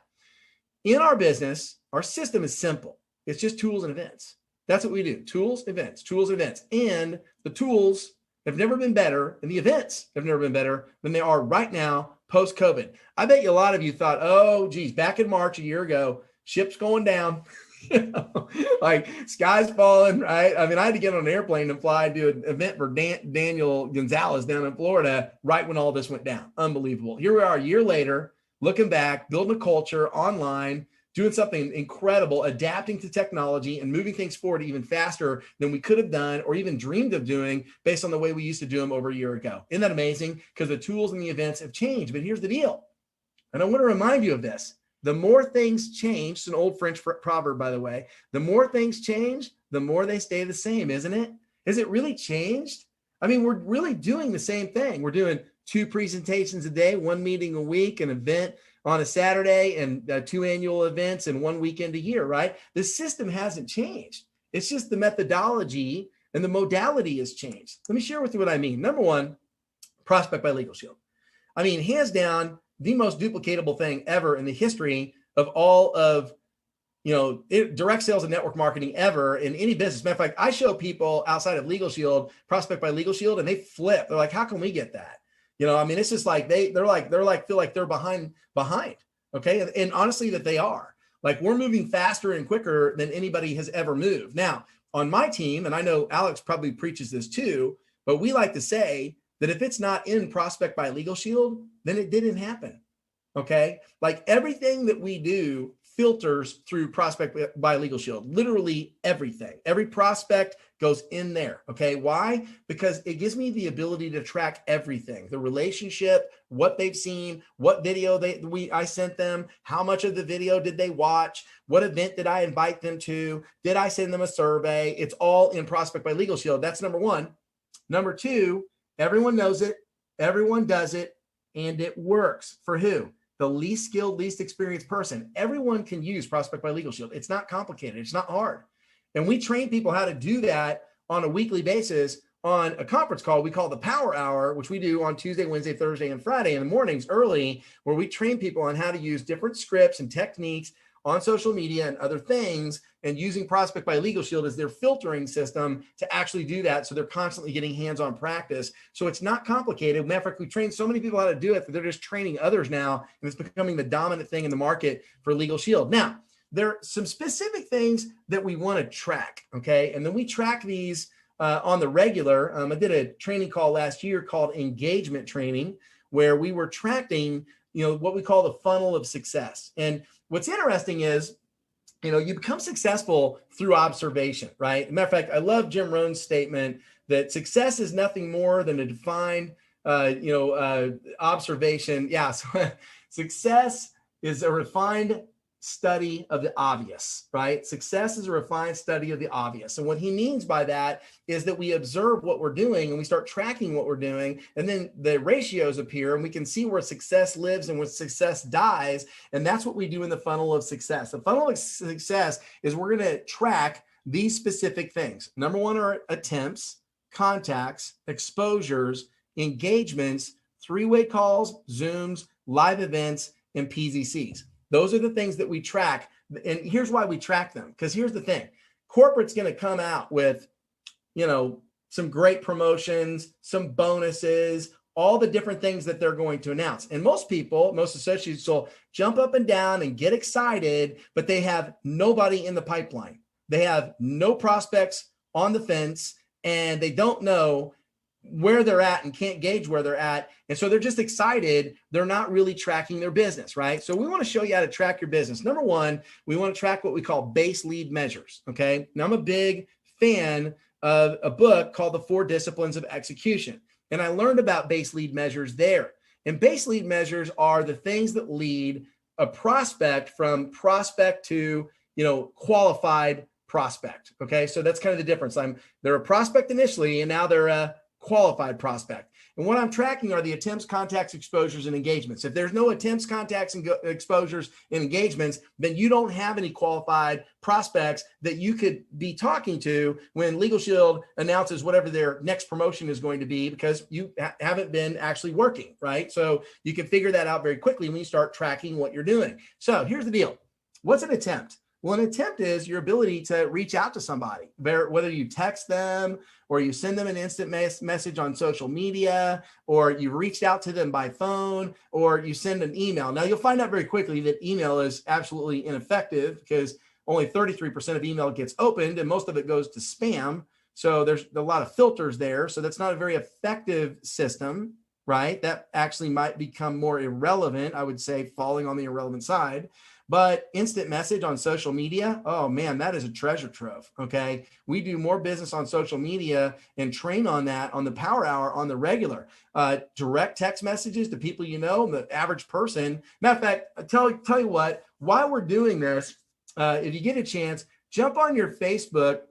in our business, our system is simple. It's just tools and events. That's what we do. Tools, events, tools, events. And the tools have never been better and the events have never been better than they are right now post-COVID. I bet you a lot of you thought, oh, geez, back in March a year ago, ship's going down. Like sky's falling, right? I mean, I had to get on an airplane and fly and do an event for Daniel Gonzalez down in Florida right when all this went down. Unbelievable. Here we are a year later, looking back, building a culture online, doing something incredible, adapting to technology and moving things forward even faster than we could have done or even dreamed of doing based on the way we used to do them over a year ago. Isn't that amazing? Because the tools and the events have changed. But here's the deal. And I want to remind you of this. The more things change, it's an old French proverb, by the way, the more things change, the more they stay the same, isn't it? Has it really changed? I mean, we're really doing the same thing. We're doing 2 presentations a day, 1 meeting a week, an event on a Saturday, and 2 annual events and 1 weekend a year, right? The system hasn't changed. It's just the methodology and the modality has changed. Let me share with you what I mean. Number 1, prospect by Legal Shield. I mean, hands down, the most duplicatable thing ever in the history of all of, direct sales and network marketing ever in any business. Matter of fact, I show people outside of Legal Shield, prospect by Legal Shield, and they flip. They're like, how can we get that? I mean, it's just like feel like they're behind. Okay. And honestly, that they are. Like, we're moving faster and quicker than anybody has ever moved. Now, on my team, and I know Alex probably preaches this too, but we like to say that if it's not in prospect by Legal Shield, then it didn't happen. Okay. Like, everything that we do filters through prospect by Legal Shield, literally everything. Every prospect goes in there. Okay. Why? Because it gives me the ability to track everything, the relationship, what they've seen, what video I sent them, how much of the video did they watch, what event did I invite them to, did I send them a survey? It's all in prospect by Legal Shield. That's number 1. Number 2, everyone knows it, everyone does it, and it works for who? The least skilled, least experienced person. Everyone can use prospect by Legal Shield. It's not complicated. It's not hard. And we train people how to do that on a weekly basis on a conference call we call the Power Hour, which we do on Tuesday, Wednesday, Thursday, and Friday in the mornings early, where we train people on how to use different scripts and techniques on social media and other things, and using Prospect by Legal Shield as their filtering system to actually do that. So they're constantly getting hands-on practice. So it's not complicated. Matter of fact, we train so many people how to do it that they're just training others now, and it's becoming the dominant thing in the market for Legal Shield. Now, there are some specific things that we want to track, okay? And then we track these on the regular. I did a training call last year called engagement training, where we were tracking, what we call the funnel of success. And what's interesting is, you become successful through observation, right? Matter of fact, I love Jim Rohn's statement that success is nothing more than a defined, observation. Yeah, so success is a refined study of the obvious, right? Success is a refined study of the obvious. And what he means by that is that we observe what we're doing and we start tracking what we're doing. And then the ratios appear and we can see where success lives and where success dies. And that's what we do in the funnel of success. The funnel of success is we're going to track these specific things. Number one are attempts, contacts, exposures, engagements, three-way calls, Zooms, live events, and PZCs. Those are the things that we track. And here's why we track them. Because here's the thing. Corporate's going to come out with, some great promotions, some bonuses, all the different things that they're going to announce. And most associates will jump up and down and get excited, but they have nobody in the pipeline. They have no prospects on the fence, and they don't know where they're at and can't gauge where they're at. And so they're just excited. They're not really tracking their business, right? So we want to show you how to track your business. Number one, we want to track what we call base lead measures. Okay. Now I'm a big fan of a book called The 4 Disciplines of Execution. And I learned about base lead measures there. And base lead measures are the things that lead a prospect from prospect to, qualified prospect. Okay. So that's kind of the difference. They're a prospect initially, and now they're a qualified prospect. And what I'm tracking are the attempts, contacts, exposures, and engagements. If there's no attempts, contacts, and exposures and engagements, then you don't have any qualified prospects that you could be talking to when Legal Shield announces whatever their next promotion is going to be, because you haven't been actually working, right? So you can figure that out very quickly when you start tracking what you're doing. So here's the deal. What's an attempt? Well, an attempt is your ability to reach out to somebody, whether you text them or you send them an instant message on social media, or you reached out to them by phone, or you send an email. Now, you'll find out very quickly that email is absolutely ineffective, because only 33% of email gets opened and most of it goes to spam. So there's a lot of filters there. So that's not a very effective system, right? That actually might become more irrelevant, I would say, falling on the irrelevant side. But instant message on social media, oh man, that is a treasure trove, okay? We do more business on social media and train on that on the Power Hour on the regular. Direct text messages to people the average person. Matter of fact, tell you what, while we're doing this, if you get a chance, jump on your Facebook,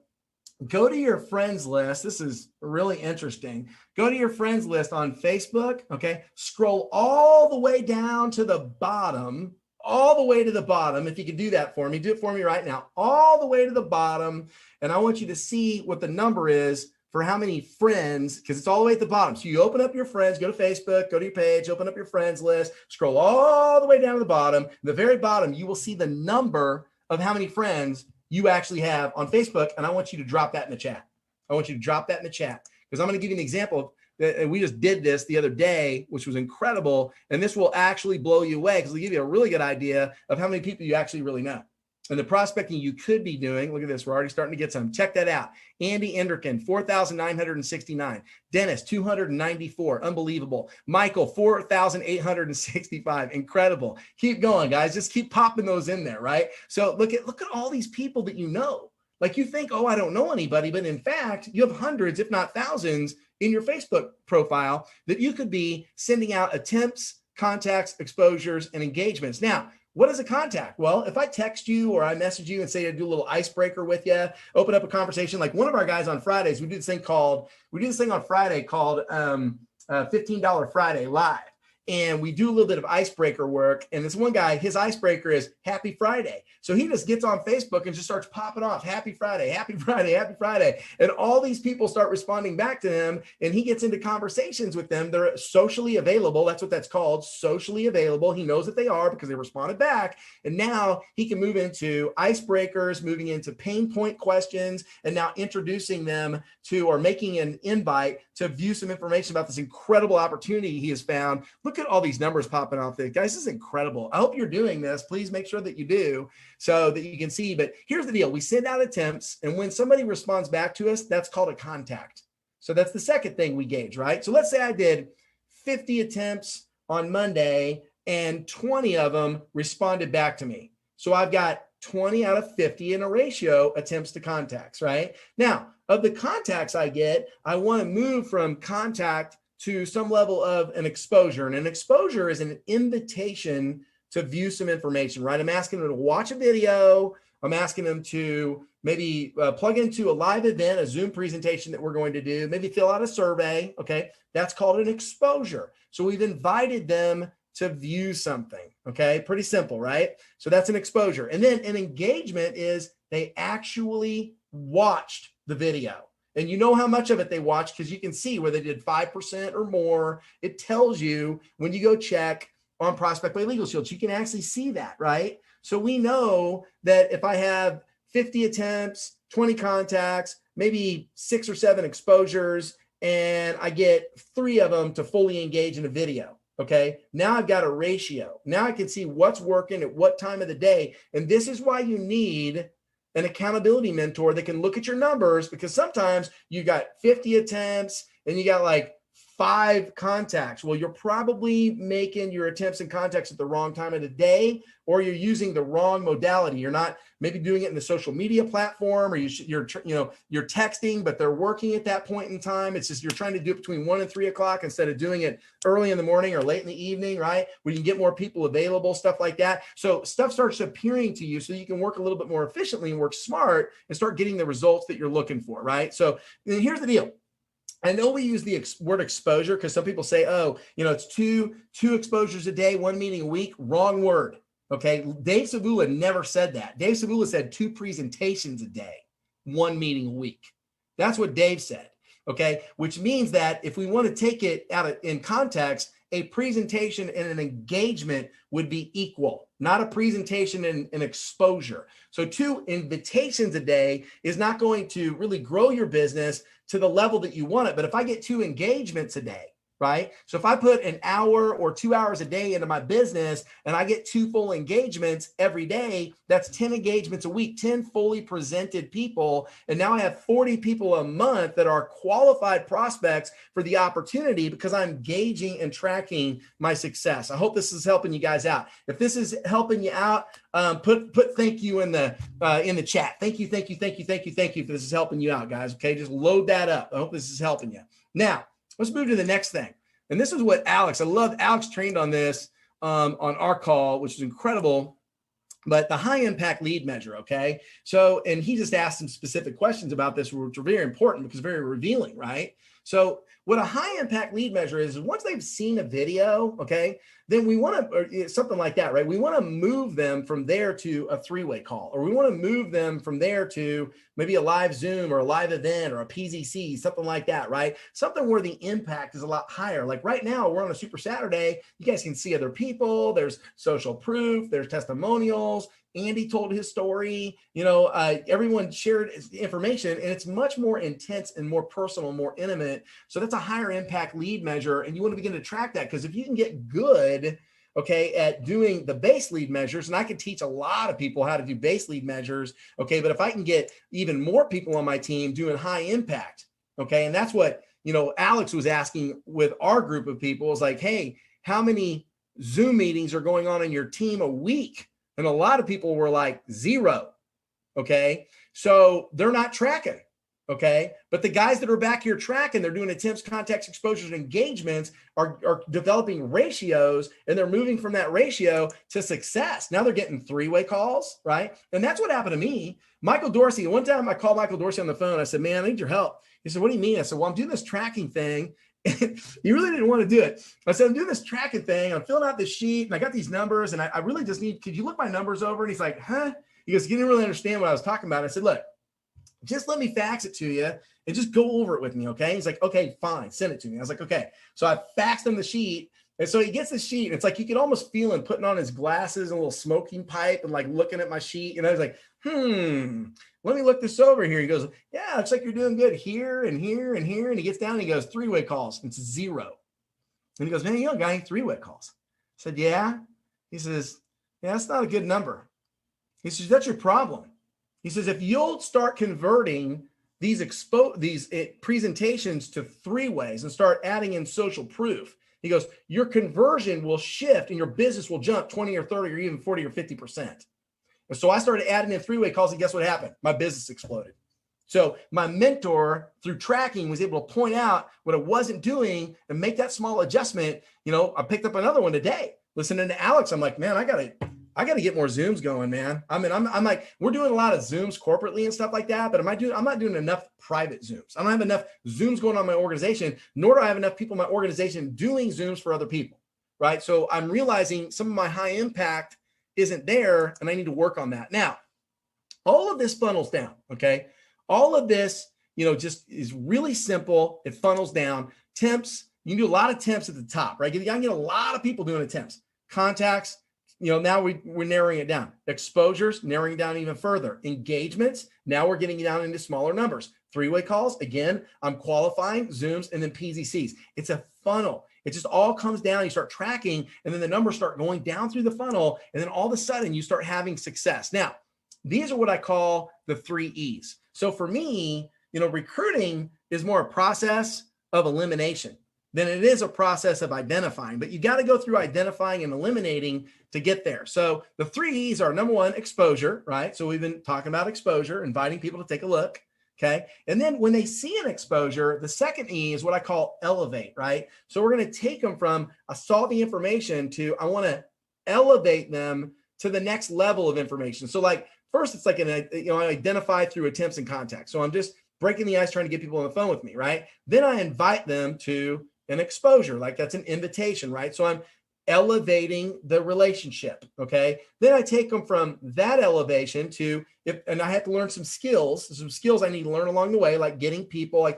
go to your friends list. This is really interesting. Go to your friends list on Facebook, okay? Scroll all the way down to the bottom, if you could do that for me. Do it for me right now, all the way to the bottom. And I want you to see what the number is for how many friends, because it's all the way at the bottom. So you open up your friends, go to Facebook, go to your page, open up your friends list, scroll all the way down to the bottom. At the very bottom, you will see the number of how many friends you actually have on Facebook. And I want you to drop that in the chat. Because I'm going to give you an example. And we just did this the other day, which was incredible. And this will actually blow you away, because it'll give you a really good idea of how many people you actually really know. And the prospecting you could be doing, look at this, we're already starting to get some. Check that out. Andy Enderkin, 4,969. Dennis, 294. Unbelievable. Michael, 4,865. Incredible. Keep going, guys. Just keep popping those in there, right? So look at all these people that you know. Like, you think, oh, I don't know anybody. But in fact, you have hundreds, if not thousands, in your Facebook profile that you could be sending out attempts, contacts, exposures, and engagements. Now, what is a contact? Well, if I text you or I message you and say I do a little icebreaker with you, open up a conversation, like one of our guys on Fridays, we do this thing on Friday called $15 Friday Live. and we do a little bit of icebreaker work. And this one guy, his icebreaker is Happy Friday. So he just gets on Facebook and just starts popping off Happy Friday, Happy Friday, Happy Friday. And all these people start responding back to him, and he gets into conversations with them. They're socially available. That's what that's called, socially available. He knows that they are because they responded back. And now he can move into icebreakers, moving into pain point questions, and now introducing them to, or making an invite to view some information about this incredible opportunity he has found. Look at all these numbers popping off there. Guys, this is incredible. I hope you're doing this. Please make sure that you do so that you can see. But here's the deal. We send out attempts, and when somebody responds back to us, that's called a contact. So that's the second thing we gauge, right? So let's say I did 50 attempts on Monday and 20 of them responded back to me. So I've got 20 out of 50 in a ratio attempts to contacts, right? Now, of the contacts I get, I want to move from contact to some level of an exposure. And an exposure is an invitation to view some information, right? I'm asking them to watch a video. I'm asking them to maybe plug into a live event, a Zoom presentation that we're going to do, maybe fill out a survey, okay? That's called an exposure. So we've invited them to view something, okay? Pretty simple, right? So that's an exposure. And then an engagement is they actually watched the video. And you know how much of it they watched because you can see where they did 5% or more. It tells you when you go check on Prospect by Legal Shield, you can actually see that, right? So we know that if I have 50 attempts, 20 contacts, maybe 6 or 7 exposures, and I get 3 of them to fully engage in a video, okay? Now I've got a ratio. Now I can see what's working at what time of the day. And this is why you need an accountability mentor that can look at your numbers, because sometimes you got 50 attempts and you got like 5 contacts. Well, you're probably making your attempts and contacts at the wrong time of the day, or you're using the wrong modality. You're not maybe doing it in the social media platform, or you're texting, but they're working at that point in time. It's just you're trying to do it between 1 and 3 o'clock instead of doing it early in the morning or late in the evening, right? Where you can get more people available, stuff like that. So stuff starts appearing to you so you can work a little bit more efficiently and work smart and start getting the results that you're looking for, right? So here's the deal. I know we use the word exposure because some people say, oh, it's two exposures a day, 1 meeting a week. Wrong word. Okay. Dave Savula never said that. Dave Savula said 2 presentations a day, 1 meeting a week. That's what Dave said. Okay. Which means that if we want to take it in context, a presentation and an engagement would be equal, not a presentation and an exposure. So 2 invitations a day is not going to really grow your business to the level that you want it. But if I get 2 engagements a day, right? So if I put an hour or 2 hours a day into my business and I get 2 full engagements every day, that's 10 engagements a week, 10 fully presented people. And now I have 40 people a month that are qualified prospects for the opportunity because I'm gauging and tracking my success. I hope this is helping you guys out. If this is helping you out, put thank you in the chat. Thank you if this is helping you out, guys. Okay, just load that up. I hope this is helping you. Now, let's move to the next thing. And this is what Alex trained on this on our call, which is incredible, but the high impact lead measure. Okay. So, and he just asked some specific questions about this, which are very important because very revealing, right? So what a high impact lead measure is once they've seen a video, okay, then we want to, something like that, right? We want to move them from there to a 3-way call, or we want to move them from there to maybe a live Zoom or a live event or a PZC, something like that, right? Something where the impact is a lot higher. Like right now, we're on a Super Saturday. You guys can see other people. There's social proof. There's testimonials. Andy told his story, everyone shared information, and it's much more intense and more personal, more intimate. So that's a higher impact lead measure. And you want to begin to track that, because if you can get good, okay, at doing the base lead measures, and I can teach a lot of people how to do base lead measures, okay, but if I can get even more people on my team doing high impact, okay, and that's what, Alex was asking with our group of people is like, hey, how many Zoom meetings are going on in your team a week? And a lot of people were like 0. Okay. So they're not tracking. Okay. But the guys that are back here tracking, they're doing attempts, contacts, exposures, and engagements are developing ratios, and they're moving from that ratio to success. Now they're getting 3-way calls, right? And that's what happened to me. Michael Dorsey, one time I called Michael Dorsey on the phone. I said, man, I need your help. He said, what do you mean? I said, well, I'm doing this tracking thing, He really didn't want to do it. I said, I'm doing this tracking thing. I'm filling out this sheet and I got these numbers and I really just need, could you look my numbers over? And he's like, huh? He goes, you didn't really understand what I was talking about. I said, look, just let me fax it to you and just go over it with me. Okay. He's like, okay, fine. Send it to me. I was like, okay. So I faxed him the sheet. And so he gets the sheet. And it's like, you could almost feel him putting on his glasses and a little smoking pipe and like looking at my sheet. And I was like, let me look this over here. He goes, yeah, looks like you're doing good here and here and here. And he gets down and he goes, three-way calls. It's 0. And he goes, man, you don't got any three-way calls. I said, yeah. He says, yeah, that's not a good number. He says, that's your problem. He says, if you'll start converting these presentations to 3 ways and start adding in social proof, he goes, your conversion will shift and your business will jump 20 or 30 or even 40 or 50%. And so I started adding in 3-way calls, and guess what happened? My business exploded. So my mentor, through tracking, was able to point out what I wasn't doing and make that small adjustment. You know, I picked up another one today. Listening to Alex, I'm like, man, I gotta get more Zooms going, man. I mean, I'm like, we're doing a lot of Zooms corporately and stuff like that, but I'm not doing enough private Zooms. I don't have enough Zooms going on in my organization, nor do I have enough people in my organization doing Zooms for other people, right? So I'm realizing some of my high impact isn't there, and I need to work on that. Now, all of this funnels down, okay? All of this, just is really simple. It funnels down. Temps, you can do a lot of temps at the top, right? You can get a lot of people doing attempts. Contacts, now we're narrowing it down. Exposures, narrowing it down even further. Engagements, now we're getting it down into smaller numbers. 3-way calls, again, I'm qualifying, Zooms, and then PZCs. It's a funnel. It just all comes down. You start tracking, and then the numbers start going down through the funnel, and then all of a sudden you start having success. Now, these are what I call the 3 E's. So for me, recruiting is more a process of elimination than it is a process of identifying. But you got to go through identifying and eliminating to get there. So the 3 E's are, number 1, exposure, right? So we've been talking about exposure, inviting people to take a look. Okay. And then when they see an exposure, the second E is what I call elevate, right? So we're going to take them from I saw the information to I want to elevate them to the next level of information. So like first it's like I identify through attempts and contacts. So I'm just breaking the ice, trying to get people on the phone with me, right? Then I invite them to an exposure, like that's an invitation, right? So I'm elevating the relationship. Okay. Then I take them from that elevation to and I have to learn some skills I need to learn along the way, like getting people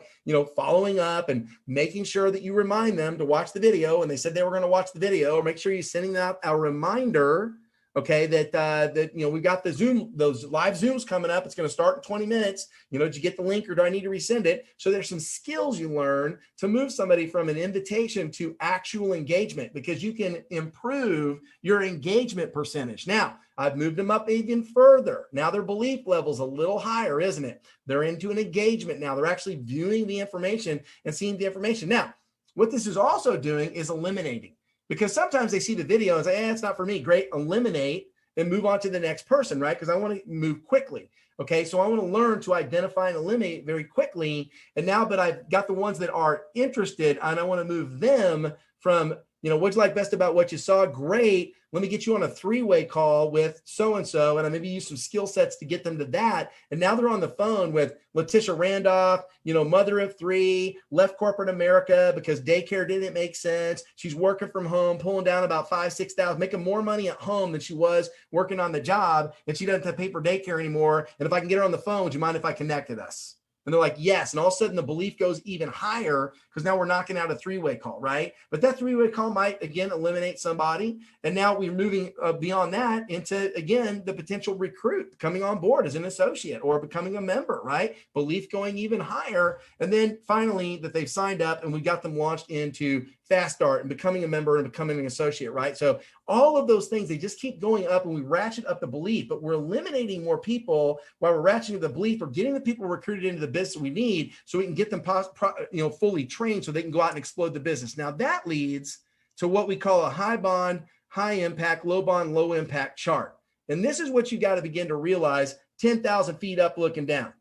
following up and making sure that you remind them to watch the video. And they said they were going to watch the video, or make sure you're sending out a reminder. Okay. That we've got those live Zooms coming up. It's going to start in 20 minutes. Did you get the link or do I need to resend it? So there's some skills you learn to move somebody from an invitation to actual engagement, because you can improve your engagement percentage. Now, I've moved them up even further. Now their belief level's a little higher, isn't it? They're into an engagement now. They're actually viewing the information and seeing the information. Now, what this is also doing is eliminating. Because sometimes they see the video and say, it's not for me. Great, eliminate and move on to the next person, right? Because I want to move quickly. Okay, so I want to learn to identify and eliminate very quickly. And now that I've got the ones that are interested and I want to move them from, what's like best about what you saw? Great. Let me get you on a 3-way call with so-and-so, and I maybe use some skill sets to get them to that. And now they're on the phone with Letitia Randolph, mother of 3, left corporate America because daycare didn't make sense. She's working from home, pulling down about $5,000-6,000, making more money at home than she was working on the job. And she doesn't have to pay for daycare anymore. And if I can get her on the phone, would you mind if I connected us? And they're like, yes. And all of a sudden the belief goes even higher because now we're knocking out a 3-way call, right? But that 3-way call might, again, eliminate somebody. And now we're moving beyond that into, again, the potential recruit coming on board as an associate or becoming a member, right? Belief going even higher. And then finally that they've signed up and we got them launched into Fast Start and becoming a member and becoming an associate, right? So all of those things, they just keep going up and we ratchet up the belief, but we're eliminating more people while we're ratcheting the belief or getting the people recruited into the business we need so we can get them fully trained so they can go out and explode the business. Now that leads to what we call a high bond, high impact, low bond, low impact chart. And this is what you got to begin to realize 10,000 feet up looking down.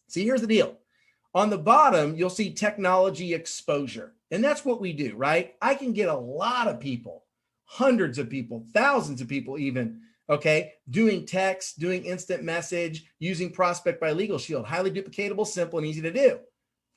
See, here's the deal. On the bottom, you'll see technology exposure. And that's what we do, right? I can get a lot of people, hundreds of people, thousands of people even, okay, doing text, doing instant message, using Prospect by Legal Shield, highly duplicatable, simple, and easy to do.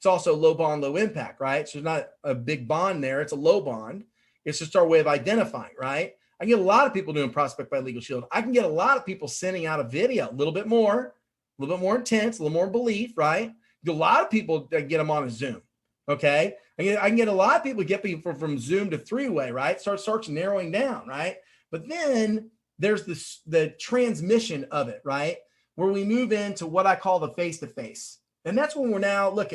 It's also low bond, low impact, right? So there's not a big bond there. It's a low bond. It's just our way of identifying, right? I get a lot of people doing Prospect by Legal Shield. I can get a lot of people sending out a video, a little bit more intense, a little more belief, right? A lot of people that get them on a Zoom. Okay. I can get a lot of people get people from Zoom to three-way, right? Starts narrowing down, right? But then there's the transmission of it, right? Where we move into what I call the face-to-face. And that's when we're now, look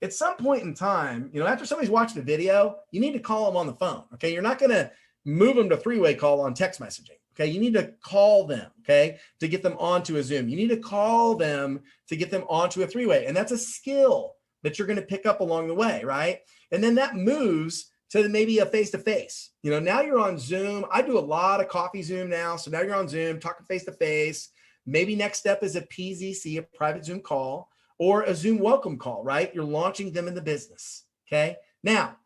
at some point in time, after somebody's watched a video, you need to call them on the phone. Okay. You're not going to move them to three-way call on text messaging. Okay. You need to call them, okay, to get them onto a Zoom. You need to call them to get them onto a three-way. And that's a skill that you're going to pick up along the way, right? And then that moves to maybe a face-to-face. Now you're on Zoom. I do a lot of coffee Zoom now. So now you're on Zoom, talking face-to-face. Maybe next step is a PZC, a private Zoom call, or a Zoom welcome call, right? You're launching them in the business, okay? Now,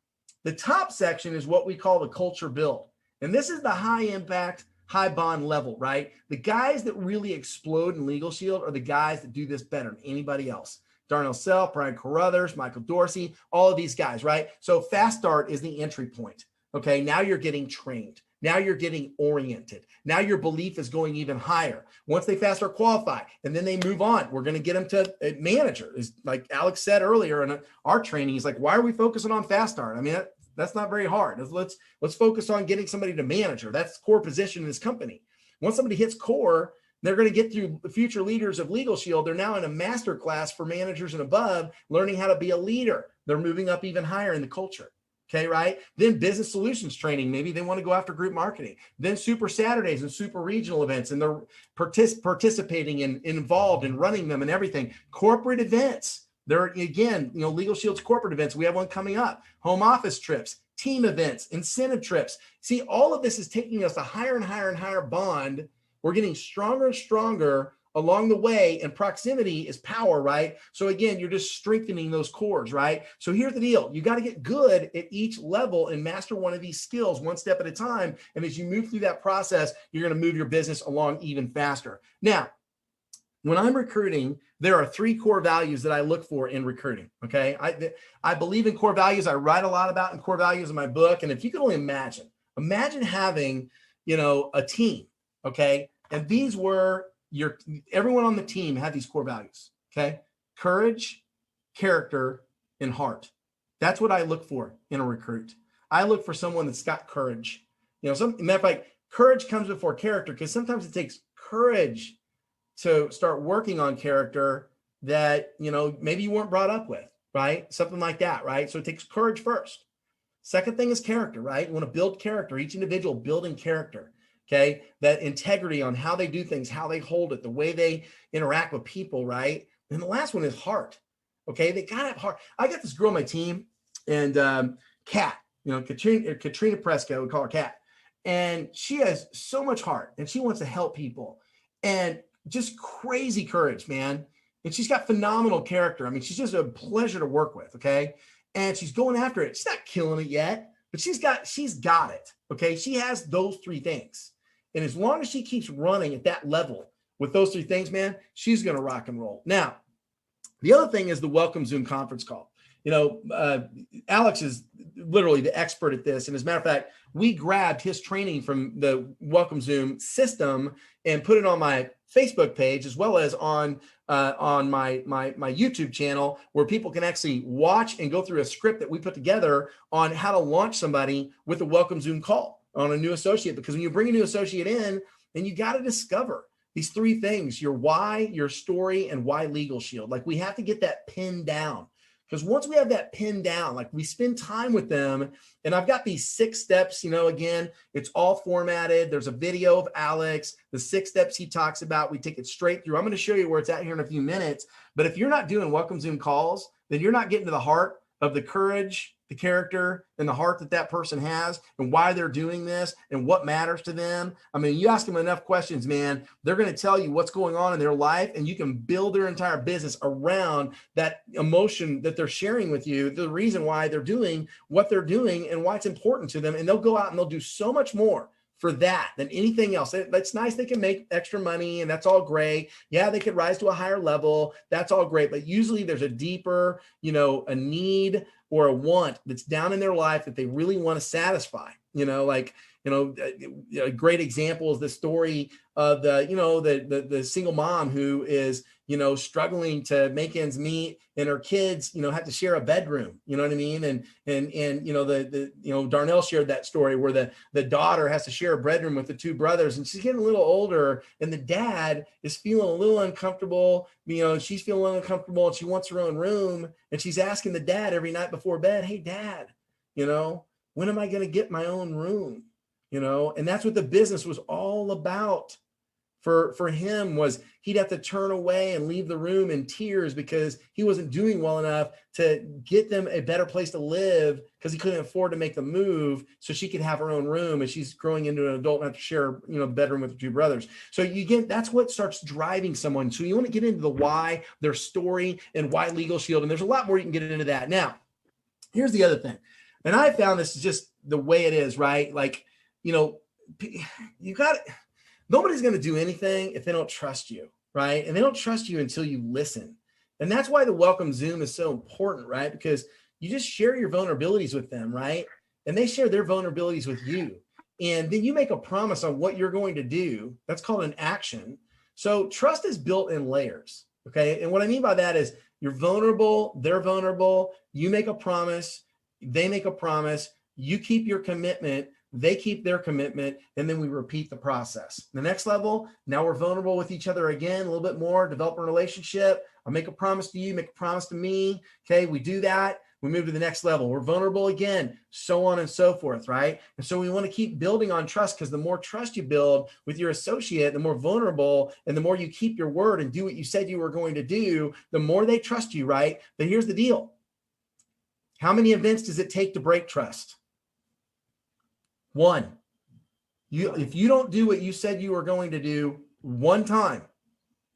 the top section is what we call the culture build. And this is the high impact, high bond level, right? The guys that really explode in Legal Shield are the guys that do this better than anybody else. Darnell Self, Brian Carruthers, Michael Dorsey, all of these guys, right? So Fast Start is the entry point, okay? Now you're getting trained. Now you're getting oriented. Now your belief is going even higher. Once they Fast Start qualify, and then they move on, we're going to get them to a manager. Is like Alex said earlier in our training, he's like, why are we focusing on Fast Start? I mean, that's not very hard. Let's focus on getting somebody to manager. That's core position in this company. Once somebody hits core, they're going to get through future leaders of Legal Shield. They're now in a master class for managers and above, learning how to be a leader. They're moving up even higher in the culture. Okay, right? Then business solutions training. Maybe they want to go after group marketing. Then super Saturdays and super regional events, and they're participating and involved in running them and everything. Corporate events. There are, again, Legal Shield's corporate events. We have one coming up. Home office trips, team events, incentive trips. See, all of this is taking us a higher and higher and higher bond. We're getting stronger and stronger along the way, and proximity is power, right? So again, you're just strengthening those cores, right? So here's the deal. You got to get good at each level and master one of these skills one step at a time. And as you move through that process, you're going to move your business along even faster. Now, when I'm recruiting, there are 3 core values that I look for in recruiting. Okay. I believe in core values. I write a lot about in core values in my book. And if you can only imagine having, a team. Okay. And these were everyone on the team had these core values. Okay. Courage, character, and heart. That's what I look for in a recruit. I look for someone that's got courage. Matter of fact, courage comes before character, because sometimes it takes courage to start working on character that, maybe you weren't brought up with, right? Something like that, right? So it takes courage first. Second thing is character, right? You want to build character, each individual building character. Okay. That integrity on how they do things, how they hold it, the way they interact with people. Right. And the last one is heart. Okay. They got to have heart. I got this girl on my team, and Kat, Katrina Prescott, we call her Kat. And she has so much heart, and she wants to help people, and just crazy courage, man. And she's got phenomenal character. I mean, she's just a pleasure to work with. Okay. And she's going after it. She's not killing it yet, but she's got it. Okay. She has those 3 things. And as long as she keeps running at that level with those 3 things, man, she's going to rock and roll. Now, the other thing is the welcome Zoom conference call. Alex is literally the expert at this. And as a matter of fact, we grabbed his training from the welcome Zoom system and put it on my Facebook page, as well as on my YouTube channel, where people can actually watch and go through a script that we put together on how to launch somebody with a welcome Zoom call on a new associate. Because when you bring a new associate in, then you got to discover these 3 things: your why, your story, and why Legal Shield. Like, we have to get that pinned down. Because once we have that pinned down, like, we spend time with them, and I've got these 6 steps, again, it's all formatted. There's a video of Alex, the 6 steps he talks about. We take it straight through. I'm going to show you where it's at here in a few minutes. But if you're not doing welcome Zoom calls, then you're not getting to the heart of the courage, the character, and the heart that person has, and why they're doing this, and what matters to them. I mean, you ask them enough questions, man, they're going to tell you what's going on in their life, and you can build their entire business around that emotion that they're sharing with you, the reason why they're doing what they're doing and why it's important to them. And they'll go out and they'll do so much more for that than anything else. That's nice. They can make extra money and that's all great. Yeah, they could rise to a higher level. That's all great. But usually there's a deeper, a need or a want that's down in their life that they really want to satisfy. A great example is the story of the single mom who is, struggling to make ends meet, and her kids, have to share a bedroom, you know what I mean? And Darnell shared that story where the daughter has to share a bedroom with the two brothers, and she's getting a little older, and the dad is feeling a little uncomfortable. She's feeling uncomfortable and she wants her own room. And she's asking the dad every night before bed, hey, Dad, when am I going to get my own room? And that's what the business was all about. For him was he'd have to turn away and leave the room in tears because he wasn't doing well enough to get them a better place to live because he couldn't afford to make the move so she could have her own room, and she's growing into an adult and have to share the bedroom with the two brothers. So that's what starts driving someone. So you want to get into the why, their story, and why Legal Shield, and there's a lot more you can get into that. Now, here's the other thing, and I found this is just the way it is, right? Like, you got it. Nobody's going to do anything if they don't trust you, right? And they don't trust you until you listen. And that's why the Welcome Zoom is so important, right? Because you just share your vulnerabilities with them, right? And they share their vulnerabilities with you. And then you make a promise on what you're going to do. That's called an action. So trust is built in layers, okay? And what I mean by that is you're vulnerable, they're vulnerable, you make a promise, they make a promise, you keep your commitment, they keep their commitment, and then we repeat the process. The next level, now we're vulnerable with each other again, a little bit more, develop a relationship. I'll make a promise to you, make a promise to me. Okay, we do that. We move to the next level. We're vulnerable again, so on and so forth, right? And so we want to keep building on trust, because the more trust you build with your associate, the more vulnerable, and the more you keep your word and do what you said you were going to do, the more they trust you, right? But here's the deal. How many events does it take to break trust? One. If you don't do what you said you were going to do one time,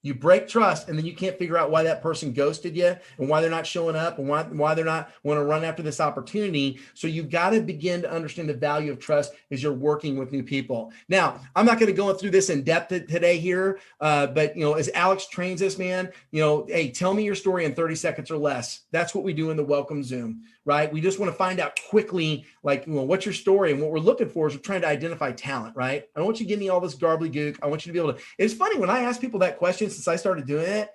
you break trust, and then you can't figure out why that person ghosted you and why they're not showing up and why they're not want to run after this opportunity. So you've got to begin to understand the value of trust as you're working with new people. Now, I'm not going to go through this in depth today here, but as Alex trains us, man, hey, tell me your story in 30 seconds or less. That's what we do in the Welcome Zoom, right? We just want to find out quickly, what's your story? And what we're looking for is we're trying to identify talent, right? I don't want you to give me all this gobbledygook. I want you to be able to, it's funny when I ask people that question, since I started doing it,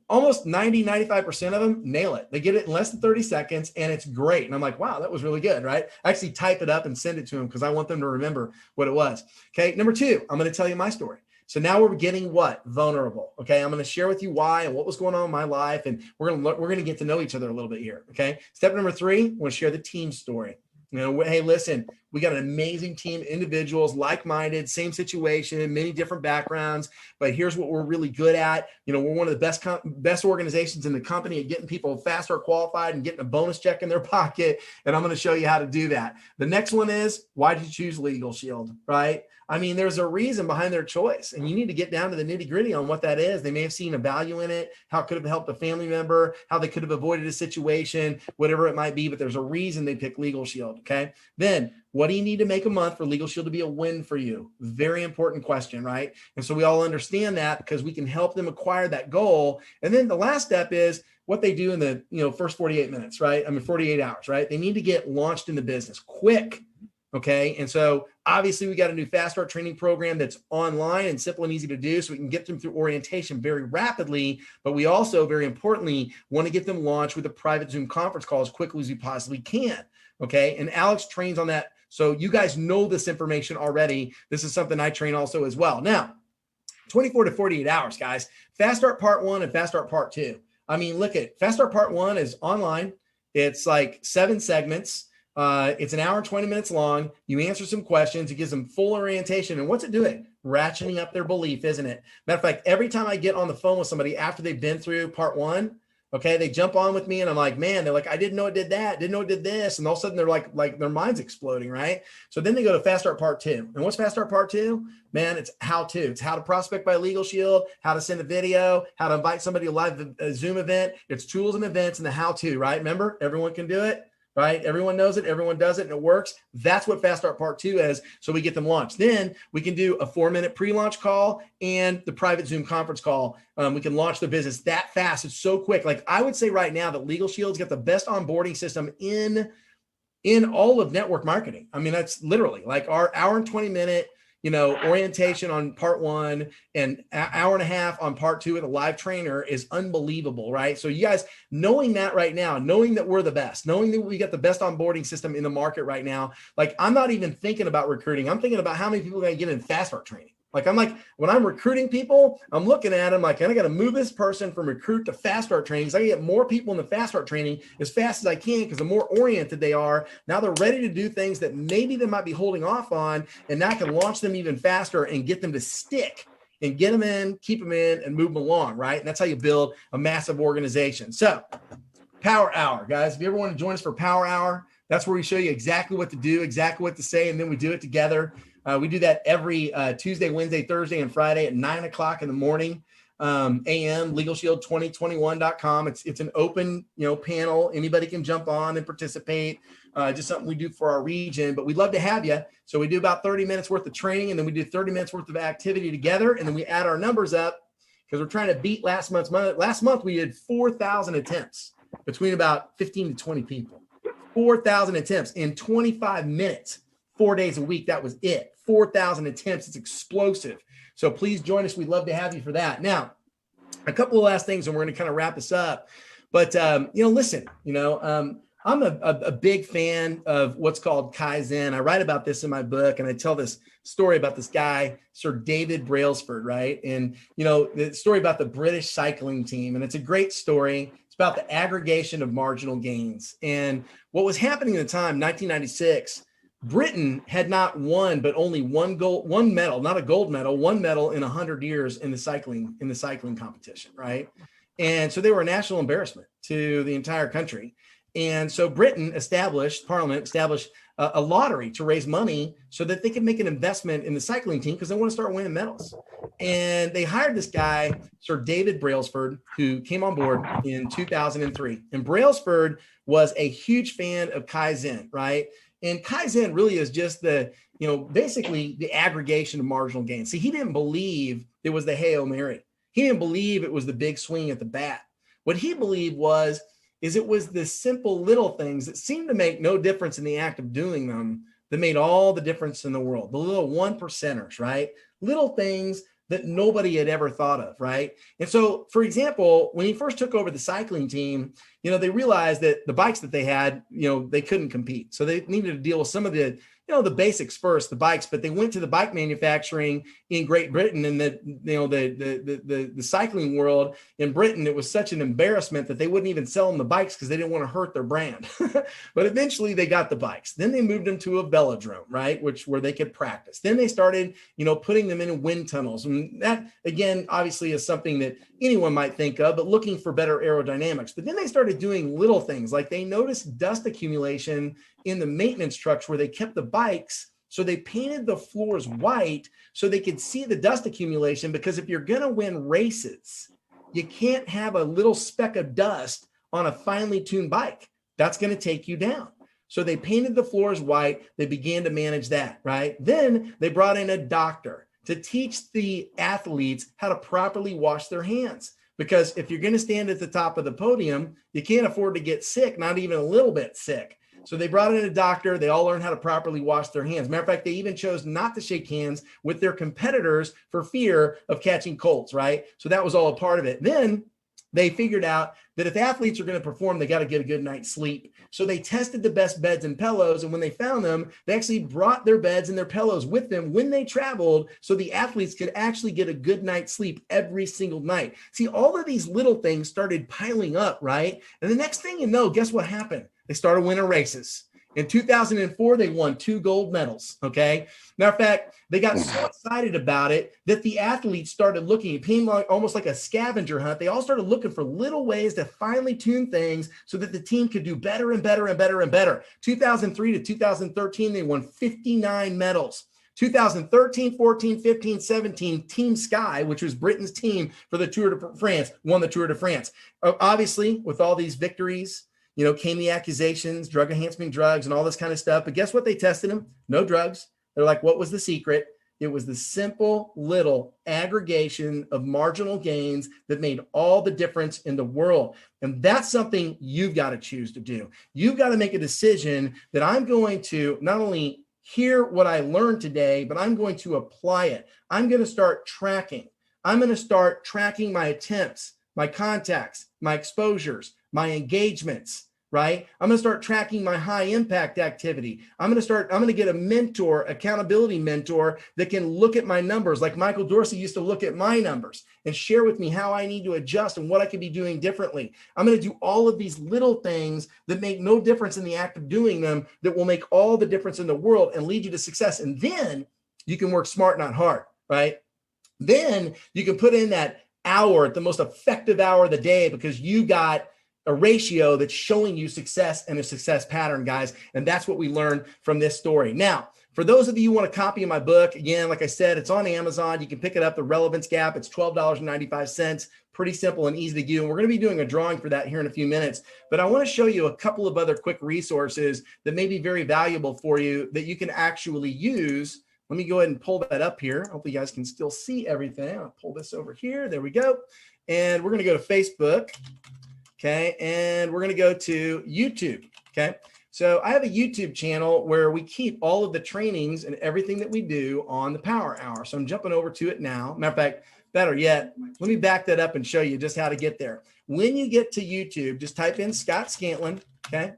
almost 95% of them nail it. They get it in less than 30 seconds and it's great. And I'm like, wow, that was really good, right? I actually type it up and send it to them because I want them to remember what it was. Okay. Number two, I'm going to tell you my story. So now we're getting what? Vulnerable. Okay. I'm going to share with you why and what was going on in my life. And we're going to get to know each other a little bit here. Okay. Step number three, I want to share the team story. Hey, listen, we got an amazing team, individuals, like-minded, same situation, many different backgrounds, but here's what we're really good at. We're one of the best organizations in the company at getting people faster qualified and getting a bonus check in their pocket. And I'm going to show you how to do that. The next one is, why did you choose Legal Shield, right? I mean, there's a reason behind their choice, and you need to get down to the nitty gritty on what that is. They may have seen a value in it, how it could have helped a family member, how they could have avoided a situation, whatever it might be, but there's a reason they pick Legal Shield. Okay. Then what do you need to make a month for Legal Shield to be a win for you? Very important question, right? And so we all understand that because we can help them acquire that goal. And then the last step is what they do in the first 48 minutes, right? 48 hours, right? They need to get launched in the business quick. Okay. And so obviously we got a new Fast Start training program that's online and simple and easy to do. So we can get them through orientation very rapidly, but we also, very importantly, want to get them launched with a private Zoom conference call as quickly as we possibly can. Okay. And Alex trains on that. So you guys know this information already. This is something I train also as well. Now, 24 to 48 hours, guys. Fast Start Part 1 and Fast Start Part 2. I mean, look at Fast Start Part 1 is online. It's like 7 segments. It's an hour and 20 minutes long. You answer some questions. It gives them full orientation. And what's it doing? Ratcheting up their belief, isn't it? Matter of fact, every time I get on the phone with somebody after they've been through Part 1, okay, they jump on with me and I'm like, man, they're like, I didn't know it did that. Didn't know it did this. And all of a sudden they're like their mind's exploding, right? So then they go to Fast Start Part 2. And what's Fast Start Part 2? Man, it's how to. It's how to prospect by Legal Shield, how to send a video, how to invite somebody to a live Zoom event. It's tools and events and the how to, right? Remember, everyone can do it. right? Everyone knows it. Everyone does it and it works. That's what Fast Start Part 2 is. So we get them launched. Then we can do a 4-minute pre-launch call and the private Zoom conference call. We can launch the business that fast. It's so quick. Like I would say right now that Legal Shield's got the best onboarding system in all of network marketing. I mean, that's literally like our hour and 20-minute, orientation on part 1 and hour and a half on part 2 with a live trainer is unbelievable, right? So you guys knowing that right now, knowing that we're the best, knowing that we got the best onboarding system in the market right now, like I'm not even thinking about recruiting. I'm thinking about how many people are going to get in Fast Start training. Like when I'm recruiting people, I'm looking at them like, I got to move this person from recruit to Fast Start training. So I get more people in the Fast Start training as fast as I can because the more oriented they are, now they're ready to do things that maybe they might be holding off on, and now I can launch them even faster and get them to stick and get them in, keep them in, and move them along, right? And that's how you build a massive organization. So Power Hour, guys, if you ever want to join us for Power Hour, that's where we show you exactly what to do, exactly what to say, and then we do it together. We do that every Tuesday, Wednesday, Thursday, and Friday at 9 o'clock in the morning, AM, LegalShield2021.com. It's an open, panel. Anybody can jump on and participate. Just something we do for our region, but we'd love to have you. So we do about 30 minutes worth of training, and then we do 30 minutes worth of activity together, and then we add our numbers up because we're trying to beat last month. Last month, we did 4,000 attempts between about 15 to 20 people. 4,000 attempts in 25 minutes. 4 days a week. That was it. 4,000 attempts. It's explosive. So please join us. We'd love to have you for that. Now, a couple of last things, and we're going to kind of wrap this up. But, listen, I'm a big fan of what's called Kaizen. I write about this in my book, and I tell this story about this guy, Sir David Brailsford, right? And, the story about the British cycling team. And it's a great story. It's about the aggregation of marginal gains. And what was happening at the time, 1996, Britain had not won, but only one medal, not a gold medal, one medal in 100 years in the cycling competition, right? And so they were a national embarrassment to the entire country. And so Parliament established a lottery to raise money so that they could make an investment in the cycling team because they want to start winning medals. And they hired this guy, Sir David Brailsford, who came on board in 2003. And Brailsford was a huge fan of Kaizen, right? And Kaizen really is just basically the aggregation of marginal gains. See, he didn't believe it was the Hail Mary. He didn't believe it was the big swing at the bat. What he believed is it was the simple little things that seemed to make no difference in the act of doing them that made all the difference in the world. The little 1%ers, right? Little things that nobody had ever thought of, right? And so, for example, when he first took over the cycling team, they realized that the bikes that they had, they couldn't compete. So they needed to deal with some of the, the basics first, the bikes, but they went to the bike manufacturing in Great Britain and the cycling world in Britain. It was such an embarrassment that they wouldn't even sell them the bikes because they didn't want to hurt their brand. But eventually they got the bikes. Then they moved them to a velodrome, right? Where they could practice. Then they started, putting them in wind tunnels. And that, again, obviously is something that anyone might think of, but looking for better aerodynamics. But then they started doing little things like they noticed dust accumulation in the maintenance trucks where they kept the bikes. So they painted the floors white so they could see the dust accumulation, because if you're going to win races, you can't have a little speck of dust on a finely tuned bike. That's going to take you down. So they painted the floors white. They began to manage that, right? Then they brought in a doctor to teach the athletes how to properly wash their hands. Because if you're going to stand at the top of the podium, you can't afford to get sick, not even a little bit sick. So they brought in a doctor. They all learned how to properly wash their hands. Matter of fact, they even chose not to shake hands with their competitors for fear of catching colds, right? So that was all a part of it. Then they figured out that if athletes are going to perform, they got to get a good night's sleep. So they tested the best beds and pillows. And when they found them, they actually brought their beds and their pillows with them when they traveled, so the athletes could actually get a good night's sleep every single night. See, all of these little things started piling up, right? And the next thing you know, guess what happened? They started winning races. In 2004, they won 2 gold medals, okay? Matter of fact, they got so excited about it that the athletes started looking. It became almost like a scavenger hunt. They all started looking for little ways to finely tune things so that the team could do better and better and better and better. 2003 to 2013, they won 59 medals. 2013, 14, 15, 17, Team Sky, which was Britain's team for the Tour de France, won the Tour de France. Obviously, with all these victories, came the accusations, drug enhancement drugs and all this kind of stuff. But guess what? They tested him. No drugs. They're like, what was the secret? It was the simple little aggregation of marginal gains that made all the difference in the world. And that's something you've got to choose to do. You've got to make a decision that I'm going to not only hear what I learned today, but I'm going to apply it. I'm going to start tracking. I'm going to start tracking my attempts, my contacts, my exposures, my engagements, right? I'm going to start tracking my high impact activity. I'm going to get a mentor, accountability mentor that can look at my numbers like Michael Dorsey used to look at my numbers and share with me how I need to adjust and what I could be doing differently. I'm going to do all of these little things that make no difference in the act of doing them that will make all the difference in the world and lead you to success. And then you can work smart, not hard, right? Then you can put in that hour, the most effective hour of the day, because you got a ratio that's showing you success and a success pattern, guys. And that's what we learned from this story. Now, for those of you who want a copy of my book, again, like I said, it's on Amazon. You can pick it up, The Relevance Gap. It's $12.95. Pretty simple and easy to do. And we're going to be doing a drawing for that here in a few minutes. But I want to show you a couple of other quick resources that may be very valuable for you that you can actually use. Let me go ahead and pull that up here. Hopefully you guys can still see everything. I'll pull this over here. There we go. And we're going to go to Facebook. Okay. And we're going to go to YouTube. Okay. So I have a YouTube channel where we keep all of the trainings and everything that we do on the Power Hour. So I'm jumping over to it now. Matter of fact, better yet, let me back that up and show you just how to get there. When you get to YouTube, just type in Scott Scantlin. Okay.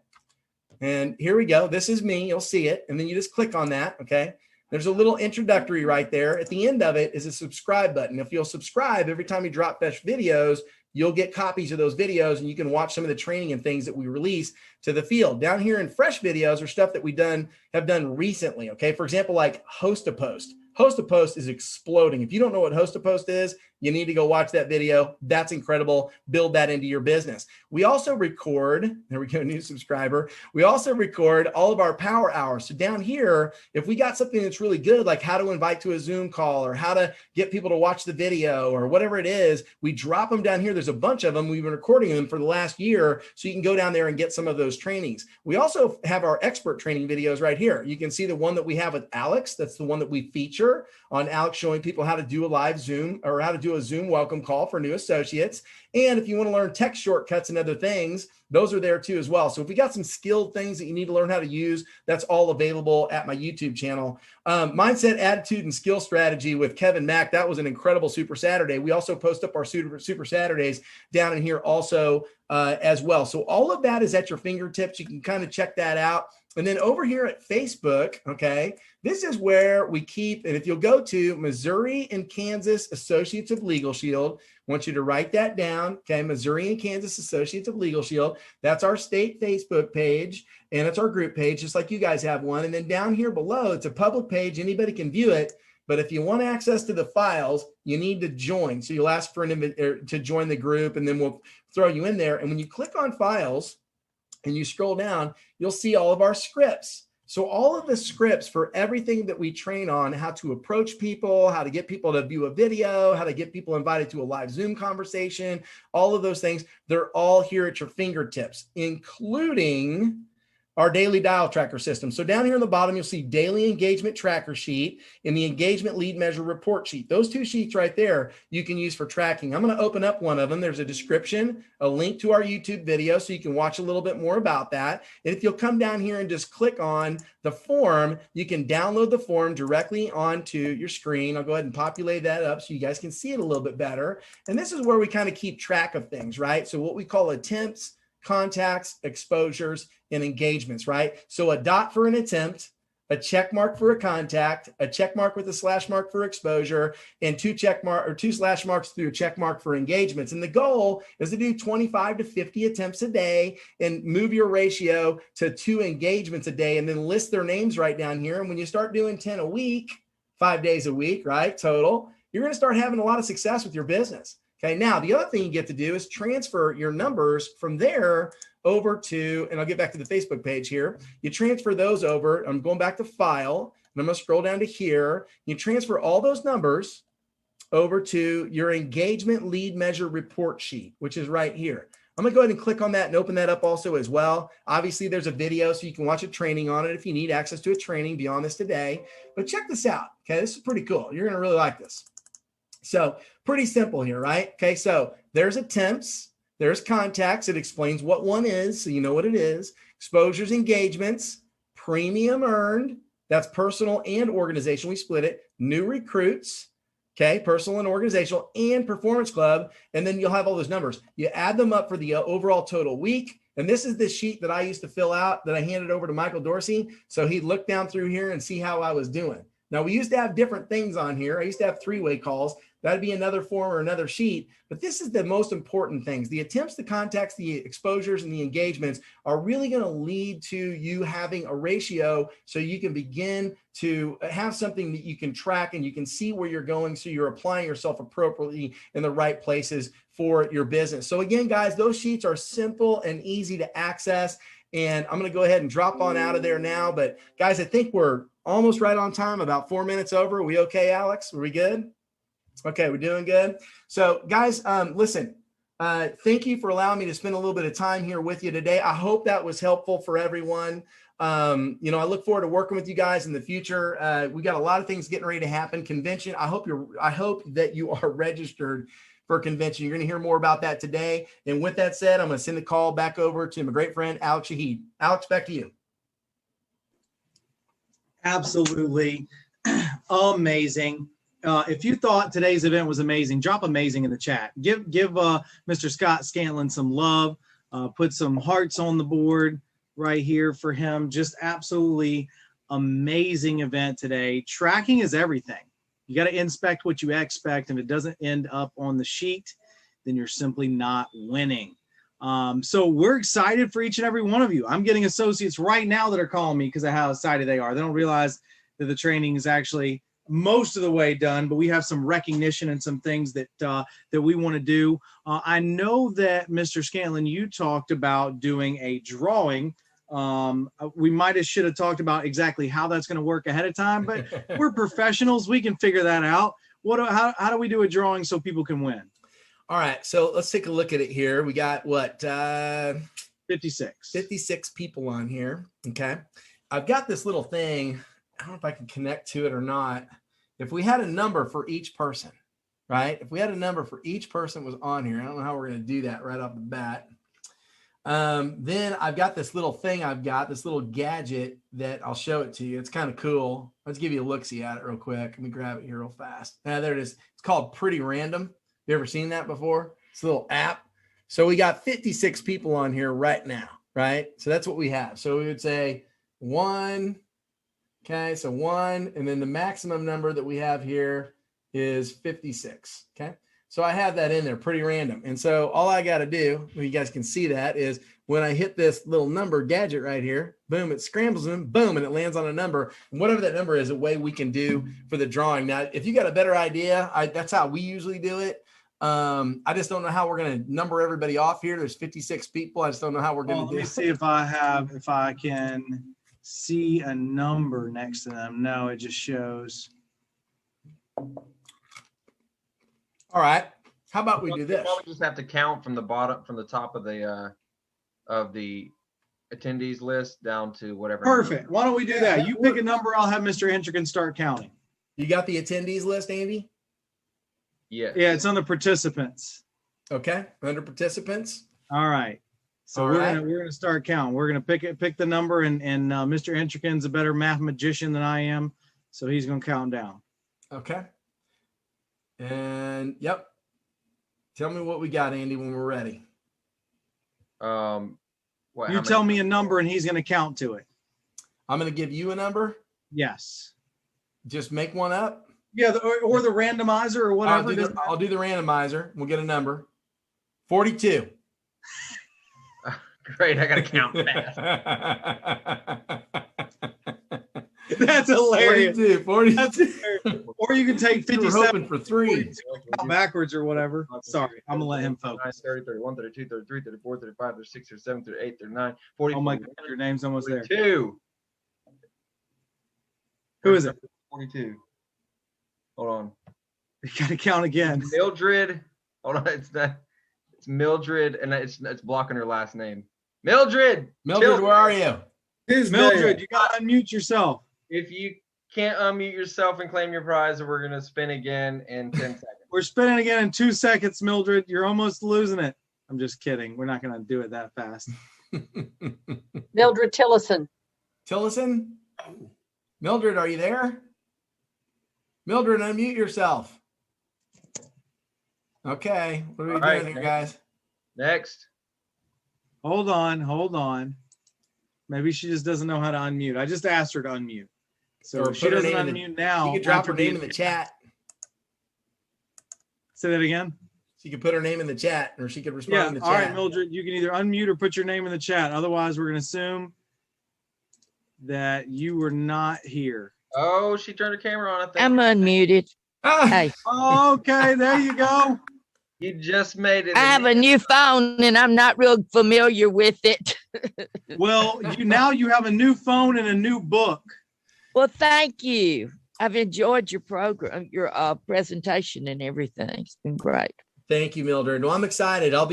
And here we go. This is me. You'll see it. And then you just click on that. Okay. There's a little introductory right there. At the end of it is a subscribe button. If you'll subscribe every time you drop fresh videos, you'll get copies of those videos and you can watch some of the training and things that we release to the field. Down here in fresh videos are stuff that we have done recently. Okay. For example, like Host a Post. Host a Post is exploding. If you don't know what Host a Post is, you need to go watch that video. That's incredible. Build that into your business. We also record, there we go, new subscriber. We also record all of our Power Hours. So down here, if we got something that's really good, like how to invite to a Zoom call or how to get people to watch the video or whatever it is, we drop them down here. There's a bunch of them. We've been recording them for the last year. So you can go down there and get some of those trainings. We also have our expert training videos right here. You can see the one that we have with Alex. That's the one that we feature on Alex showing people how to do a live Zoom or how to do a Zoom welcome call for new associates. And if you want to learn text shortcuts and other things, those are there too as well. So if we got some skilled things that you need to learn how to use, that's all available at my YouTube channel. Mindset, Attitude, and Skill Strategy with Kevin Mack. That was an incredible Super Saturday. We also post up our Super Saturdays down in here also as well. So all of that is at your fingertips. You can kind of check that out. And then over here at Facebook, okay, this is where we keep, and if you'll go to Missouri and Kansas Associates of Legal Shield, I want you to write that down, okay, Missouri and Kansas Associates of Legal Shield. That's our state Facebook page, and it's our group page, just like you guys have one. And then down here below, it's a public page. Anybody can view it. But if you want access to the files, you need to join. So you'll ask for to join the group, and then we'll throw you in there. And when you click on files, and you scroll down, you'll see all of our scripts. So all of the scripts for everything that we train on, how to approach people, how to get people to view a video, how to get people invited to a live Zoom conversation, all of those things, they're all here at your fingertips, including our daily dial tracker system. So down here on the bottom, you'll see daily engagement tracker sheet and the engagement lead measure report sheet. Those two sheets right there, you can use for tracking. I'm going to open up one of them. There's a description, a link to our YouTube video, so you can watch a little bit more about that. And if you'll come down here and just click on the form, you can download the form directly onto your screen. I'll go ahead and populate that up so you guys can see it a little bit better. And this is where we kind of keep track of things, right? So what we call attempts, contacts, exposures, and engagements, right? So a dot for an attempt, a check mark for a contact, a check mark with a slash mark for exposure, and two slash marks through a check mark for engagements. And the goal is to do 25 to 50 attempts a day and move your ratio to 2 engagements a day, and then list their names right down here. And when you start doing 10 a week, 5 days a week, right, total, you're going to start having a lot of success with your business. Okay, now the other thing you get to do is transfer your numbers from there over to, and I'll get back to the Facebook page here. You transfer those over. I'm going back to File, and I'm going to scroll down to here. You transfer all those numbers over to your engagement lead measure report sheet, which is right here. I'm gonna go ahead and click on that and open that up also as well. Obviously there's a video so you can watch a training on it if you need access to a training beyond this today, but check this out. Okay, this is pretty cool. You're gonna really like this. So pretty simple here, right? Okay, so there's attempts, there's contacts. It explains what one is, so you know what it is. Exposures, engagements, premium earned, that's personal and organizational. We split it. New recruits, okay, personal and organizational, and performance club. And then you'll have all those numbers. You add them up for the overall total week. And this is the sheet that I used to fill out that I handed over to Michael Dorsey. So he'd look down through here and see how I was doing. Now, we used to have different things on here. I used to have three-way calls. That'd be another form or another sheet. But this is the most important things. The attempts, the contacts, the exposures, and the engagements are really going to lead to you having a ratio so you can begin to have something that you can track and you can see where you're going so you're applying yourself appropriately in the right places for your business. So again, guys, those sheets are simple and easy to access. And I'm going to go ahead and drop on out of there now. But guys, I think we're almost right on time, about 4 minutes over. Are we okay, Alex? Are we good? Okay, we're doing good. So guys, listen, thank you for allowing me to spend a little bit of time here with you today. I hope that was helpful for everyone. I look forward to working with you guys in the future. We got a lot of things getting ready to happen. Convention. I hope that you are registered for convention. You're going to hear more about that today. And with that said, I'm going to send the call back over to my great friend, Alex Shahid. Alex, back to you. Absolutely amazing. If you thought today's event was amazing, drop amazing in the chat. Give Mr. Scott Scantlin some love. Put some hearts on the board right here for him. Just absolutely amazing event today. Tracking is everything. You got to inspect what you expect. If it doesn't end up on the sheet, then you're simply not winning. So we're excited for each and every one of you. I'm getting associates right now that are calling me because of how excited they are. They don't realize that the training is actually most of the way done, but we have some recognition and some things that we want to do. I know that Mr. Scantlin, you talked about doing a drawing. We should have talked about exactly how that's going to work ahead of time, but we're professionals. We can figure that out. How do we do a drawing so people can win? All right, so let's take a look at it here. We got what? 56 people on here. Okay. I've got this little thing. I don't know if I can connect to it or not. If we had a number for each person, right? If we had a number for each person was on here, I don't know how we're going to do that right off the bat. Then I've got this little thing. I've got this little gadget that I'll show it to you. It's kind of cool. Let's give you a look-see at it real quick. Let me grab it here real fast. There it is. It's called Pretty Random. You ever seen that before? It's a little app. So we got 56 people on here right now, right? So that's what we have. So we would say 1. Okay, so 1, and then the maximum number that we have here is 56. Okay, so I have that in there, pretty random. And so all I got to do, you guys can see that, is when I hit this little number gadget right here, boom, it scrambles them, boom, and it lands on a number. And whatever that number is, a way we can do for the drawing. Now, if you got a better idea, that's how we usually do it. I just don't know how we're going to number everybody off here. There's 56 people. I just don't know how we're going to do it. Let me see if I can see a number next to them. No, it just shows. All right. How about we do this? Probably just have to count from the bottom, from the top of the attendees list down to whatever. Perfect. Why don't we do that? You pick a number. I'll have Mr. Hentrigan start counting. You got the attendees list, Andy? Yeah. Yeah, it's on the participants. Okay. Under participants. All right. So we're gonna start counting. We're gonna pick the number, and Mr. Hentrigan's a better math magician than I am, so he's gonna count down. Okay. And yep. Tell me what we got, Andy, when we're ready. You tell me a number, and he's gonna count to it. I'm gonna give you a number. Yes. Just make one up. Yeah, or the randomizer or whatever. I'll do the randomizer. We'll get a number. 42. Great, I gotta count fast. That's hilarious. 42. That's hilarious. Or you can take 57. We're hoping for 3. Backwards or whatever. Sorry, I'm gonna let him focus. 30, 31, 32, 33, 34, 35, 36, 37, 38, 39, 40. Oh my God, your name's almost 42. there. 42. Who is it? 42. Hold on. You gotta count again. Mildred. Hold on, it's that. It's Mildred, and it's blocking her last name. Mildred, Mildred, where are you? Mildred, you gotta unmute yourself. If you can't unmute yourself and claim your prize, we're gonna spin again in 10 seconds. We're spinning again in 2 seconds, Mildred. You're almost losing it. I'm just kidding. We're not gonna do it that fast. Mildred Tillison. Tillison? Mildred, are you there? Mildred, unmute yourself. Okay, what are we doing here, guys? Next. Hold on. Maybe she just doesn't know how to unmute. I just asked her to unmute. So Or if she put her doesn't name in unmute now. You could drop after her name being- in the chat. Say that again. She could put her name in the chat, or she could respond Yeah. in the All chat. right, Mildred, you can either unmute or put your name in the chat. Otherwise, we're gonna assume that you were not here. Oh, she turned her camera on. I think I'm unmuted. Ah! Hey, Okay, there you go. you just made it. I have a new phone and I'm not real familiar with it. Well, now you have a new phone and a new book. Well, thank you. I've enjoyed your program, your presentation and everything. It's been great. Thank you, Mildred. Well, I'm excited. I'll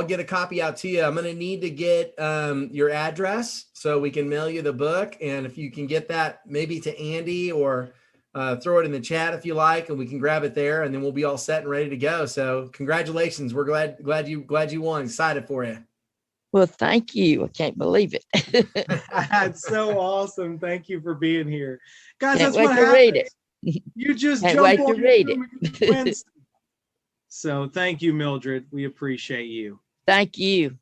get a copy out to you. I'm going to need to get your address so we can mail you the book. And if you can get that maybe to Andy or throw it in the chat if you like, and we can grab it there, and then we'll be all set and ready to go. So congratulations. We're glad you won. Excited for you. Well, thank you. I can't believe it. That's so awesome. Thank you for being here. Guys, Can't that's wait what to read happens. it. You just Can't jump wait to on read Zoom it. and you win. So thank you, Mildred. We appreciate you. Thank you.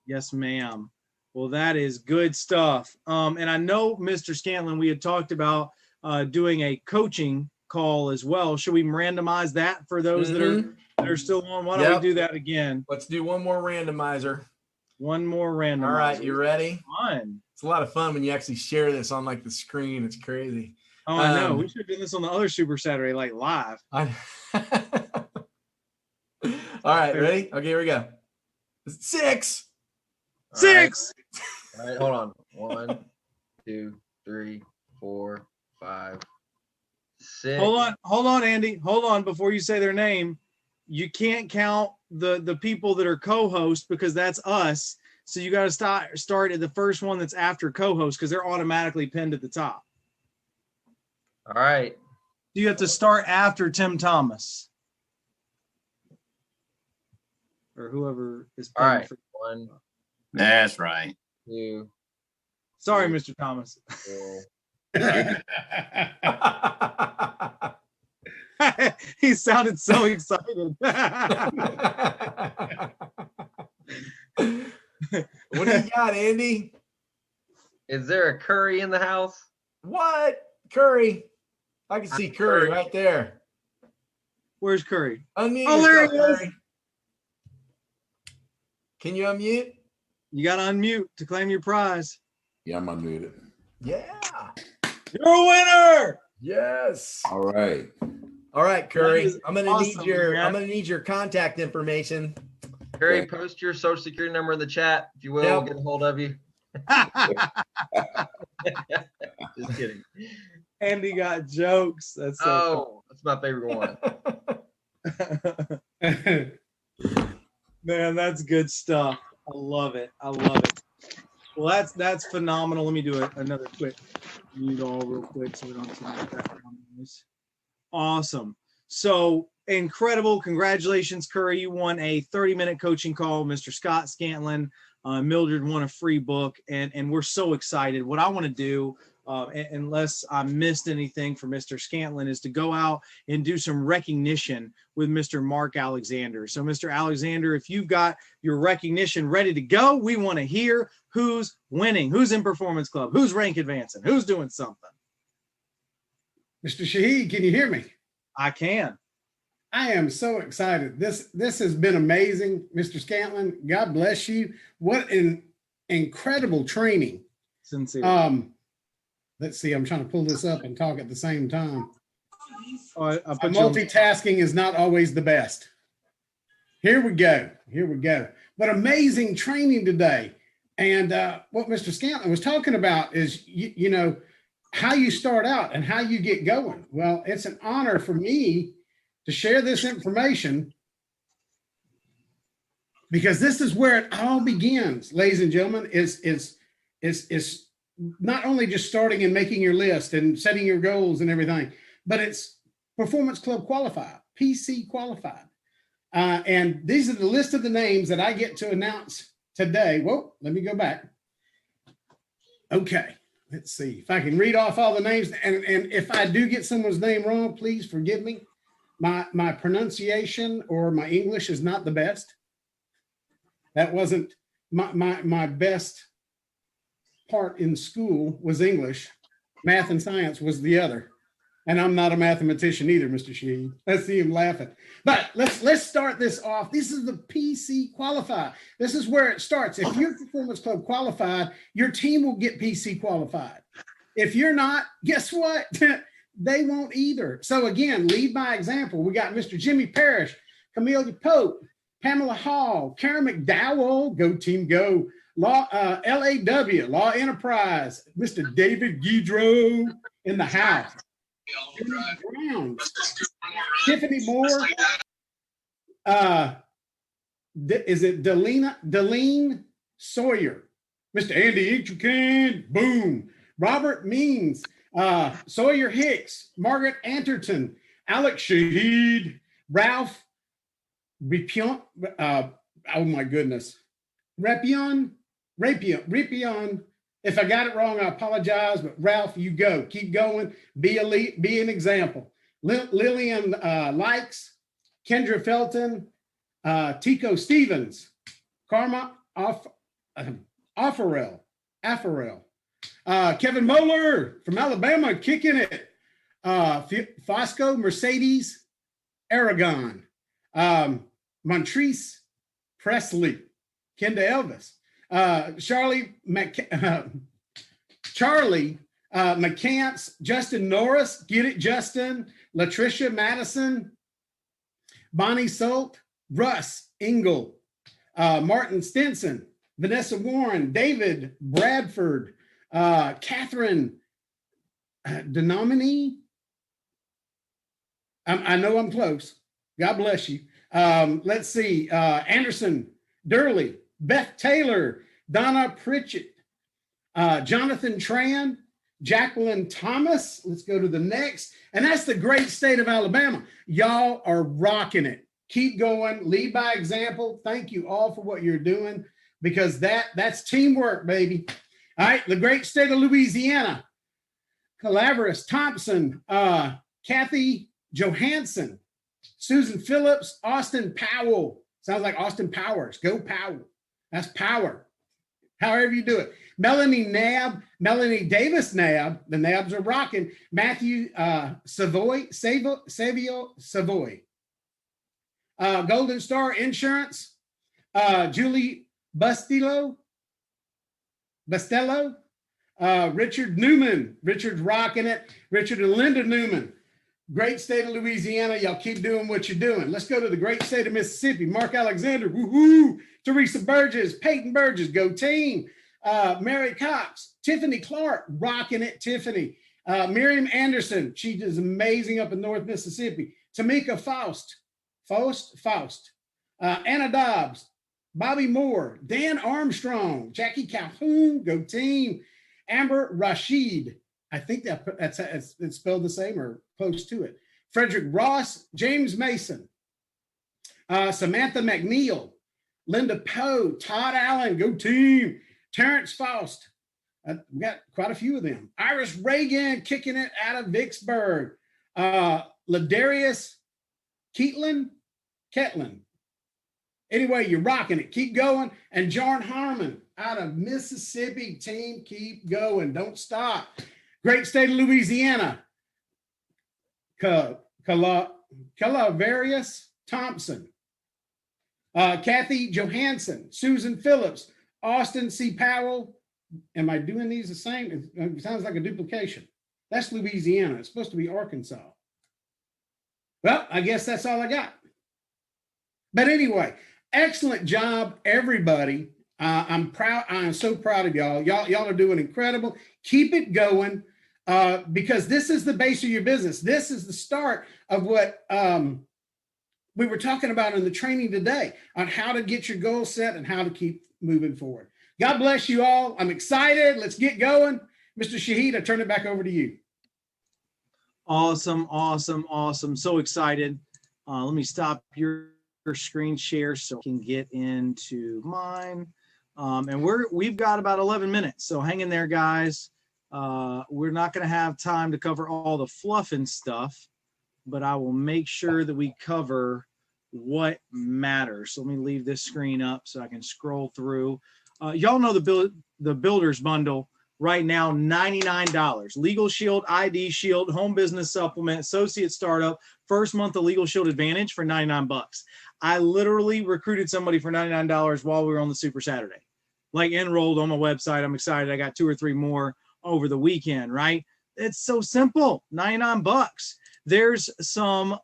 Yes, ma'am. Well, that is good stuff. And I know, Mr. Scantlin, we had talked about doing a coaching call as well. Should we randomize that for those that are still on? Why don't Yep. we do that again? Let's do one more randomizer. One more randomizer. All right, you ready? Fun. It's a lot of fun when you actually share this on like the screen. It's crazy. Oh, I know. We should have done this on the other Super Saturday, like live. All right, ready? Okay, here we go. 6. All 6. All right, hold on. 1, 2, 3, 4, 5, 6. Hold on, Andy. Hold on before you say their name. You can't count the people that are co-hosts because that's us. So you got to start at the first one that's after co-host because they're automatically pinned at the top. All right. You have to start after Tim Thomas or whoever is All pinned. right. 1, That's right. 2, Sorry, Mr. Thomas. 4. He sounded so excited. What do you got, Andy? Is there a Curry in the house? What? Curry. I can see Curry right there. Where's Curry? Unmute Oh, there yourself, he is. Curry. Can you unmute? You got to unmute to claim your prize. Yeah, I'm unmuted. Yeah. You're a winner. Yes. All right. All right, Curry. is I'm gonna awesome, man. need your contact information. Curry, Okay. post your social security number in the chat, if you will. Yep. We'll get a hold of you. Just kidding. Andy got jokes. That's so Oh, that's my favorite one. man, that's good stuff. I love it. I love it. Well, that's phenomenal. Let me do another quick mute all real quick so we don't have any background noise. Awesome. So incredible. Congratulations, Curry. You won a 30-minute coaching call. Mr. Scott Scantlin, Mildred won a free book, and we're so excited. What I want to do, unless I missed anything from Mr. Scantlin, is to go out and do some recognition with Mr. Mark Alexander. So, Mr. Alexander, if you've got your recognition ready to go, we want to hear who's winning, who's in Performance Club, who's rank advancing, who's doing something. Mr. Shaheed, can you hear me? I can. I am so excited. This has been amazing, Mr. Scantlin. God bless you. What an incredible training. Sincerely. Let's see. I'm trying to pull this up and talk at the same time. I put you on- Multitasking is not always the best. Here we go. But amazing training today. And what Mr. Scantlin was talking about is, you know, how you start out and how you get going. Well, it's an honor for me to share this information because this is where it all begins, ladies and gentlemen, is not only just starting and making your list and setting your goals and everything, but it's Performance Club qualified, PC qualified. And these are the list of the names that I get to announce today. Whoa, let me go back. Okay, let's see if I can read off all the names. And if I do get someone's name wrong, please forgive me. My pronunciation or my English is not the best. That wasn't my best part in school was English. Math and science was the other. And I'm not a mathematician either, Mr. Sheed. I see him laughing. But let's start this off. This is the PC qualified. This is where it starts. If you're Performance Club qualified, your team will get PC qualified. If you're not, guess what? They won't either. So again, lead by example. We got Mr. Jimmy Parrish, Camelia Pope, Pamela Hall, Karen McDowell, go team go, Law LAW, Law Enterprise, Mr. David Guidreau in the house. Brown, Tiffany Moore, is it Delene Sawyer, Mr. Andy Intrican, boom, Robert Means, Sawyer Hicks, Margaret Anderton, Alex Shahid, Ralph Rapion, oh my goodness, Rapion. If I got it wrong, I apologize, but Ralph, you go. Keep going. Be an example. Lillian Likes, Kendra Felton, Tico Stevens, Karma Affarel, Kevin Moeller from Alabama, kicking it. Fosco Mercedes Aragon, Montrese Presley, Kenda Elvis. Charlie McCants, Justin Norris, get it, Justin, Latricia Madison, Bonnie Salt, Russ Engel, Martin Stinson, Vanessa Warren, David Bradford, Catherine Denomini. I know I'm close. God bless you. Let's see, Anderson Durley, Beth Taylor, Donna Pritchett, Jonathan Tran, Jacqueline Thomas. Let's go to the next. And that's the great state of Alabama. Y'all are rocking it. Keep going. Lead by example. Thank you all for what you're doing because that's teamwork, baby. All right. The great state of Louisiana. Calaveras Thompson, Kathy Johansson, Susan Phillips, Austin Powell. Sounds like Austin Powers. Go Powell. That's power. However you do it. Melanie Davis Nab. The Nabs are rocking. Matthew Savoy. Golden Star Insurance. Julie Bastello. Richard Newman. Richard's rocking it. Richard and Linda Newman. Great state of Louisiana. Y'all keep doing what you're doing. Let's go to the great state of Mississippi. Mark Alexander. Woohoo. Teresa Burgess. Peyton Burgess. Go team. Mary Cox. Tiffany Clark. Rocking it, Tiffany. Miriam Anderson. She is amazing up in North Mississippi. Tamika Faust. Anna Dobbs. Bobby Moore. Dan Armstrong. Jackie Calhoun. Go team. Amber Rashid. I think that's it's spelled the same or close to it. Frederick Ross, James Mason, Samantha McNeil, Linda Poe, Todd Allen, go team, Terrence Faust. We got quite a few of them. Iris Reagan kicking it out of Vicksburg. Ladarius Ketlin. Anyway, you're rocking it. Keep going. And John Harmon out of Mississippi. Team, keep going. Don't stop. Great state of Louisiana. Calavarius Thompson. Kathy Johansson. Susan Phillips. Austin C. Powell. Am I doing these the same? It sounds like a duplication. That's Louisiana. It's supposed to be Arkansas. Well, I guess that's all I got. But anyway, excellent job, everybody. I'm proud. I'm so proud of y'all. Y'all are doing incredible. Keep it going because this is the base of your business. This is the start of what we were talking about in the training today on how to get your goals set and how to keep moving forward. God bless you all. I'm excited. Let's get going. Mr. Shahid, I turn it back over to you. Awesome, awesome, awesome. So excited. Let me stop your screen share so I can get into mine. And we've got about 11 minutes. So hang in there, guys. We're not going to have time to cover all the fluff and stuff, but I will make sure that we cover what matters. So let me leave this screen up so I can scroll through. Y'all know the Builders Bundle right now, $99. Legal Shield, ID Shield, Home Business Supplement, Associate Startup, first month of Legal Shield Advantage for $99. I literally recruited somebody for $99 while we were on the Super Saturday. Like enrolled on my website. I'm excited. I got 2 or 3 more over the weekend, right? It's so simple, $99. There's some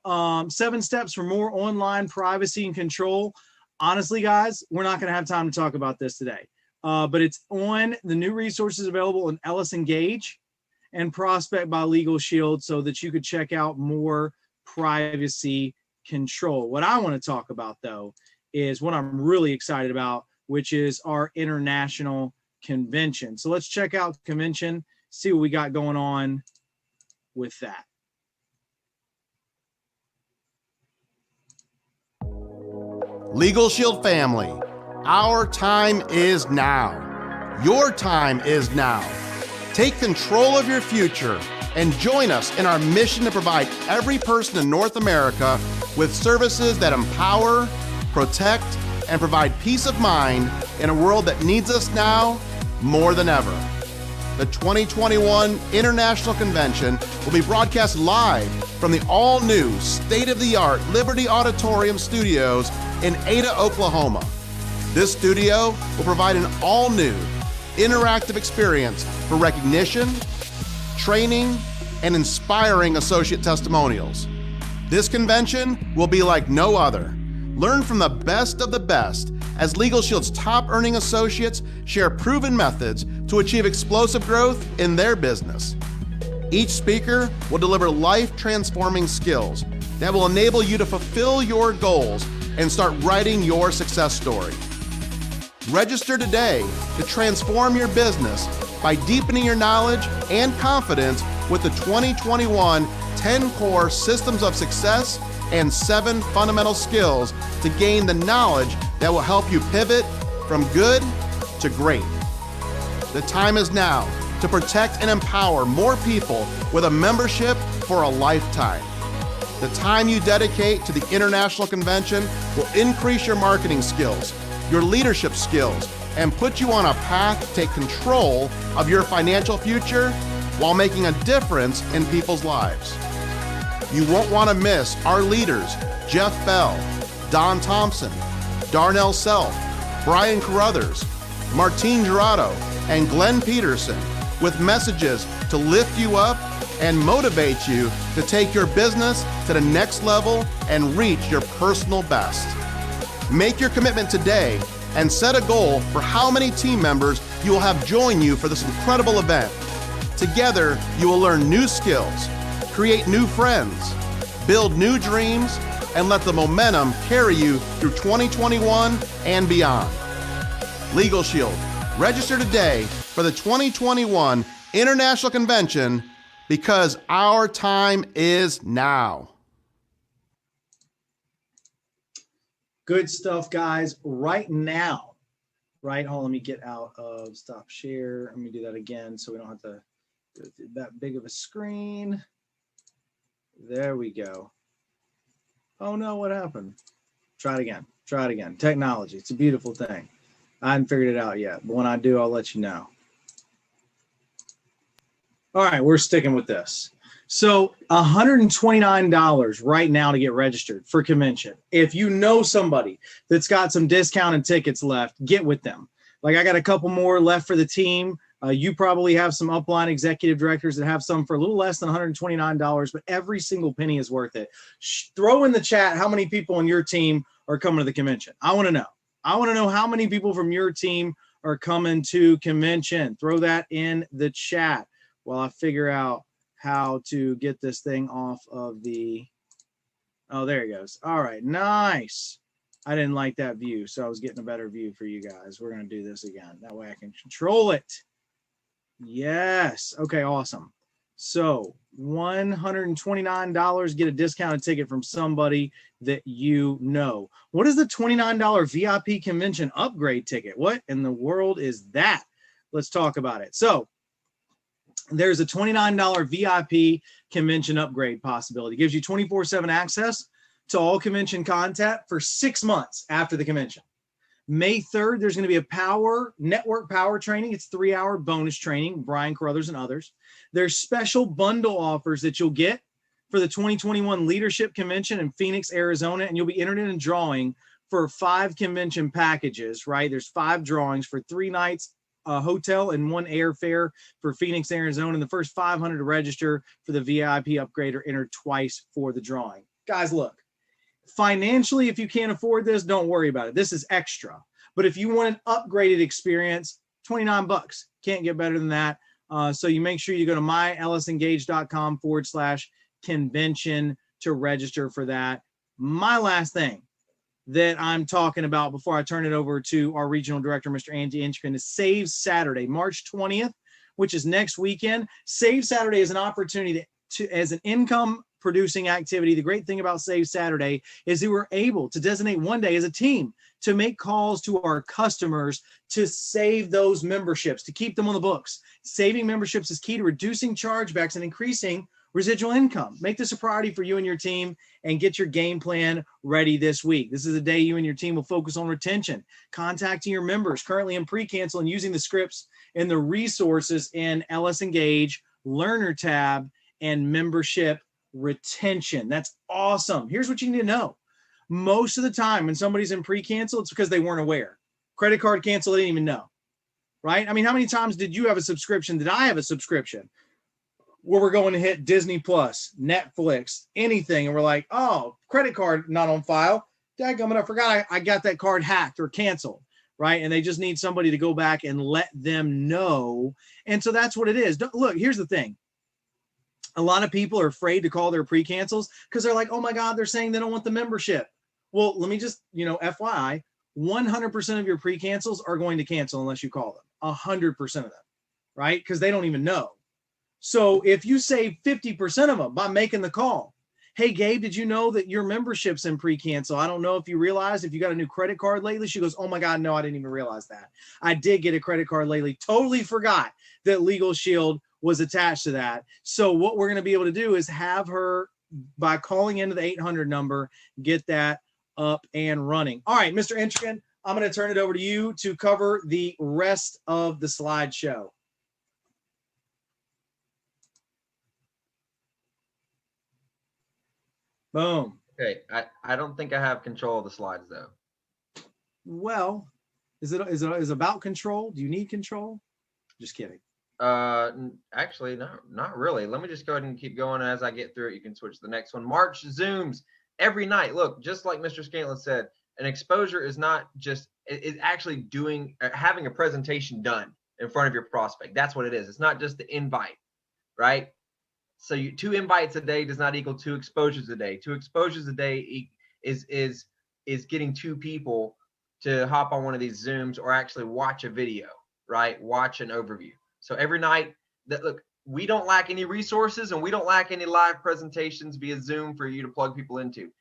7 steps for more online privacy and control. Honestly, guys, we're not going to have time to talk about this today. But it's on the new resources available in Ellis Engage and Prospect by Legal Shield so that you could check out more privacy control. What I want to talk about, though, is what I'm really excited about, which is our international convention. So let's check out the convention, see what we got going on with that. Legal Shield family, our time is now. Your time is now. Take control of your future and join us in our mission to provide every person in North America with services that empower, protect, and provide peace of mind in a world that needs us now more than ever. The 2021 International Convention will be broadcast live from the all-new, state-of-the-art Liberty Auditorium Studios in Ada, Oklahoma. This studio will provide an all-new, interactive experience for recognition, training, and inspiring associate testimonials. This convention will be like no other. Learn from the best of the best as Legal Shield's top earning associates share proven methods to achieve explosive growth in their business. Each speaker will deliver life-transforming skills that will enable you to fulfill your goals and start writing your success story. Register today to transform your business by deepening your knowledge and confidence with the 2021 10 Core Systems of Success and 7 Fundamental Skills to gain the knowledge that will help you pivot from good to great. The time is now to protect and empower more people with a membership for a lifetime. The time you dedicate to the International Convention will increase your marketing skills, your leadership skills, and put you on a path to take control of your financial future while making a difference in people's lives. You won't want to miss our leaders, Jeff Bell, Don Thompson, Darnell Self, Brian Carruthers, Martine Gerardo, and Glenn Peterson with messages to lift you up and motivate you to take your business to the next level and reach your personal best. Make your commitment today and set a goal for how many team members you will have join you for this incredible event. Together, you will learn new skills, create new friends, build new dreams, and let the momentum carry you through 2021 and beyond. Legal Shield, register today for the 2021 International Convention because our time is now. Good stuff, guys. Right now, right? Hold on, let me get out of stop share. Let me do that again so we don't have to go through that big of a screen. There we go. Oh no, what happened? Try it again. Try it again. Technology. It's a beautiful thing. I haven't figured it out yet, but when I do, I'll let you know. All right, we're sticking with this. So $129 right now to get registered for convention. If you know somebody that's got some discounted tickets left, get with them. Like I got a couple more left for the team. You probably have some upline executive directors that have some for a little less than $129, but every single penny is worth it. Throw in the chat how many people on your team are coming to the convention. I want to know. I want to know how many people from your team are coming to convention. Throw that in the chat while I figure out how to get this thing off of the Oh, there he goes. All right, nice. I didn't like that view, so I was getting a better view for you guys. We're going to do this again. That way I can control it. Yes. Okay, awesome. So $129, get a discounted ticket from somebody that you know. What is the $29 VIP convention upgrade ticket? What in the world is that? Let's talk about it. So there's a $29 VIP convention upgrade possibility. It gives you 24/7 access to all convention content for 6 months after the convention. May 3rd, there's going to be a network power training. It's 3-hour bonus training, Brian Carruthers and others. There's special bundle offers that you'll get for the 2021 Leadership Convention in Phoenix, Arizona, and you'll be entered in a drawing for 5 convention packages, right? There's 5 drawings for 3 nights, a hotel and 1 airfare for Phoenix, Arizona. And the first 500 to register for the VIP upgrade are entered twice for the drawing. Guys, look, financially, if you can't afford this, don't worry about it. This is extra. But if you want an upgraded experience, $29. Can't get better than that. So you make sure you go to myellisengage.com/convention to register for that. My last thing that I'm talking about before I turn it over to our regional director, Mr. Andy Inchkin, is Save Saturday, March 20th, which is next weekend. Save Saturday is an opportunity as an income producing activity. The great thing about Save Saturday is that we're able to designate one day as a team to make calls to our customers to save those memberships, to keep them on the books. Saving memberships is key to reducing chargebacks and increasing residual income. Make this a priority for you and your team and get your game plan ready this week. This is a day you and your team will focus on retention, contacting your members currently in pre-cancel and using the scripts and the resources in LS Engage, Learner tab, and membership retention. That's awesome. Here's what you need to know. Most of the time when somebody's in pre-cancel, it's because they weren't aware. Credit card cancel, they didn't even know, right? I mean, how many times did you have a subscription? Did I have a subscription where we're going to hit Disney Plus, Netflix, anything, and we're like, oh, credit card not on file. Dadgummit, I forgot I got that card hacked or canceled, right? And they just need somebody to go back and let them know. And so that's what it is. Look, here's the thing. A lot of people are afraid to call their pre-cancels because they're like, oh my God, they're saying they don't want the membership. Well, let me just, FYI, 100% of your pre-cancels are going to cancel unless you call them. 100% of them, right? Because they don't even know. So if you save 50% of them by making the call, hey, Gabe, did you know that your membership's in pre-cancel? I don't know if you realized if you got a new credit card lately. She goes, oh my God, no, I didn't even realize that. I did get a credit card lately. Totally forgot that Legal Shield was attached to that. So what we're going to be able to do is have her, by calling into the 800 number, get that up and running. All right, Mr. Intrigan, I'm going to turn it over to you to cover the rest of the slideshow. Boom. Okay, I don't think I have control of the slides though. Well, is it about control? Do you need control? Just kidding. Actually, no, not really. Let me just go ahead and keep going. As I get through it, you can switch to the next one. March Zooms every night. Look, just like Mr. Scantlin said, an exposure is not just, it's actually having a presentation done in front of your prospect. That's what it is. It's not just the invite, right? So 2 invites a day does not equal 2 exposures a day. 2 exposures a day is getting 2 people to hop on one of these Zooms or actually watch a video, right? Watch an overview. So every night, look, we don't lack any resources and we don't lack any live presentations via Zoom for you to plug people into.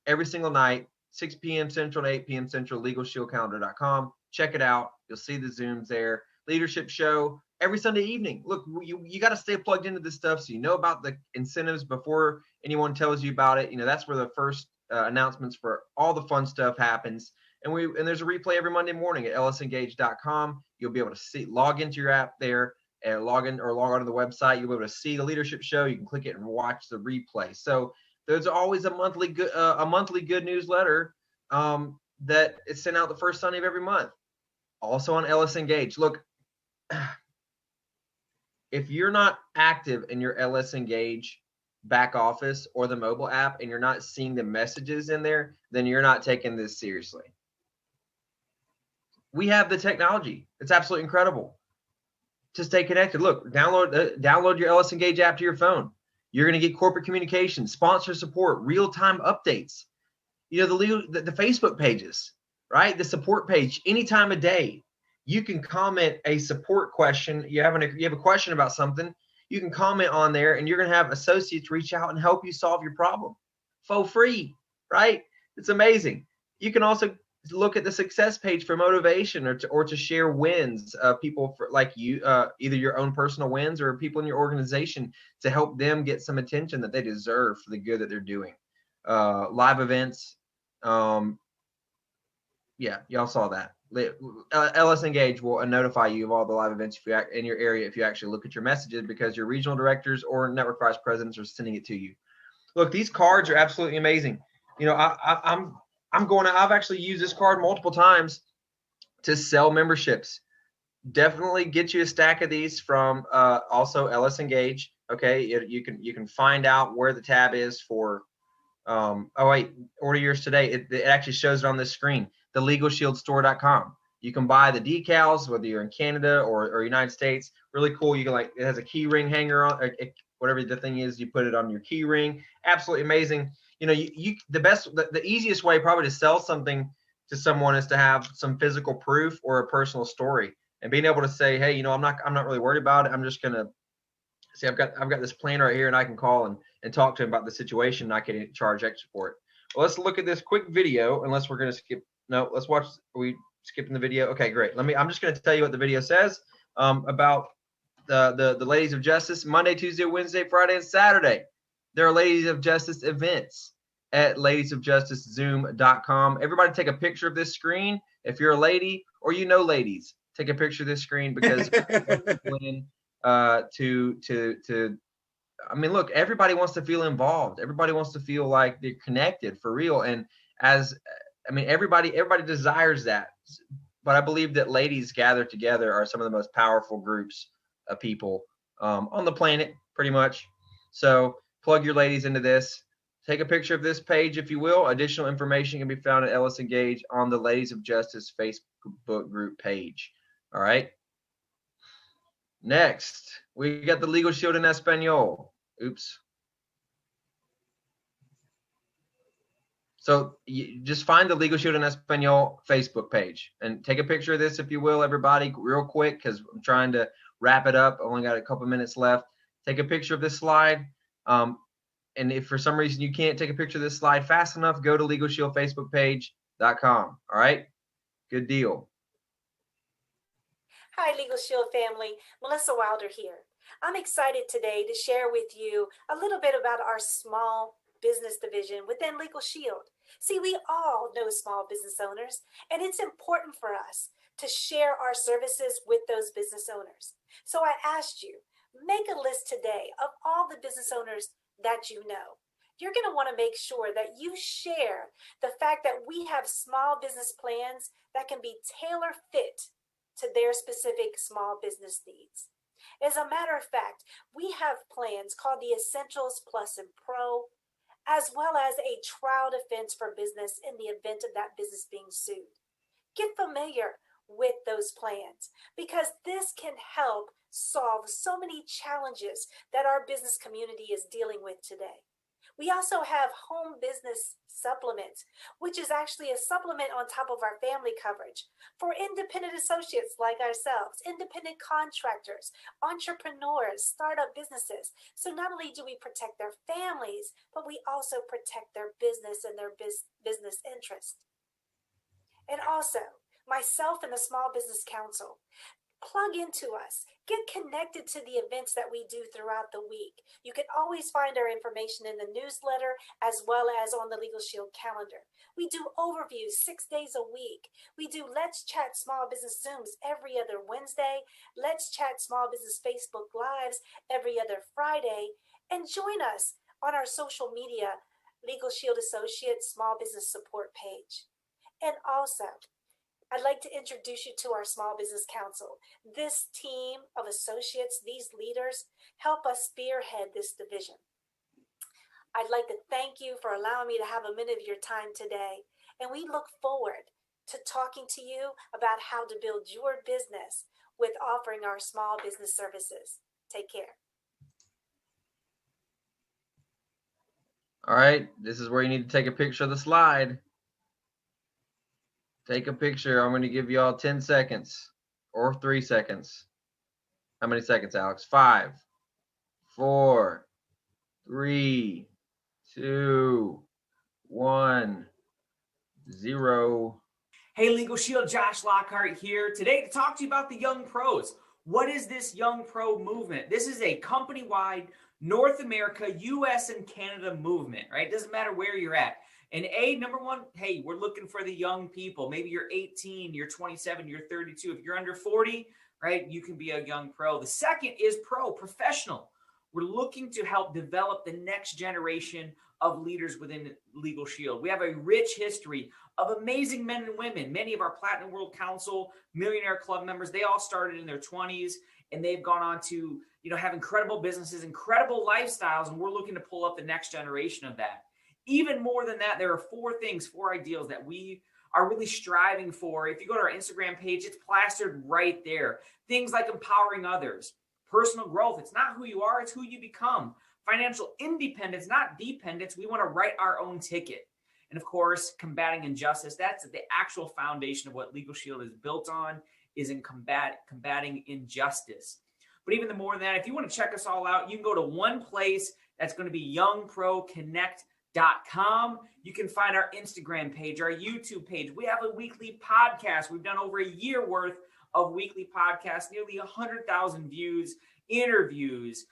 Every single night, 6 p.m. Central to 8 p.m. Central, LegalShieldCalendar.com. Check it out. You'll see the Zooms there. Leadership show every Sunday evening. Look, you got to stay plugged into this stuff so you know about the incentives before anyone tells you about it. That's where the first announcements for all the fun stuff happens. And there's a replay every Monday morning at ellisengage.com. You'll be able to log into your app there and log on to the website. You'll be able to see the leadership show. You can click it and watch the replay. So there's always a monthly good newsletter that is sent out the first Sunday of every month. Also on LS Engage. Look, if you're not active in your LS Engage back office or the mobile app and you're not seeing the messages in there, then you're not taking this seriously. We have the technology. It's absolutely incredible to stay connected. Look, download your LS Engage app to your phone. You're going to get corporate communication, sponsor support, real-time updates. You know, the Facebook pages, right? The support page, any time of day. You can comment a support question. You have a question about something, you can comment on there, and you're going to have associates reach out and help you solve your problem for free, right? It's amazing. You can also look at the success page for motivation or to share wins of people like you, either your own personal wins or people in your organization, to help them get some attention that they deserve for the good that they're doing. Live events. Yeah, y'all saw that. LS Engage will notify you of all the live events in your area if you actually look at your messages, because your regional directors or network vice presidents are sending it to you. Look, these cards are absolutely amazing. You know, I've actually used this card multiple times to sell memberships. Definitely get you a stack of these from also LS Engage. Okay, you can find out where the tab is for. Oh wait, order yours today. It actually shows it on this screen. TheLegalShieldStore.com. You can buy the decals whether you're in Canada or United States. Really cool. You can, like, it has a key ring hanger on, whatever the thing is, you put it on your key ring. Absolutely amazing. You know, the easiest way probably to sell something to someone is to have some physical proof or a personal story, and being able to say, hey, you know, I'm not really worried about it. I'm just gonna see, I've got this plan right here, and I can call and talk to him about the situation, and I can charge extra for it. Well, let's look at this quick video, unless we're gonna skip. No, let's watch. Are we skipping the video? Okay, great. I'm just going to tell you what the video says about the Ladies of Justice. Monday, Tuesday, Wednesday, Friday, and Saturday. There are Ladies of Justice events at ladiesofjusticezoom.com. Everybody take a picture of this screen. If you're a lady or you know ladies, take a picture of this screen, because I mean, look, everybody wants to feel involved. Everybody wants to feel like they're connected for real. And everybody desires that, but I believe that ladies gathered together are some of the most powerful groups of people on the planet, pretty much. So plug your ladies into this. Take a picture of this page, if you will. Additional information can be found at LS Engage on the Ladies of Justice Facebook group page. All right. Next, we got the Legal Shield in Espanol. Oops. So you just find the Legal Shield in Espanol Facebook page and take a picture of this, if you will, everybody, real quick, because I'm trying to wrap it up. I only got a couple minutes left. Take a picture of this slide. And if for some reason you can't take a picture of this slide fast enough, go to LegalShieldFacebookPage.com. All right? Good deal. Hi, Legal Shield family. Melissa Wilder here. I'm excited today to share with you a little bit about our small business division within Legal Shield. See, we all know small business owners, and it's important for us to share our services with those business owners. So I asked you, make a list today of all the business owners that you know. You're going to want to make sure that you share the fact that we have small business plans that can be tailor fit to their specific small business needs. As a matter of fact, we have plans called the Essentials Plus and Pro, as well as a trial defense for business in the event of that business being sued. Get familiar with those plans, because this can help solve so many challenges that our business community is dealing with today. We also have home business supplements, which is actually a supplement on top of our family coverage for independent associates like ourselves, independent contractors, entrepreneurs, startup businesses. So not only do we protect their families, but we also protect their business and their business interest. And also, myself and the Small Business Council, plug into us. Get connected to the events that we do throughout the week. You can always find our information in the newsletter as well as on the Legal Shield calendar. We do overviews 6 days a week. We do Let's Chat Small Business Zooms every other Wednesday, Let's Chat Small Business Facebook Lives every other Friday, and join us on our social media, Legal Shield Associates Small Business Support page. And also, I'd like to introduce you to our Small Business Council. This team of associates, these leaders, help us spearhead this division. I'd like to thank you for allowing me to have a minute of your time today, and we look forward to talking to you about how to build your business with offering our small business services. Take care. All right, this is where you need to take a picture of the slide. Take a picture. I'm going to give you all 10 seconds or 3 seconds. How many seconds, Alex? 5, 4, 3, 2, 1, 0. Hey, Legal Shield, Josh Lockhart here today to talk to you about the Young Pros. What is this Young Pro movement? This is a company-wide North America, US, and Canada movement, right? It doesn't matter where you're at. And number one, hey, we're looking for the young people. Maybe you're 18, you're 27, you're 32. If you're under 40, right, you can be a young pro. The second is professional. We're looking to help develop the next generation of leaders within Legal Shield. We have a rich history of amazing men and women. Many of our Platinum World Council, Millionaire Club members, they all started in their 20s, and they've gone on to, have incredible businesses, incredible lifestyles, and we're looking to pull up the next generation of that. Even more than that, there are 4 ideals that we are really striving for. If you go to our Instagram page, it's plastered right there. Things like empowering others, personal growth. It's not who you are, it's who you become. Financial independence, not dependence. We want to write our own ticket. And of course, combating injustice. That's the actual foundation of what Legal Shield is built on, is in combating injustice. But even more than that, if you want to check us all out, you can go to one place. That's going to be youngproconnect.com. You can find our Instagram page, our YouTube page. We have a weekly podcast. We've done over a year worth of weekly podcasts, nearly 100,000 views, interviews,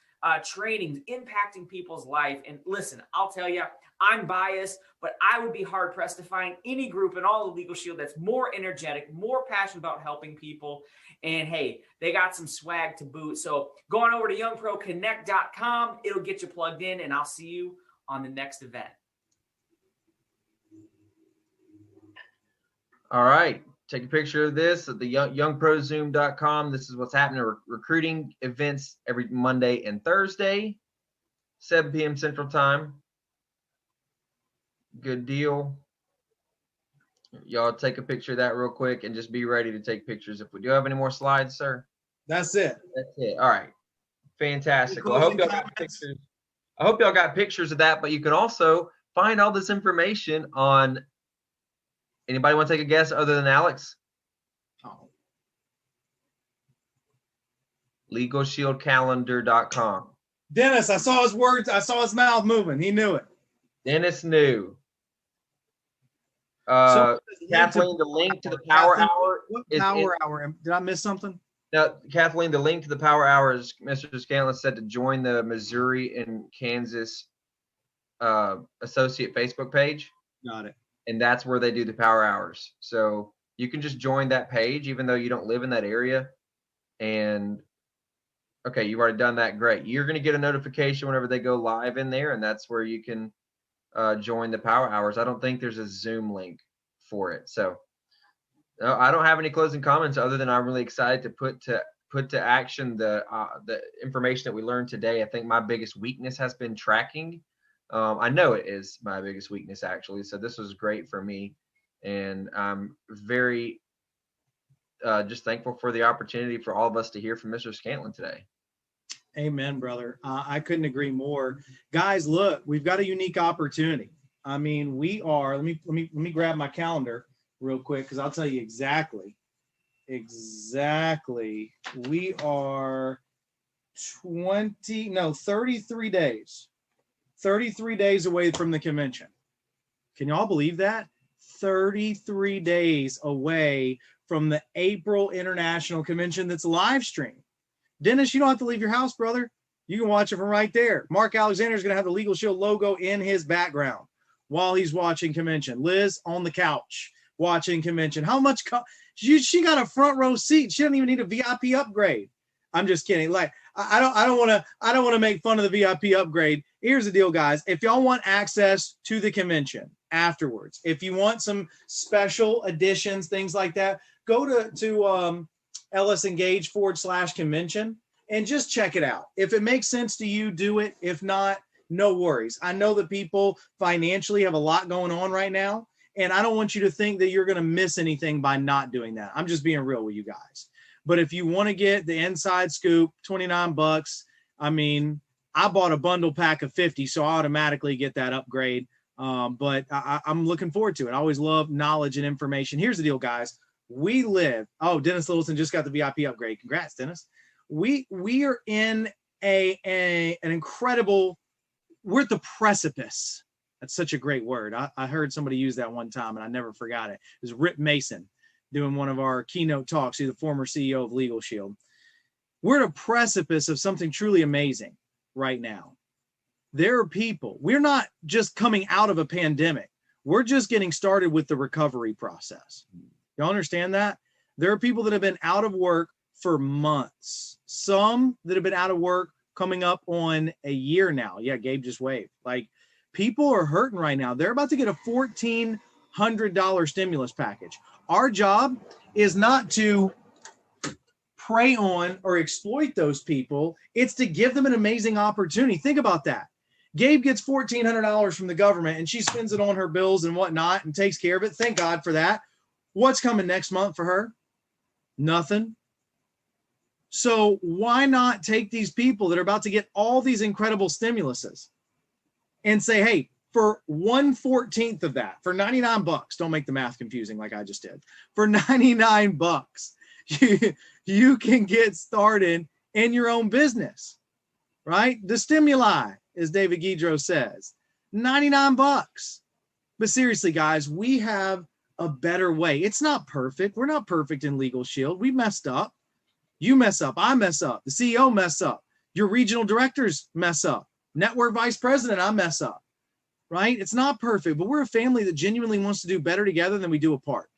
trainings, impacting people's life. And listen, I'll tell you, I'm biased, but I would be hard pressed to find any group in all of Legal Shield that's more energetic, more passionate about helping people. And hey, they got some swag to boot. So go on over to youngproconnect.com. It'll get you plugged in, and I'll see you on the next event. All right. Take a picture of this at the youngprozoom.com. This is what's happening. Recruiting events every Monday and Thursday, 7 p.m. Central Time. Good deal. Y'all take a picture of that real quick and just be ready to take pictures. If we do have any more slides, sir. That's it. That's it. All right. Fantastic. Well, I hope y'all got pictures. I hope y'all got pictures of that, but you can also find all this information on. Anybody want to take a guess other than Alex? Oh. LegalShieldCalendar.com. Dennis, I saw his words. I saw his mouth moving. He knew it. Dennis knew. Kathleen, the link to the Power Hour. What Power Hour? Did I miss something? No, Kathleen, the link to the Power Hour is Mr. Scantlin said to join the Missouri and Kansas associate Facebook page. Got it. And that's where they do the Power Hours. So you can just join that page, even though you don't live in that area. And okay, you've already done that. Great. You're going to get a notification whenever they go live in there, and that's where you can join the Power Hours. I don't think there's a Zoom link for it. So no, I don't have any closing comments other than I'm really excited to put to action the information that we learned today. I think my biggest weakness has been tracking. I know it is my biggest weakness, actually. So this was great for me. And I'm very just thankful for the opportunity for all of us to hear from Mr. Scantlin today. Amen, brother. I couldn't agree more. Guys, look, we've got a unique opportunity. I mean, we are, let me grab my calendar real quick, because I'll tell you exactly. We are 33 days. 33 days away from the convention. Can y'all believe that? 33 days away from the April International Convention that's live streamed. Dennis, you don't have to leave your house, brother. You can watch it from right there. Mark Alexander is going to have the Legal Shield logo in his background while he's watching convention. Liz on the couch watching convention. How much? She got a front row seat. She doesn't even need a VIP upgrade. I'm just kidding. Like, I don't want to make fun of the VIP upgrade. Here's the deal, guys. If y'all want access to the convention afterwards, if you want some special editions, things like that, go to LS Engage /convention and just check it out. If it makes sense to you, do it. If not, no worries. I know that people financially have a lot going on right now, and I don't want you to think that you're going to miss anything by not doing that. I'm just being real with you guys. But if you want to get the inside scoop, $29, I mean, I bought a bundle pack of 50, so I automatically get that upgrade. But I'm looking forward to it. I always love knowledge and information. Here's the deal, guys. We live. Oh, Dennis Littleton just got the VIP upgrade. Congrats, Dennis. We are in an incredible. We're at the precipice. That's such a great word. I heard somebody use that one time, and I never forgot it. It was Rip Mason doing one of our keynote talks. He's the former CEO of Legal Shield. We're at a precipice of something truly amazing right now. There are people. We're not just coming out of a pandemic. We're just getting started with the recovery process. Y'all understand that? There are people that have been out of work for months. Some that have been out of work coming up on a year now. Yeah, Gabe just waved. Like, people are hurting right now. They're about to get a $1,400 stimulus package. Our job is not to prey on or exploit those people. It's to give them an amazing opportunity. Think about that. Gabe gets $1,400 from the government and she spends it on her bills and whatnot and takes care of it. Thank God for that. What's coming next month for her? Nothing. So why not take these people that are about to get all these incredible stimuluses and say, hey, for 1/14 of that, for $99, don't make the math confusing like I just did. For $99, you can get started in your own business, right? The stimuli, as David Guidro says, $99. But seriously, guys, we have a better way. It's not perfect. We're not perfect in Legal Shield. We messed up. You mess up. I mess up. The CEO mess up. Your regional directors mess up. Network vice president, I mess up, right? It's not perfect, but we're a family that genuinely wants to do better together than we do apart.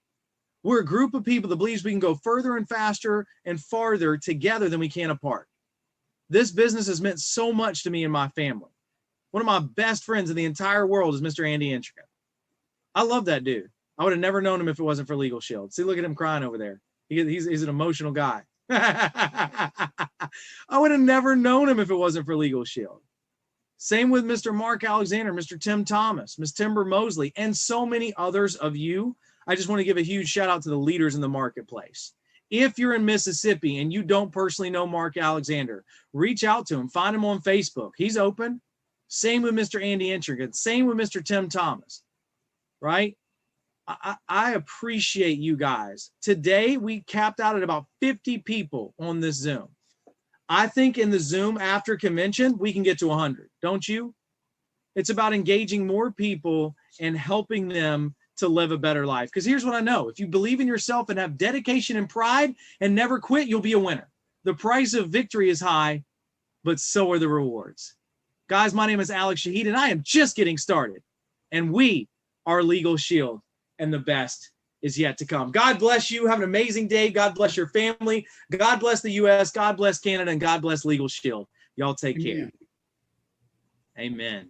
We're a group of people that believes we can go further and faster and farther together than we can apart. This business has meant so much to me and my family. One of my best friends in the entire world is Mr. Andy Intricate. I love that dude. I would have never known him if it wasn't for Legal Shield. See, look at him crying over there. He's an emotional guy. I would have never known him if it wasn't for Legal Shield. Same with Mr. Mark Alexander, Mr. Tim Thomas, Ms. Timber Mosley, and so many others of you. I just want to give a huge shout out to the leaders in the marketplace. If you're in Mississippi and you don't personally know Mark Alexander, reach out to him. Find him on Facebook. He's open. Same with Mr. Andy Intricate. Same with Mr. Tim Thomas, right? I appreciate you guys. Today, we capped out at about 50 people on this Zoom. I think in the Zoom after convention, we can get to 100, don't you? It's about engaging more people and helping them to live a better life. Because here's what I know. If you believe in yourself and have dedication and pride and never quit, you'll be a winner. The price of victory is high, but so are the rewards. Guys, my name is Alex Shahid, and I am just getting started. And we are Legal Shield, and the best is yet to come. God bless you. Have an amazing day. God bless your family. God bless the U.S. God bless Canada, and God bless Legal Shield. Y'all take care. Amen.